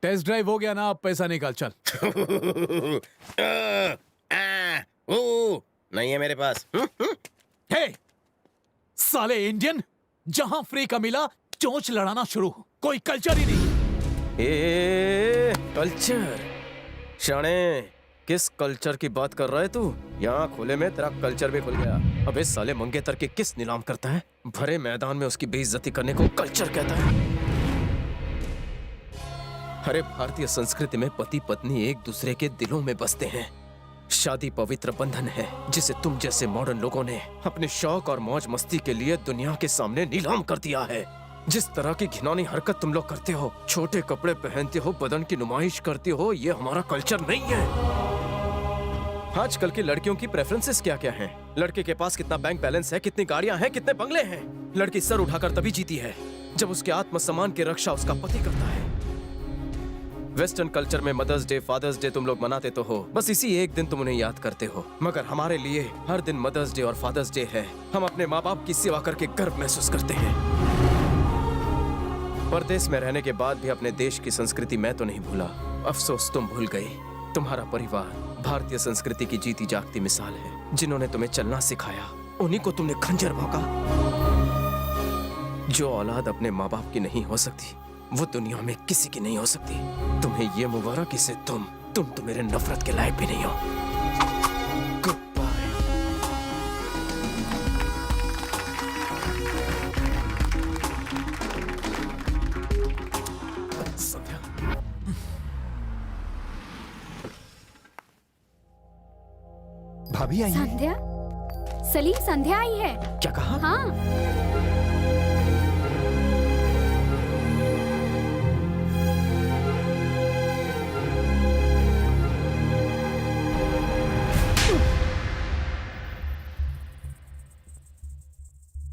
[SPEAKER 5] टेस्ट ड्राइव हो गया ना, अब पैसा निकाल चल।
[SPEAKER 12] नहीं है मेरे पास।
[SPEAKER 5] हे साले इंडियन, जहां फ्री का मिला चोंच लड़ाना शुरू। कोई कल्चर ही नहीं।
[SPEAKER 1] कल्चर? शाणे, किस कल्चर की बात कर रहा है तू? यहाँ खुले में तेरा कल्चर भी खुल गया। अबे साले मंगेतर के किस नीलाम करता है? भरे मैदान में उसकी बेइज्जती करने को कल्चर कहता है? अरे भारतीय संस्कृति में पति पत्नी एक दूसरे के दिलों में बसते हैं। शादी पवित्र बंधन है जिसे तुम जैसे मॉडर्न लोगों ने अपने शौक और मौज मस्ती के लिए दुनिया के सामने नीलाम कर दिया है। जिस तरह की घिनौनी हरकत तुम लोग करते हो, छोटे कपड़े पहनते हो, बदन की नुमाइश करते हो, ये हमारा कल्चर नहीं है। आजकल की लड़कियों की प्रेफरेंसेस क्या क्या हैं? लड़के के पास कितना बैंक बैलेंस है, कितनी गाड़ियां हैं, कितने बंगले हैं। लड़की सर उठाकर तभी जीती है जब उसके आत्मसम्मान की रक्षा उसका पति करता है। वेस्टर्न कल्चर में मदर्स डे, फादर्स डे तुम लोग मनाते तो हो, बस इसी एक दिन तुम उन्हें याद करते हो। मगर हमारे लिए हर दिन मदर्स डे और फादर्स डे है। हम अपने माँ बाप की सेवा करके गर्व महसूस करते हैं। परदेश में रहने के बाद भी अपने देश की संस्कृति मैं तो नहीं भूला। अफसोस तुम भूल गई। तुम्हारा परिवार भारतीय संस्कृति की जीती जागती मिसाल है। जिन्होंने तुम्हें चलना सिखाया, उन्हीं को तुमने खंजर भोंका। जो औलाद अपने माँ बाप की नहीं हो सकती, वो दुनिया में किसी की नहीं हो सकती। तुम्हें ये मुबारक इसे
[SPEAKER 14] तुम तो मेरे नफरत के लायक भी नहीं हो। Good bye. संध्या,
[SPEAKER 11] भाभी आई हैं।
[SPEAKER 10] संध्या, सलीम संध्या आई है।
[SPEAKER 14] क्या कहा?
[SPEAKER 10] हाँ।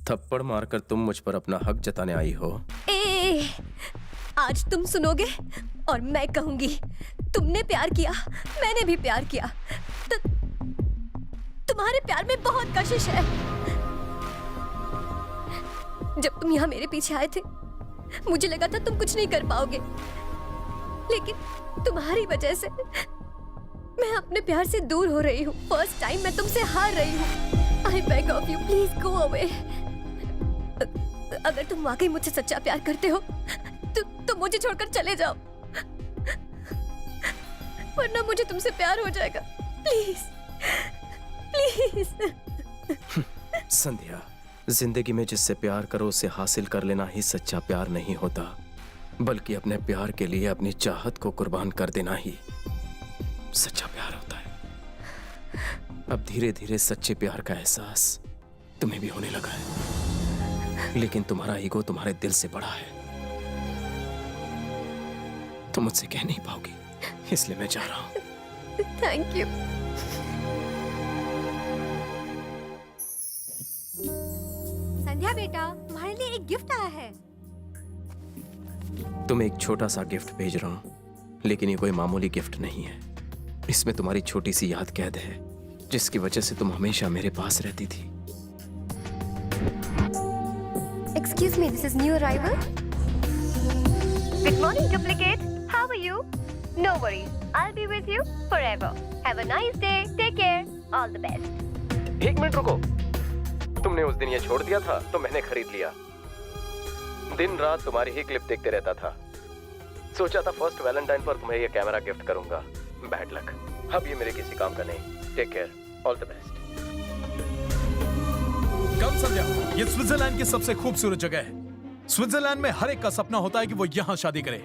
[SPEAKER 14] थप्पड़ मारकर तुम मुझ पर अपना हक जताने आई हो।
[SPEAKER 8] ए, आज तुम सुनोगे और मैं कहूंगी। तुमने प्यार किया, मैंने भी प्यार किया। तुम्हारे प्यार में बहुत कशिश है। जब तुम यहाँ मेरे पीछे आए थे, मुझे लगा था तुम कुछ नहीं कर पाओगे, लेकिन तुम्हारी वजह से मैं अपने प्यार से दूर हो रही हूँ। फर्स्ट टाइम मैं तुमसे हार रही हूँ। I beg of you, please go away. अगर तुम वाकई मुझसे सच्चा प्यार करते हो तो मुझे छोड़कर चले जाओ, वरना मुझे तुमसे प्यार हो जाएगा। Please please.
[SPEAKER 14] संध्या, जिंदगी में जिससे प्यार करो उसे हासिल कर लेना ही सच्चा प्यार नहीं होता, बल्कि अपने प्यार के लिए अपनी चाहत को कुर्बान कर देना ही सच्चा प्यार होता है। अब धीरे धीरे सच्चे प्यार का एहसास तुम्हें भी होने लगा है, लेकिन तुम्हारा ईगो तुम्हारे दिल से बड़ा है। तुम मुझसे कह नहीं पाओगी, इसलिए मैं जा रहा हूं।
[SPEAKER 8] Thank you. संध्या बेटा, तुम्हारे लिए एक गिफ्ट आया है।
[SPEAKER 14] तुम एक छोटा सा गिफ्ट भेज रहा हूं, लेकिन ये कोई मामूली गिफ्ट नहीं है। इसमें तुम्हारी छोटी सी याद कैद है, जिसकी वजह से तुम हमेशा मेरे पास रहती थी।
[SPEAKER 8] Excuse me, this is new arrival. Good morning, duplicate. How are you? No worries, I'll be with you forever. Have a nice day. Take care. All the best.
[SPEAKER 14] एक मिनट रुको। तुमने उस दिन ये छोड़ दिया था तो मैंने खरीद लिया। दिन रात तुम्हारी ही क्लिप देखते रहता था। सोचा था फर्स्ट वैलेंटाइन पर तुम्हें ये कैमरा गिफ्ट करूंगा। बैड लक, अब ये मेरे किसी काम का नहीं। Take care, all the best.
[SPEAKER 5] Come Sandhya, ये स्विट्जरलैंड की सबसे खूबसूरत जगह है। स्विट्जरलैंड में हर एक का सपना होता है कि वो यहाँ शादी करे।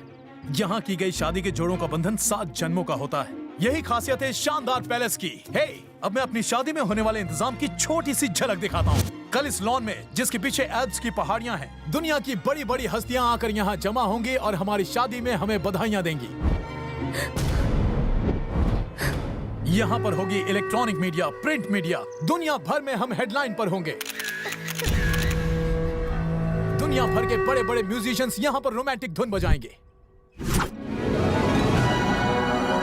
[SPEAKER 5] यहाँ की गई शादी के जोड़ों का बंधन 7 जन्मों का होता है। यही खासियत है शानदार पैलेस की। हे, अब मैं अपनी शादी में होने वाले इंतजाम की छोटी सी झलक दिखाता हूँ। कल इस लॉन में, जिसके पीछे एल्प्स की पहाड़ियाँ हैं, दुनिया की बड़ी बड़ी हस्तियाँ आकर यहाँ जमा होंगी और हमारी शादी में हमें बधाइयाँ देंगी। यहाँ पर होगी इलेक्ट्रॉनिक मीडिया, प्रिंट मीडिया, दुनिया भर में हम हेडलाइन पर होंगे। दुनिया भर के बड़े बड़े म्यूजिशियंस यहाँ पर रोमांटिक धुन बजाएंगे।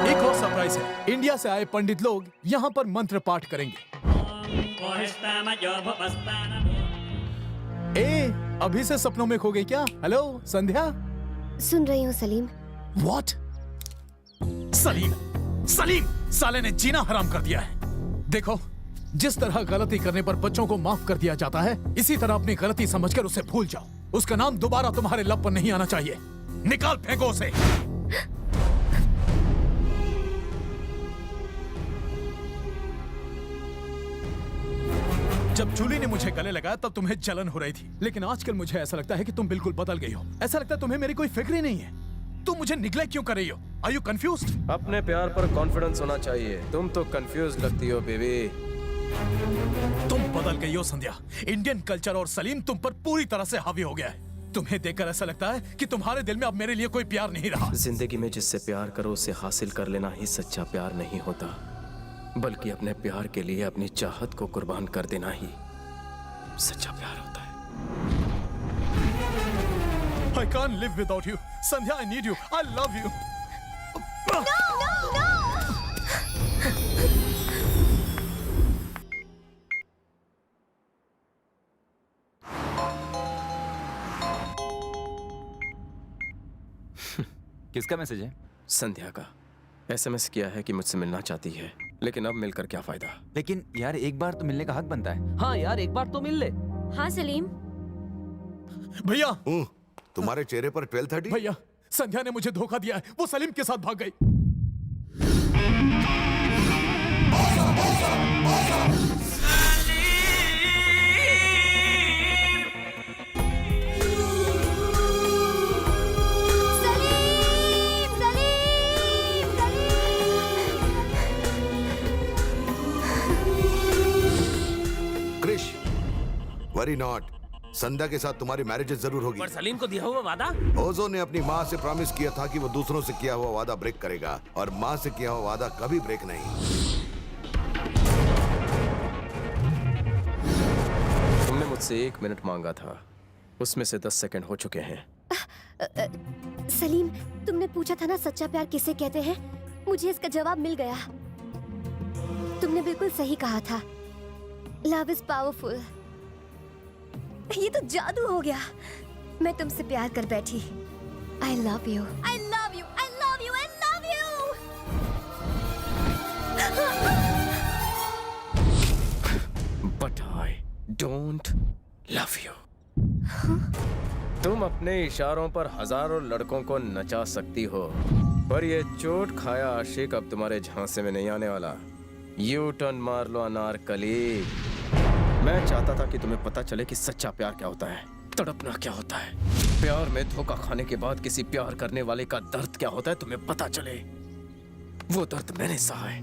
[SPEAKER 5] एक और सरप्राइज है, इंडिया से आए पंडित लोग यहाँ पर मंत्र पाठ करेंगे। ए, अभी से सपनों में खो गई क्या? हेलो संध्या।
[SPEAKER 17] सुन रही हूँ सलीम।
[SPEAKER 5] व्हाट? सलीम, सलीम, साले ने जीना हराम कर दिया है। देखो, जिस तरह गलती करने पर बच्चों को माफ कर दिया जाता है, इसी तरह अपनी गलती समझकर उसे भूल जाओ। उसका नाम दोबारा तुम्हारे लब पर नहीं आना चाहिए। निकाल फेंको उसे। जब जूली ने मुझे गले लगाया तब तुम्हें जलन हो रही थी, लेकिन आजकल मुझे ऐसा लगता है कि तुम बिल्कुल बदल गई हो। ऐसा लगता है तुम्हें मेरी कोई फिक्र ही नहीं है। तुम मुझे निग्लेक्ट क्यों कर रही हो? Are you confused?
[SPEAKER 14] अपने प्यार पर कॉन्फिडेंस होना चाहिए। तुम तो कंफ्यूज लगती हो बेबी।
[SPEAKER 5] तुम बदल गई हो संध्या। इंडियन कल्चर और सलीम तुम पर पूरी तरह से हावी हो गया है। तुम्हें देखकर ऐसा लगता है कि तुम्हारे दिल में अब मेरे लिए कोई प्यार नहीं रहा।
[SPEAKER 14] जिंदगी में जिससे प्यार करो उसे हासिल कर लेना ही सच्चा प्यार नहीं होता, बल्कि अपने प्यार के लिए अपनी चाहत को कुर्बान कर देना ही सच्चा प्यार होता है।
[SPEAKER 5] I can't live without you. Sandhya, I need you. I love you.
[SPEAKER 8] No, no, no.
[SPEAKER 7] किसका मैसेज है?
[SPEAKER 14] संध्या का। एसएमएस किया है कि मुझसे मिलना चाहती है, लेकिन अब मिलकर क्या फायदा।
[SPEAKER 7] लेकिन यार एक बार तो मिलने का हक बनता है।
[SPEAKER 3] हाँ यार, एक बार तो मिल ले।
[SPEAKER 10] हाँ सलीम।
[SPEAKER 5] भैया,
[SPEAKER 4] तुम्हारे चेहरे पर 12:30।
[SPEAKER 5] भैया, संध्या ने मुझे धोखा दिया है। वो सलीम के साथ भाग गई।
[SPEAKER 4] Worry not. संध्या के साथ तुम्हारी मैरिज जरूर होगी।
[SPEAKER 2] पर सलीम को दिया हुआ वादा?
[SPEAKER 4] ओजो ने अपनी माँ से प्रॉमिस किया था कि वो दूसरों से किया हुआ वादा ब्रेक करेगा, और माँ से किया हुआ वादा कभी ब्रेक नहीं।
[SPEAKER 14] तुमने मुझसे 1 मिनट मांगा था, उसमें से 10 सेकंड हो चुके हैं।
[SPEAKER 17] सलीम, तुमने पूछा था ना सच्चा प्यार किसे कहते हैं? मुझे इसका जवाब मिल गया। तुमने बिल्कुल सही कहा था। Love is powerful. ये तो जादू हो गया। मैं तुमसे प्यार कर बैठी। I love you. I love you. I love you. I love you.
[SPEAKER 14] But I don't love you. तुम अपने इशारों पर हजारों लड़कों को नचा सकती हो, पर ये चोट खाया आशिक अब तुम्हारे झांसे में नहीं आने वाला। यू टर्न मार लो अनारकली। मैं चाहता था कि तुम्हें पता चले कि सच्चा प्यार क्या होता है, तड़पना क्या होता है, प्यार में धोखा खाने के बाद किसी प्यार करने वाले का दर्द क्या होता है तुम्हें पता चले। वो दर्द मैंने सहा है,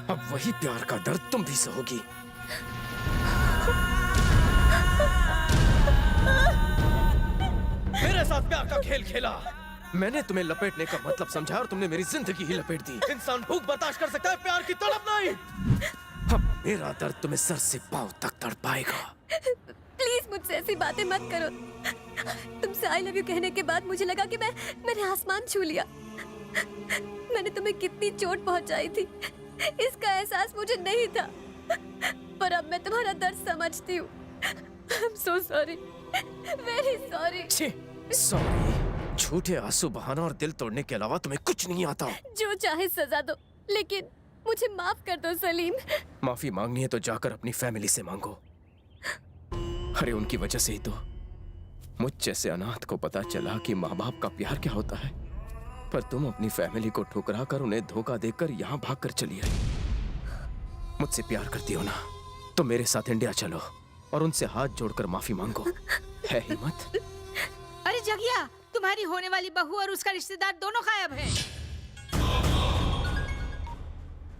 [SPEAKER 14] अब वही प्यार का दर्द तुम भी सहोगी। मेरे साथ प्यार का खेल खेला। मैंने तुम्हें लपेटने का मतलब समझा और तुमने मेरी जिंदगी ही लपेट दी। इंसान भूख बर्दाश्त कर सकता है, प्यार की तड़प नहीं। अब मेरा दर्द तुम्हें सर से पांव तक तड़पाएगा।
[SPEAKER 17] प्लीज मुझसे ऐसी बातें मत करो। तुमसे आई लव यू कहने के बाद मुझे लगा कि मैंने आसमान छू लिया। मैंने तुम्हें कितनी चोट पहुंचाई थी, इसका एहसास मुझे नहीं था, पर अब मैं तुम्हारा दर्द समझती हूँ। I'm so sorry, very sorry।
[SPEAKER 14] Sorry. झूठे आंसू बहाना और दिल तोड़ने के अलावा तुम्हें कुछ नहीं आता।
[SPEAKER 17] जो चाहे सजा दो, लेकिन मुझे माफ कर दो सलीम।
[SPEAKER 14] माफी मांगनी है तो जाकर अपनी फैमिली से मांगो। अरे उनकी वजह से ही तो मुझ जैसे अनाथ को पता चला कि माँ बाप का प्यार क्या होता है, पर तुम अपनी फैमिली को ठुकरा कर उन्हें धोखा देकर यहाँ भाग कर चली आई। मुझसे प्यार करती हो ना तो मेरे साथ इंडिया चलो और उनसे हाथ जोड़कर माफी मांगो। है हिम्मत?
[SPEAKER 10] अरे जगिया, तुम्हारी होने वाली बहू और उसका रिश्तेदार दोनों गायब हैं।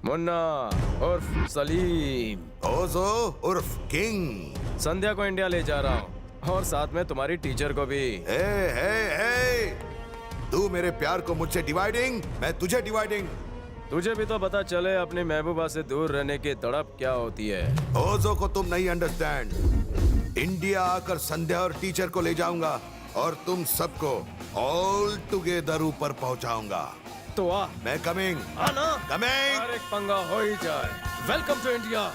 [SPEAKER 14] मुन्ना उर्फ सलीम,
[SPEAKER 4] ओजो उर्फ किंग,
[SPEAKER 14] संध्या को इंडिया ले जा रहा हूँ और साथ में तुम्हारी टीचर को भी।
[SPEAKER 4] तू मेरे प्यार को मुझसे डिवाइडिंग, मैं तुझे डिवाइडिंग।
[SPEAKER 14] तुझे भी तो पता चले अपनी महबूबा से दूर रहने की तड़प क्या होती है।
[SPEAKER 4] ओजो को तुम नहीं अंडरस्टैंड। इंडिया आकर संध्या और टीचर को ले जाऊंगा और तुम सबको ऑल टुगेदर ऊपर पहुंचाऊंगा।
[SPEAKER 14] तो आ,
[SPEAKER 4] मैं कमिंग।
[SPEAKER 14] आना
[SPEAKER 4] कमिंग।
[SPEAKER 14] और एक पंगा हो ही जाए। Welcome to India.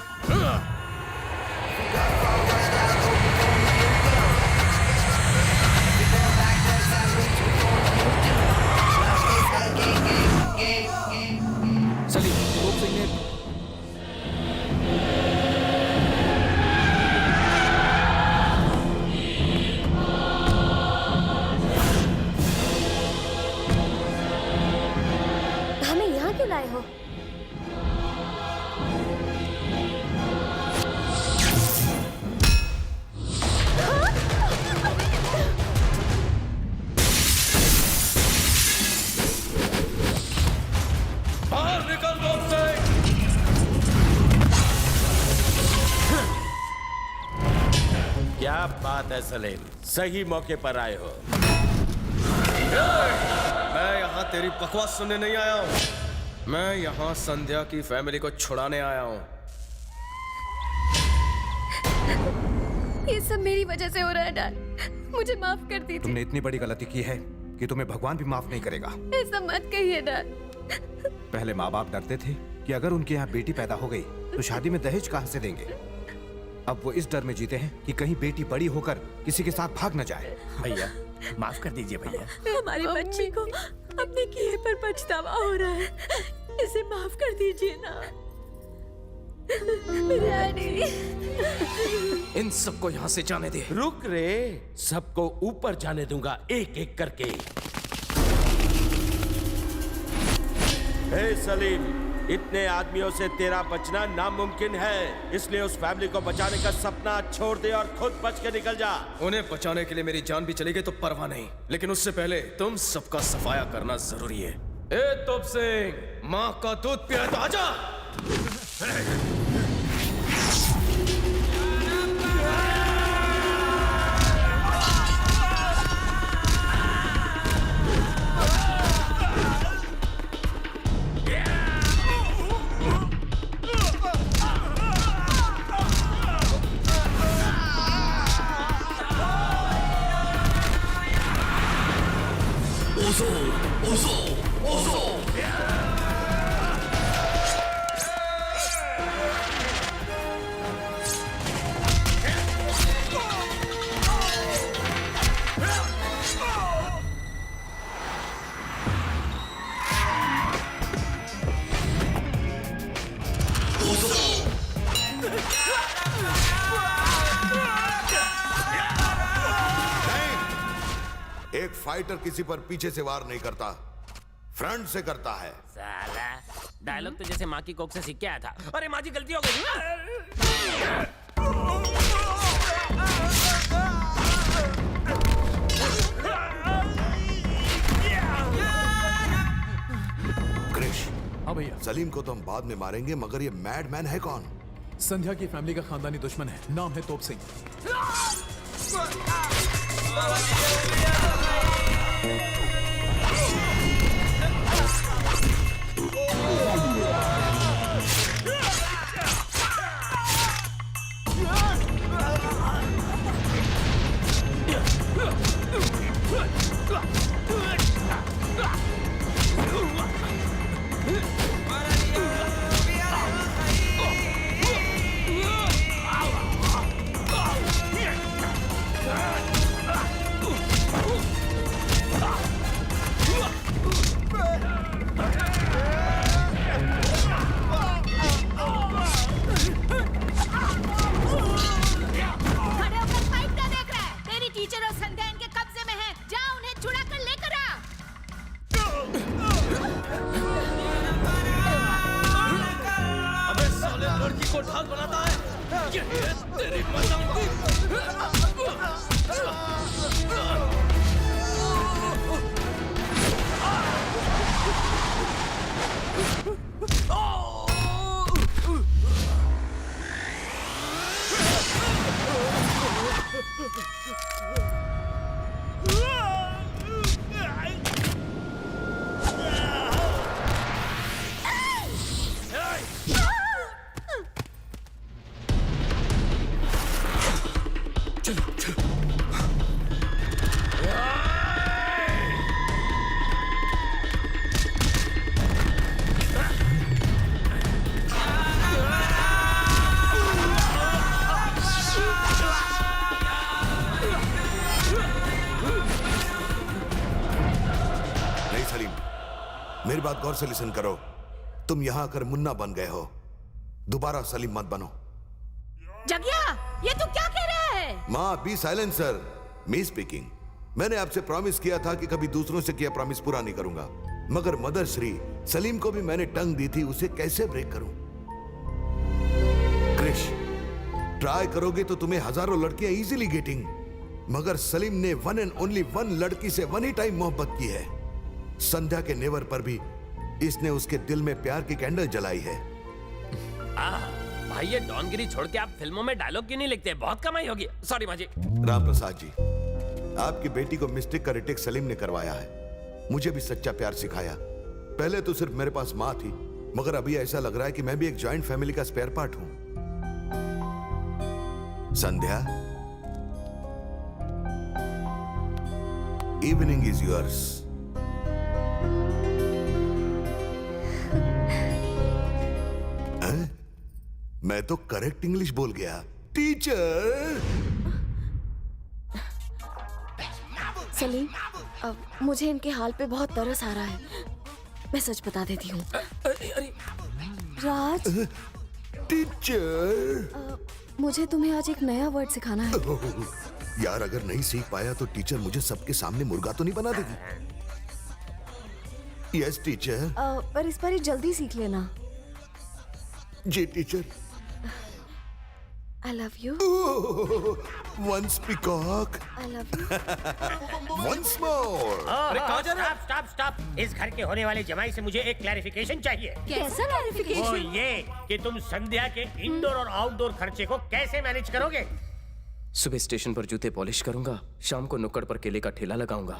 [SPEAKER 18] सलीम, रूप सिंह ने
[SPEAKER 17] हमें यहाँ क्यों लाए हो?
[SPEAKER 14] बाहर निकल दो से।
[SPEAKER 12] क्या बात है सलीम, सही मौके पर आए हो।
[SPEAKER 14] मैं यहाँ तेरी बकवास सुनने नहीं आया हूँ, मैं यहाँ संध्या की फैमिली को छुड़ाने आया हूँ।
[SPEAKER 17] ये सब मेरी वजह से हो रहा है डैड, मुझे माफ कर दीजिए।
[SPEAKER 11] तुमने इतनी बड़ी गलती की है कि तुम्हें भगवान भी माफ नहीं करेगा।
[SPEAKER 17] ऐसा मत कहिए डैड।
[SPEAKER 11] पहले माँ बाप डरते थे कि अगर उनके यहाँ बेटी पैदा हो गई तो शादी में दहेज कहाँ से देंगे। अब वो इस डर में जीते हैं कि कहीं बेटी बड़ी होकर किसी के साथ भाग न जाए।
[SPEAKER 2] भैया माफ कर दीजिए भैया।
[SPEAKER 10] हमारी बच्ची को अपने किए पर पछतावा हो रहा है, इसे माफ कर दीजिए ना।
[SPEAKER 14] इन सबको यहाँ से जाने दे।
[SPEAKER 12] रुक रे, सबको ऊपर जाने दूंगा एक एक करके। हे सलीम, इतने आदमियों से तेरा बचना नामुमकिन है, इसलिए उस फैमिली को बचाने का सपना छोड़ दे और खुद बच के निकल जा।
[SPEAKER 14] उन्हें बचाने के लिए मेरी जान भी चली गई तो परवाह नहीं, लेकिन उससे पहले तुम सबका सफाया करना जरूरी है। ए तोप सिंह, माँ का दूध पिया तो आजा।
[SPEAKER 4] फाइटर किसी पर पीछे से वार नहीं करता, फ्रंट से करता है।
[SPEAKER 2] साला डायलॉग तो जैसे माँ की कोख से सीख के आया था। अरे माँ जी गलती हो गई।
[SPEAKER 4] क्रिश,
[SPEAKER 5] हाँ भैया।
[SPEAKER 4] सलीम को तो हम बाद में मारेंगे, मगर ये मैडमैन है कौन?
[SPEAKER 5] संध्या की फैमिली का खानदानी दुश्मन है, नाम है तोप सिंह।
[SPEAKER 4] मेरी बात गौर से लिसन करो। तुम यहां आकर मुन्ना बन गए हो, दोबारा सलीम मत बनो।
[SPEAKER 10] जगिया, ये तू क्या कह रहा है?
[SPEAKER 4] माँ बी साइलेंट सर, मी स्पीकिंग। मैंने आपसे प्रॉमिस किया था कि कभी दूसरों से किया प्रॉमिस पूरा नहीं करूंगा, मगर मदर श्री सलीम को भी मैंने टंग दी थी, उसे कैसे ब्रेक करूं? क्रिश, ट्राई करोगे तो तुम्हें हजारों लड़कियां इजीली गेटिंग, मगर सलीम ने वन एंड ओनली वन लड़की से वन ही टाइम मोहब्बत की है। संध्या के नेवर पर भी इसने उसके दिल में प्यार की कैंडल जलाई है।
[SPEAKER 2] भाई ये डॉनगिरी छोड़ के आप फिल्मों में डायलॉग क्यों नहीं लिखते? बहुत कमाई होगी। सॉरी माँ जी।
[SPEAKER 4] राम प्रसाद जी, आपकी बेटी को मिस्टेक का रिटेक सलीम ने करवाया है, मुझे भी सच्चा प्यार सिखाया। पहले तो सिर्फ मेरे पास माँ थी, मगर अभी ऐसा लग रहा है कि मैं भी एक जॉइंट फैमिली का स्पेयर पार्ट हूं। संध्या, इवनिंग इज योर्स। मैं तो करेक्ट इंग्लिश बोल गया। टीचर
[SPEAKER 20] सलीम, मुझे इनके हाल पे बहुत तरस आ रहा है, मैं सच बता देती हूँ। राज,
[SPEAKER 4] टीचर,
[SPEAKER 20] मुझे तुम्हें आज एक नया वर्ड सिखाना है।
[SPEAKER 4] यार, अगर नहीं सीख पाया तो टीचर मुझे सबके सामने मुर्गा तो नहीं बना देगी? Yes teacher.
[SPEAKER 20] पर इस बार जल्दी सीख लेना।
[SPEAKER 4] जी teacher.
[SPEAKER 20] I love you.
[SPEAKER 4] Once peacock.
[SPEAKER 20] I love you.
[SPEAKER 4] Once more.
[SPEAKER 2] Stop stop. इस घर के होने वाले जमाई से मुझे एक क्लैरिफिकेशन चाहिए।
[SPEAKER 10] कैसा क्लैरिफिकेशन?
[SPEAKER 2] वो ये कि तुम संध्या के इंडोर और आउटडोर खर्चे को कैसे मैनेज करोगे?
[SPEAKER 14] सुबह स्टेशन पर जूते पॉलिश करूंगा, शाम को नुक्कड़ पर केले का ठेला लगाऊंगा।